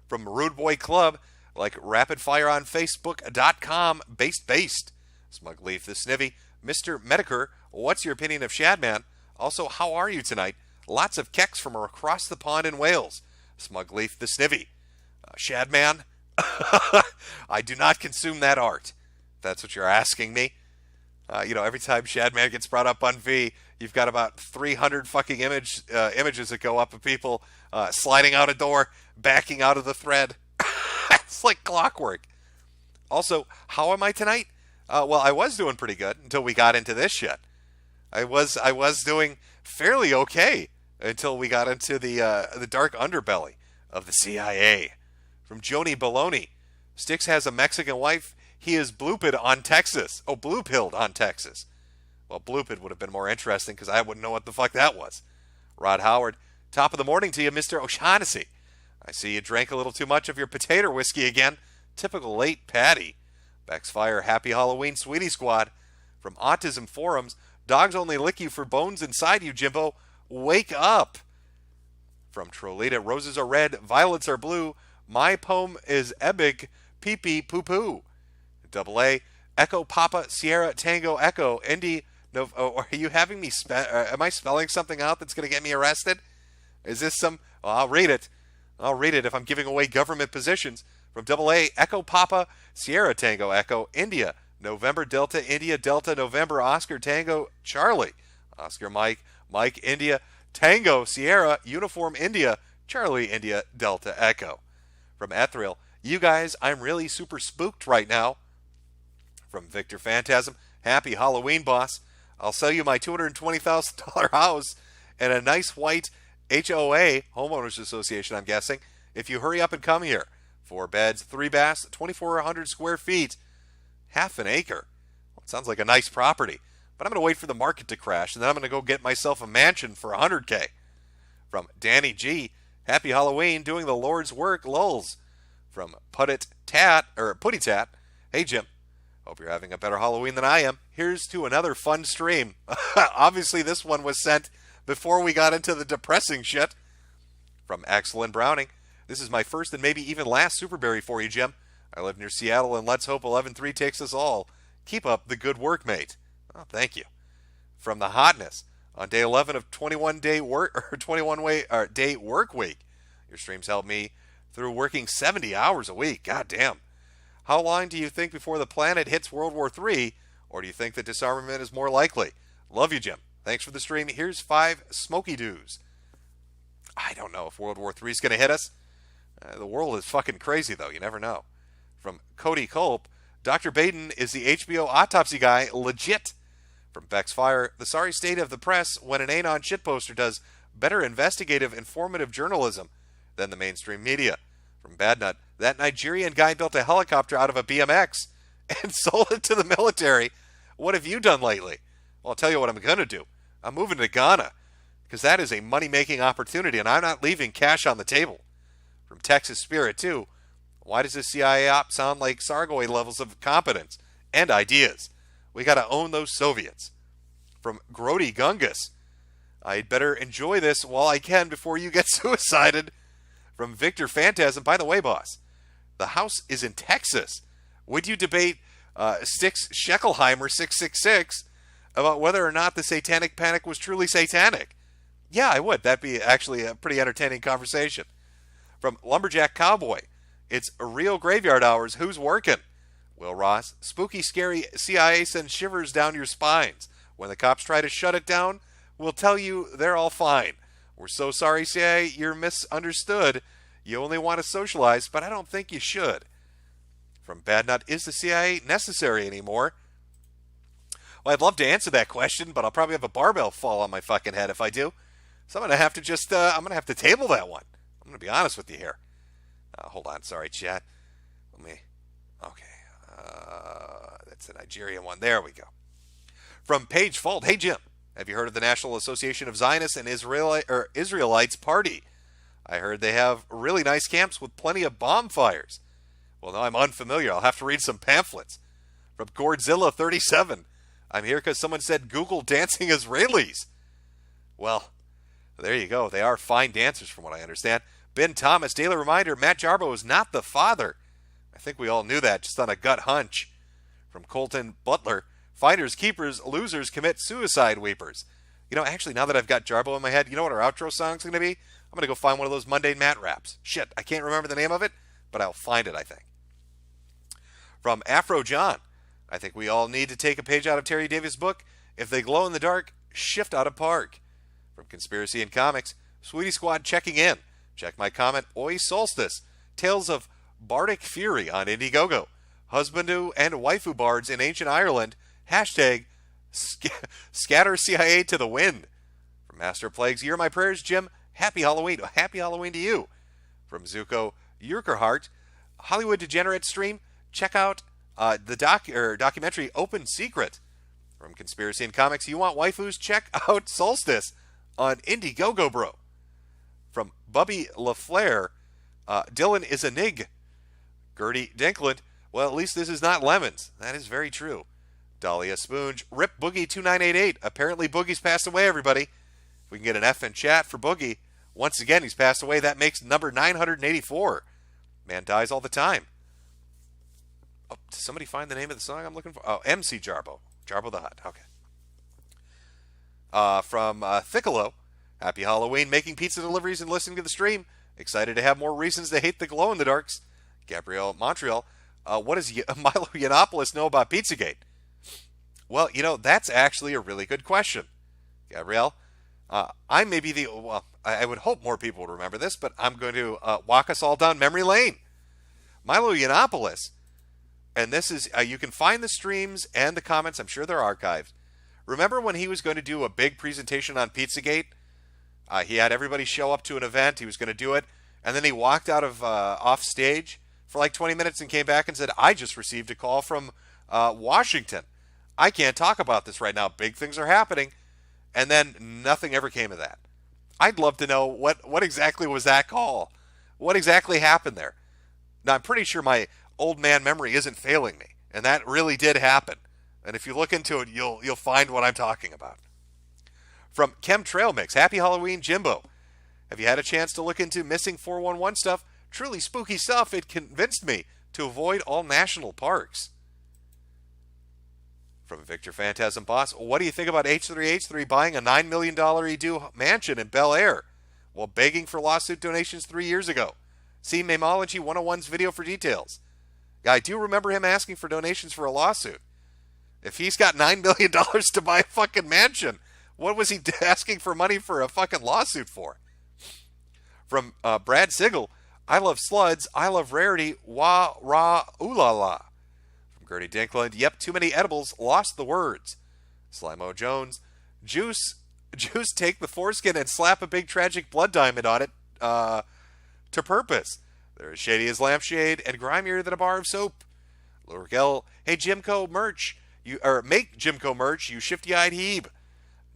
From Rude Boy Club, like Rapid Fire on Facebook.com, based. Smug Leaf the Snivy. Mr. Metokur, what's your opinion of Shadman? Also, how are you tonight? Lots of keks from across the pond in Wales. Smug Leaf the Snivy. Shadman, I do not consume that art. If that's what you're asking me. Every time Shadman gets brought up on V, you've got about 300 fucking images that go up of people sliding out a door, backing out of the thread. It's like clockwork. Also, how am I tonight? Well, I was doing pretty good until we got into this shit. I was doing fairly okay until we got into the dark underbelly of the CIA. From Joni Baloney, Styx has a Mexican wife. He is blue-pilled on Texas. Oh, blue-pilled on Texas. Well, blue-pilled would have been more interesting because I wouldn't know what the fuck that was. Rod Howard, top of the morning to you, Mr. O'Shaughnessy. I see you drank a little too much of your potato whiskey again. Typical late Patty. Bex Fire, Happy Halloween, Sweetie Squad. From Autism Forums, dogs only lick you for bones inside you, Jimbo. Wake up. From Trolita, roses are red, violets are blue. My poem is epic, pee-pee poo-poo. AA, Echo Papa, Sierra Tango Echo, Indy. No, are you having me am I spelling something out that's going to get me arrested? Is this some... Well, I'll read it if I'm giving away government positions. From Double A, Echo Papa, Sierra Tango Echo, India, November Delta, India Delta, November Oscar Tango, Charlie, Oscar Mike, Mike India, Tango Sierra, Uniform India, Charlie India Delta Echo. From Ethereal, you guys, I'm really super spooked right now. From Victor Phantasm, happy Halloween, boss. I'll sell you my $220,000 house and a nice white HOA, Homeowners Association, I'm guessing, if you hurry up and come here. 4 beds, 3 baths, 2,400 square feet, half an acre. Well, it sounds like a nice property, but I'm going to wait for the market to crash, and then I'm going to go get myself a mansion for $100K. From Danny G, happy Halloween, doing the Lord's work, lulz. From Putty Tat, hey Jim, hope you're having a better Halloween than I am. Here's to another fun stream. Obviously, this one was sent before we got into the depressing shit. From Excellent Browning, this is my first and maybe even last Superberry for you, Jim. I live near Seattle, and let's hope 11-3 takes us all. Keep up the good work, mate. Oh, thank you. From the Hotness, on day 11 of 21-day day work week, your streams help me through working 70 hours a week. God damn. How long do you think before the planet hits World War III, or do you think that disarmament is more likely? Love you, Jim. Thanks for the stream. Here's 5 Smoky Dews. I don't know if World War III is going to hit us. The world is fucking crazy, though. You never know. From Cody Culp, Dr. Baden is the HBO autopsy guy, legit. From Beck's Fire, the sorry state of the press when an anon shitposter does better investigative, informative journalism than the mainstream media. From Bad Nut, that Nigerian guy built a helicopter out of a BMX and sold it to the military. What have you done lately? Well, I'll tell you what I'm going to do. I'm moving to Ghana, because that is a money-making opportunity, and I'm not leaving cash on the table. From Texas Spirit, too, why does this CIA op sound like Sargoy levels of competence and ideas? We got to own those Soviets. From Grody Gungus, I'd better enjoy this while I can before you get suicided. From Victor Phantasm, by the way, boss, the house is in Texas. Would you debate Stix Scheckelheimer 666 about whether or not the Satanic Panic was truly satanic? Yeah, I would. That'd be actually a pretty entertaining conversation. From Lumberjack Cowboy, it's real graveyard hours. Who's working? Will Ross, spooky, scary CIA sends shivers down your spines. When the cops try to shut it down, we'll tell you they're all fine. We're so sorry, CIA, you're misunderstood. You only want to socialize, but I don't think you should. From Bad Nut, is the CIA necessary anymore? Well, I'd love to answer that question, but I'll probably have a barbell fall on my fucking head if I do. So I'm going to have to I'm going to have to table that one. I'm going to be honest with you here. Hold on, sorry, chat. Okay. That's the Nigerian one. There we go. From Paige Fault, hey Jim, have you heard of the National Association of Zionists and Israelites Party? I heard they have really nice camps with plenty of bonfires. Well, no, I'm unfamiliar. I'll have to read some pamphlets. From Gourdzilla 37, I'm here because someone said Google dancing Israelis. Well, there you go. They are fine dancers from what I understand. Ben Thomas, daily reminder, Matt Jarbo is not the father. I think we all knew that just on a gut hunch. From Colton Butler, finders, keepers, losers commit suicide weepers. You know, actually, now that I've got Jarbo in my head, you know what our outro song's going to be? I'm going to go find one of those mundane Matt raps. Shit, I can't remember the name of it, but I'll find it, I think. From Afro John, I think we all need to take a page out of Terry Davis' book. If they glow in the dark, shift out of park. From Conspiracy and Comics, Sweetie Squad checking in. Check my comment, Oi Solstice. Tales of Bardic Fury on Indiegogo. Husbandu and waifu bards in ancient Ireland. Hashtag scatter CIA to the wind. From Master of Plagues, You're My Prayers, Jim. Happy Halloween. Happy Halloween to you. From Zuko Yurkerhart, Hollywood Degenerate stream. Check out the documentary Open Secret. From Conspiracy and Comics, you want waifus? Check out Solstice on Indiegogo, bro. From Bubby LaFleur, Dylan is a nig. Gertie Dinkland, well, at least this is not lemons. That is very true. Dahlia Spoonge, Rip Boogie 2988. Apparently Boogie's passed away, everybody. If we can get an F in chat for Boogie. Once again, he's passed away. That makes number 984. Man dies all the time. Oh, did somebody find the name of the song I'm looking for? Oh, MC Jarbo. Jarbo the Hutt. Okay. From Thickalo, happy Halloween, making pizza deliveries and listening to the stream. Excited to have more reasons to hate the glow-in-the-darks. Gabrielle Montreal, what does Milo Yiannopoulos know about Pizzagate? Well, that's actually a really good question, Gabrielle. I may be I would hope more people would remember this, but I'm going to walk us all down memory lane. Milo Yiannopoulos, and this is, you can find the streams and the comments, I'm sure they're archived. Remember when he was going to do a big presentation on Pizzagate? He had everybody show up to an event, he was going to do it, and then he walked out of off stage for like 20 minutes and came back and said, I just received a call from Washington. I can't talk about this right now. Big things are happening. And then nothing ever came of that. I'd love to know what exactly was that call? What exactly happened there? Now, I'm pretty sure my old man memory isn't failing me. And that really did happen. And if you look into it, you'll find what I'm talking about. From Chemtrail Mix, Happy Halloween, Jimbo. Have you had a chance to look into missing 411 stuff? Truly spooky stuff. It convinced me to avoid all national parks. From Victor Phantasm Boss, what do you think about H3H3 buying a $9 million Edu mansion in Bel Air while begging for lawsuit donations 3 years ago? See Mamology 101's video for details. I do remember him asking for donations for a lawsuit. If he's got $9 million to buy a fucking mansion, what was he asking for money for a fucking lawsuit for? From Brad Sigel, I love sluds, I love rarity, wah, rah, ooh la la. Gertie Dinkland, yep, too many edibles, lost the words. Slimo Jones, Juice, take the foreskin and slap a big tragic blood diamond on it to purpose. They're as shady as lampshade and grimier than a bar of soap. Lurkel, hey Jimco merch, make Jimco merch, you shifty-eyed heeb.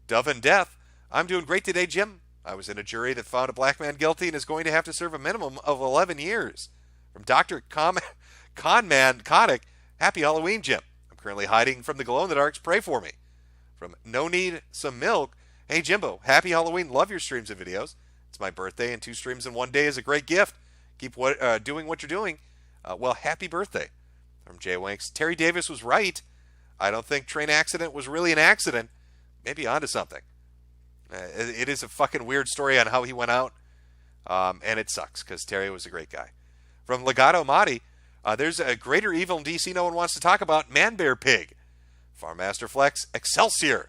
Dove and Death, I'm doing great today, Jim. I was in a jury that found a black man guilty and is going to have to serve a minimum of 11 years. From Dr. Conman Kotick, Happy Halloween, Jim. I'm currently hiding from the glow-in-the-darks. Pray for me. From No Need Some Milk. Hey, Jimbo. Happy Halloween. Love your streams and videos. It's my birthday, and 2 streams in one day is a great gift. Keep doing what you're doing. Well, happy birthday. From Jay Wanks. Terry Davis was right. I don't think train accident was really an accident. Maybe onto something. It is a fucking weird story on how he went out. And it sucks, because Terry was a great guy. From Legato Madi. There's a greater evil in DC no one wants to talk about, Man Bear Pig. Farmmaster Flex, Excelsior.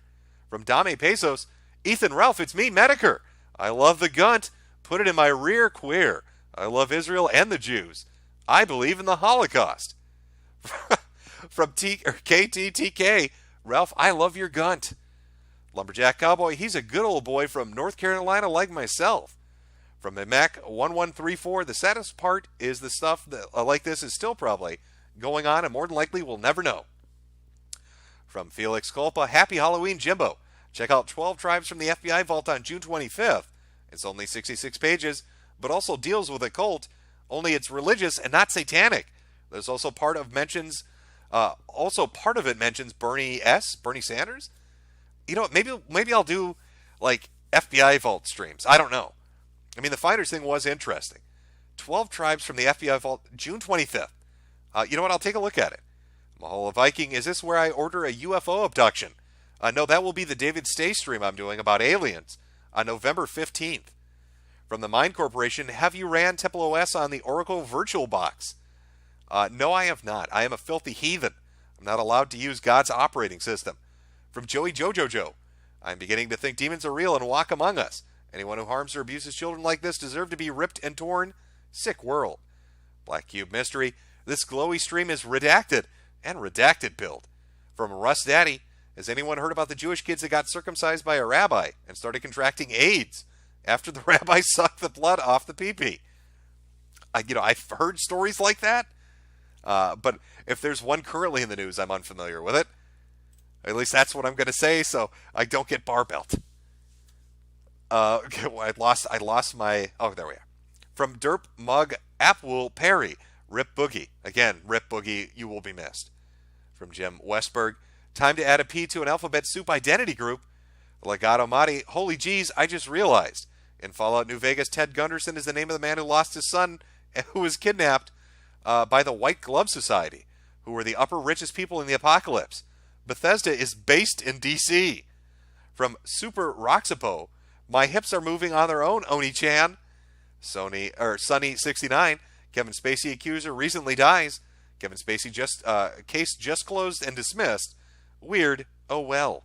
From Dame Pesos, Ethan Ralph, it's me, Metokur. I love the gunt. Put it in my rear queer. I love Israel and the Jews. I believe in the Holocaust. From KTTK, Ralph, I love your gunt. Lumberjack Cowboy, he's a good old boy from North Carolina like myself. From the Mac 1134, the saddest part is the stuff that like this is still probably going on and more than likely we'll never know. From Felix Culpa, Happy Halloween, Jimbo. Check out 12 Tribes from the FBI Vault on June 25th. It's only 66 pages, but also deals with a cult, only it's religious and not satanic. There's also part of it mentions Bernie Sanders. Maybe I'll do like FBI Vault streams. I don't know. I mean, the Finders thing was interesting. 12 Tribes from the FBI Vault, June 25th. You know what? I'll take a look at it. Mahola Viking, is this where I order a UFO abduction? No, that will be the David Stay stream I'm doing about aliens on November 15th. From the Mind Corporation, have you ran Temple OS on the Oracle VirtualBox? No, I have not. I am a filthy heathen. I'm not allowed to use God's operating system. From Joey Jojo, I'm beginning to think demons are real and walk among us. Anyone who harms or abuses children like this deserve to be ripped and torn. Sick world. Black Cube Mystery. This glowy stream is redacted and redacted build. From Russ Daddy. Has anyone heard about the Jewish kids that got circumcised by a rabbi and started contracting AIDS after the rabbi sucked the blood off the pee-pee? I've heard stories like that. But if there's one currently in the news, I'm unfamiliar with it. At least that's what I'm going to say, so I don't get barbelt. Okay, well, I lost my... Oh, there we are. From Derp Mug Apwool Perry, Rip Boogie. Again, Rip Boogie, you will be missed. From Jim Westberg, time to add a P to an alphabet soup identity group. Legato Madi, holy jeez, I just realized. In Fallout New Vegas, Ted Gunderson is the name of the man who lost his son and who was kidnapped by the White Glove Society, who were the upper richest people in the apocalypse. Bethesda is based in D.C. From Super Roxapo, my hips are moving on their own, Oni-chan. Sunny69, Kevin Spacey accuser recently dies. Kevin Spacey case just closed and dismissed. Weird. Oh well.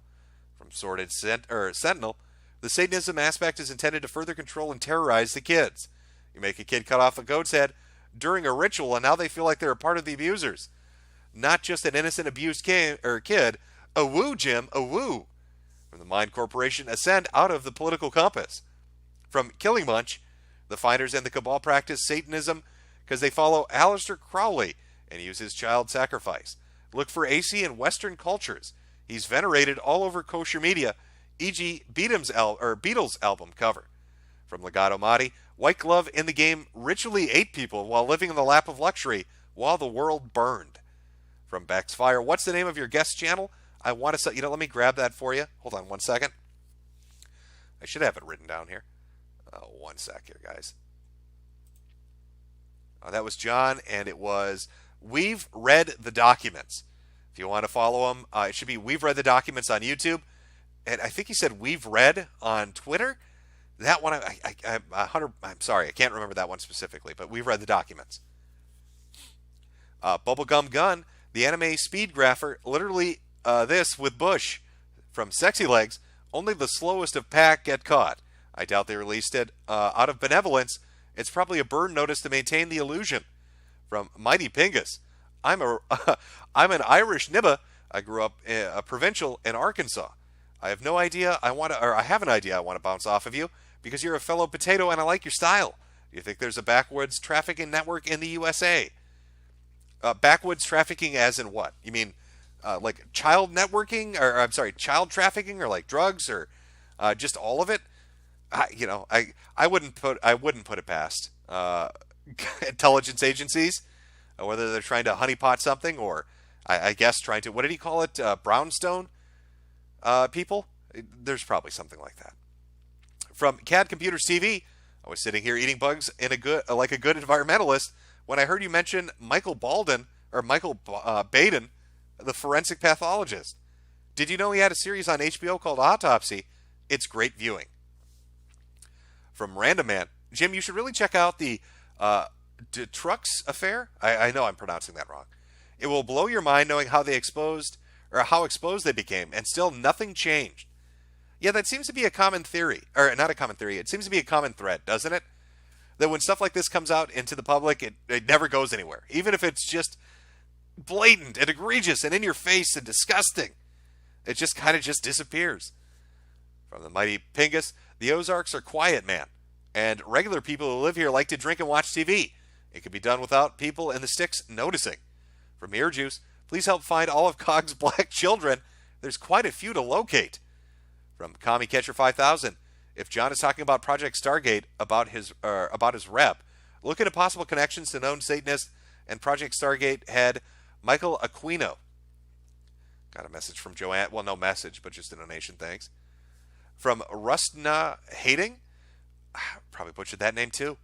From Sordid Sentinel, the Satanism aspect is intended to further control and terrorize the kids. You make a kid cut off a goat's head during a ritual, and now they feel like they're a part of the abusers. Not just an innocent abused kid. A woo, Jim, a woo. From the Mind Corporation, ascend out of the political compass. From Killing Bunch, the fighters and the cabal practice Satanism because they follow Aleister Crowley and use his child sacrifice. Look for AC in Western cultures. He's venerated all over kosher media, e.g. Beatles album cover. From Legato Madi, White Glove in the game ritually ate people while living in the lap of luxury while the world burned. From Beck's Fire, what's the name of your guest channel? I want to, let me grab that for you. Hold on 1 second. I should have it written down here. 1 sec here, guys. That was John, and it was We've Read the Documents. If you want to follow him, it should be We've Read the Documents on YouTube. And I think he said We've Read on Twitter. That one, I'm sorry, I can't remember that one specifically, but We've Read the Documents. Bubblegum Gun, the anime speed grapher, literally this with Bush. From Sexy Legs, only the slowest of pack get caught. I doubt they released it out of benevolence. It's probably a burn notice to maintain the illusion. From Mighty Pingus, I'm an Irish nibba. I grew up a provincial in Arkansas. I have no idea I have an idea I want to bounce off of you because you're a fellow potato and I like your style. You think there's a backwoods trafficking network in the USA? Backwoods trafficking as in what? You mean like child networking, or I'm sorry, child trafficking, or like drugs, or just all of it? I wouldn't put it past intelligence agencies, whether they're trying to honeypot something, or I guess trying to, what did he call it, brownstone people? There's probably something like that. From CAD Computers TV, I was sitting here eating bugs in a good environmentalist when I heard you mention Michael Baden, the forensic pathologist. Did you know he had a series on HBO called Autopsy? It's great viewing. From Random Man, Jim, you should really check out the Trucks affair. I know I'm pronouncing that wrong. It will blow your mind knowing how exposed they became, and still nothing changed. Yeah, that seems to be a common theory, or not a common theory. It seems to be a common thread, doesn't it? That when stuff like this comes out into the public, it never goes anywhere, even if it's just blatant and egregious and in your face and disgusting. It just kind of just disappears. From the Mighty Pingus, the Ozarks are quiet, man, and regular people who live here like to drink and watch TV. It can be done without people in the sticks noticing. From Ear Juice, please help find all of Cog's black children. There's quite a few to locate. From Kami Catcher 5000, if John is talking about Project Stargate about his rep, look into possible connections to known Satanist and Project Stargate head Michael Aquino. Got a message from Joanne. Well, no message, but just a donation. Thanks. From Rustna Hating, probably butchered that name too.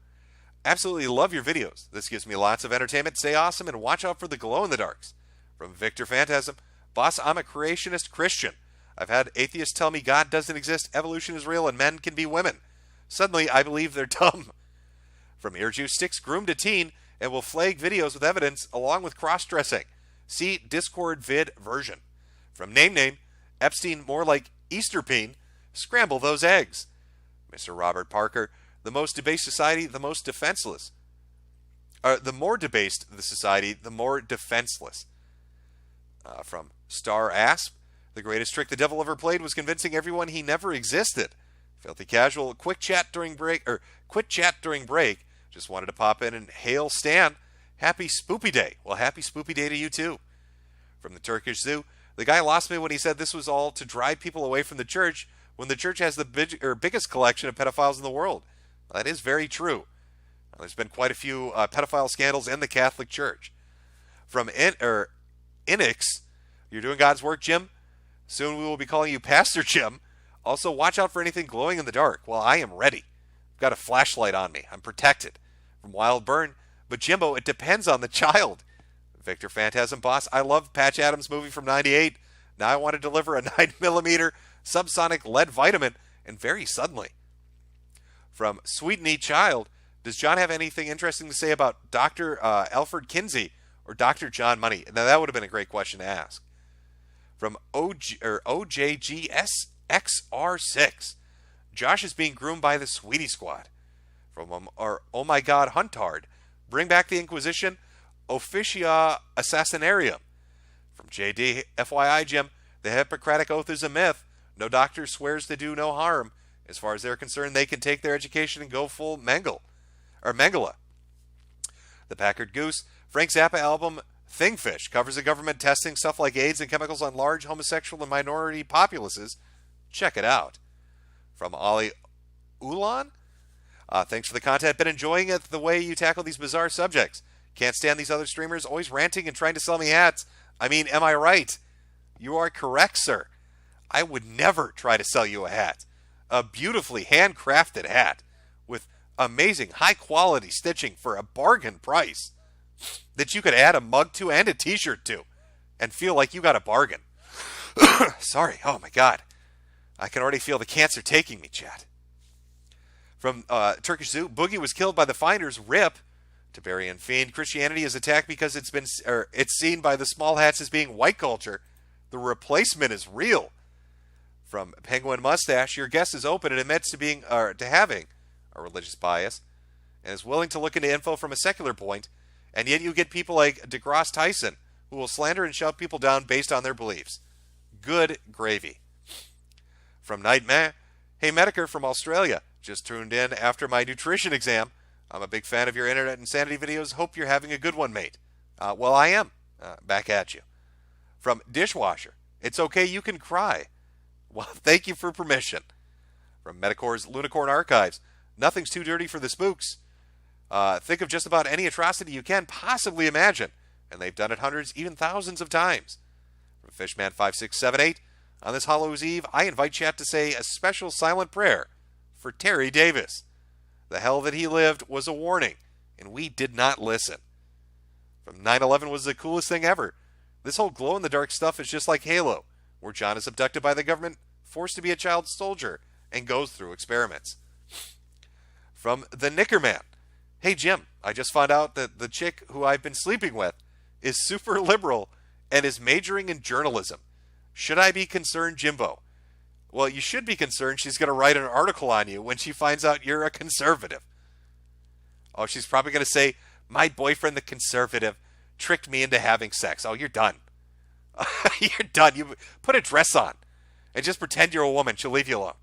Absolutely love your videos. This gives me lots of entertainment. Stay awesome and watch out for the glow-in-the-darks. From Victor Phantasm, boss, I'm a creationist Christian. I've had atheists tell me God doesn't exist, evolution is real, and men can be women. Suddenly, I believe they're dumb. From Ear Juice, Sticks groomed a teen and will flag videos with evidence along with cross-dressing. See Discord vid version. From Name, Epstein more like Easter bean. Scramble those eggs. Mr. Robert Parker, the most debased society, the most defenseless. The more debased the society, the more defenseless. From Star Asp, the greatest trick the devil ever played was convincing everyone he never existed. Filthy Casual, quit chat during break. Just wanted to pop in and hail Stan. Happy Spoopy Day. Well, happy Spoopy Day to you too. From the Turkish Zoo, the guy lost me when he said this was all to drive people away from the church when the church has the biggest collection of pedophiles in the world. Well, that is very true. There's been quite a few pedophile scandals in the Catholic Church. From Inix, you're doing God's work, Jim. Soon we will be calling you Pastor Jim. Also, watch out for anything glowing in the dark. Well, I am ready. I've got a flashlight on me. I'm protected. From Wild Burn, but Jimbo, it depends on the child. Victor Phantasm Boss, I love Patch Adams' movie from '98. Now I want to deliver a 9mm subsonic lead vitamin, and very suddenly. From Sweet Neat Child, Does John have anything interesting to say about Dr. Alfred Kinsey or Dr. John Money? Now, that would have been a great question to ask. From OJGSXR6, Josh is being groomed by the Sweetie Squad. From our Oh My God Huntard, bring back the Inquisition, Officia Assassinarium. From JD, FYI, Jim, the Hippocratic Oath is a myth. No doctor swears to do no harm. As far as they're concerned, they can take their education and go full Mengele. The Packard Goose, Frank Zappa album Thingfish covers the government testing stuff like AIDS and chemicals on large homosexual and minority populaces. Check it out. From Ollie Ulan, thanks for the content. Been enjoying it the way you tackle these bizarre subjects. Can't stand these other streamers always ranting and trying to sell me hats. I mean, am I right? You are correct, sir. I would never try to sell you a hat. A beautifully handcrafted hat with amazing high-quality stitching for a bargain price that you could add a mug to and a t-shirt to and feel like you got a bargain. Sorry. Oh, my God. I can already feel the cancer taking me, chat. From Turkish Zoo, Boogie was killed by the Finders. RIP. Tiberian Fiend, Christianity is attacked because it's seen by the small hats as being white culture. The replacement is real. From Penguin Mustache, your guest is open and admits to having a religious bias and is willing to look into info from a secular point, and yet you get people like DeGrasse Tyson who will slander and shut people down based on their beliefs. Good gravy. From Nightmare, hey Metokur from Australia, just tuned in after my nutrition exam. I'm a big fan of your internet insanity videos. Hope you're having a good one, mate. Well, I am. Back at you. From Dishwasher, it's okay, you can cry. Well, thank you for permission. From Metacor's Lunicorn Archives, nothing's too dirty for the spooks. Think of just about any atrocity you can possibly imagine, and they've done it hundreds, even thousands of times. From Fishman5678, on this Hallows Eve, I invite chat to say a special silent prayer for Terry Davis. The hell that he lived was a warning, and we did not listen. From 9/11 was the coolest thing ever. This whole glow-in-the-dark stuff is just like Halo, where John is abducted by the government, forced to be a child soldier, and goes through experiments. From the Knickerman, hey Jim, I just found out that the chick who I've been sleeping with is super liberal and is majoring in journalism. Should I be concerned, Jimbo? Well, you should be concerned she's going to write an article on you when she finds out you're a conservative. Oh, she's probably going to say, my boyfriend, the conservative, tricked me into having sex. Oh, you're done. You're done. You put a dress on and just pretend you're a woman. She'll leave you alone.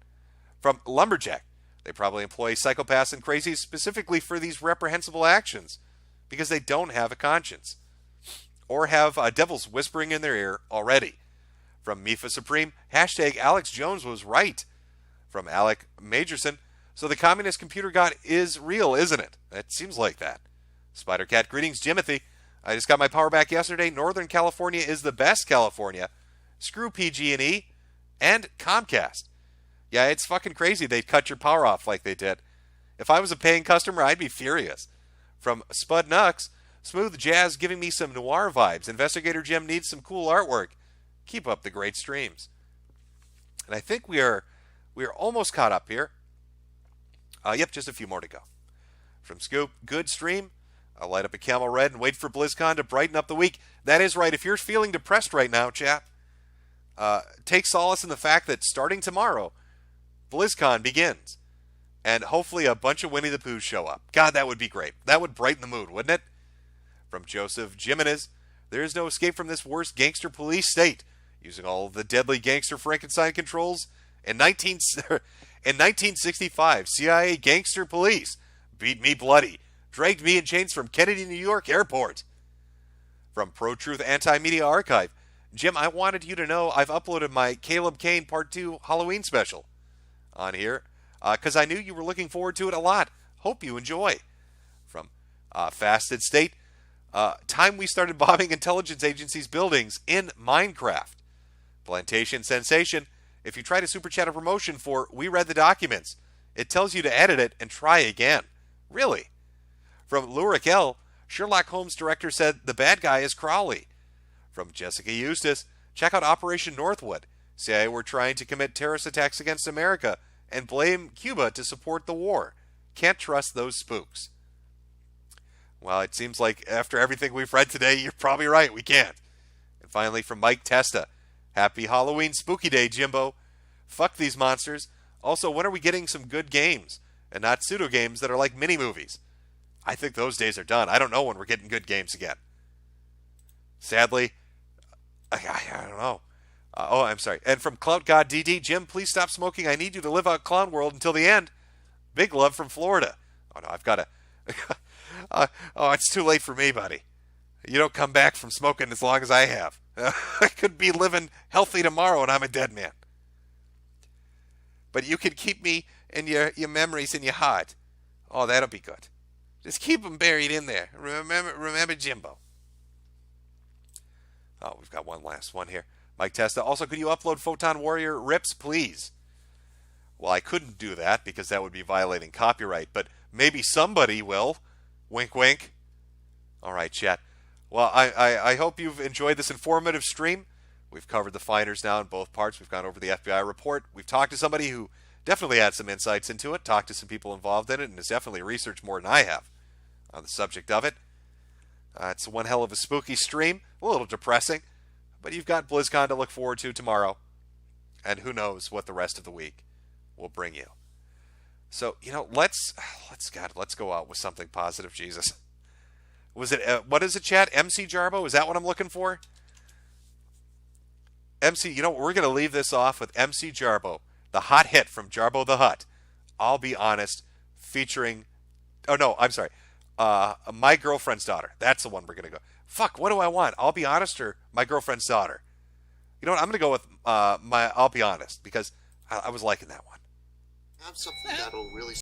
From Lumberjack, they probably employ psychopaths and crazies specifically for these reprehensible actions because they don't have a conscience or have devils whispering in their ear already. From Mifa Supreme, hashtag Alex Jones was right. From Alec Majorson, so the communist computer god is real, isn't it? It seems like that. Spider-Cat, greetings, Jimothy. I just got my power back yesterday. Northern California is the best California. Screw PG&E and Comcast. Yeah, it's fucking crazy they'd cut your power off like they did. If I was a paying customer, I'd be furious. From Spud Nux, smooth jazz giving me some noir vibes. Investigator Jim needs some cool artwork. Keep up the great streams. And I think we are almost caught up here. Yep, just a few more to go. From Scoop, good stream. I'll light up a Camel Red and wait for BlizzCon to brighten up the week. That is right. If you're feeling depressed right now, chat, take solace in the fact that starting tomorrow, BlizzCon begins. And hopefully a bunch of Winnie the Poohs show up. God, that would be great. That would brighten the mood, wouldn't it? From Joseph Jimenez, there is no escape from this worst gangster police state. Using all the deadly gangster Frankenstein controls, in 1965, CIA gangster police beat me bloody, dragged me in chains from Kennedy, New York airport. From Pro-Truth Anti-Media Archive, Jim, I wanted you to know I've uploaded my Caleb Kane Part 2 Halloween special on here, because I knew you were looking forward to it a lot. Hope you enjoy. From Fasted State, time we started bombing intelligence agencies' buildings in Minecraft. Plantation Sensation, if you try to super chat a promotion for We Read the Documents, it tells you to edit it and try again. Really? From Lurik L, Sherlock Holmes director said the bad guy is Crowley. From Jessica Eustace, check out Operation Northwood. CIA were trying to commit terrorist attacks against America and blame Cuba to support the war. Can't trust those spooks. Well, it seems like after everything we've read today, you're probably right. We can't. And finally, from Mike Testa, happy Halloween spooky day, Jimbo. Fuck these monsters. Also, when are we getting some good games and not pseudo games that are like mini movies? I think those days are done. I don't know when we're getting good games again. Sadly, I don't know. I'm sorry. And from Clout God DD, Jim, please stop smoking. I need you to live out Clown World until the end. Big love from Florida. Oh no, I've got to. Oh, it's too late for me, buddy. You don't come back from smoking as long as I have. I could be living healthy tomorrow and I'm a dead man. But you can keep me in your memories in your heart. Oh, that'll be good. Just keep them buried in there. Remember Jimbo. Oh, we've got one last one here. Mike Testa. Also, could you upload Photon Warrior rips, please? Well, I couldn't do that because that would be violating copyright, but maybe somebody will. Wink, wink. All right, chat. Well, I hope you've enjoyed this informative stream. We've covered the finders now in both parts. We've gone over the FBI report. We've talked to somebody who definitely had some insights into it, talked to some people involved in it, and has definitely researched more than I have on the subject of it. It's one hell of a spooky stream, a little depressing, but you've got BlizzCon to look forward to tomorrow, and who knows what the rest of the week will bring you. So, let's go out with something positive, Jesus. Was it, what is it, chat? MC Jarbo? Is that what I'm looking for? MC, we're going to leave this off with MC Jarbo, the hot hit from Jarbo the Hutt. I'll Be Honest, featuring, oh no, I'm sorry, My Girlfriend's Daughter. That's the one we're going to go. Fuck, what do I want? I'll Be Honest or My Girlfriend's Daughter? You know what, I'm going to go with I'll Be Honest, because I was liking that one. Have something that'll really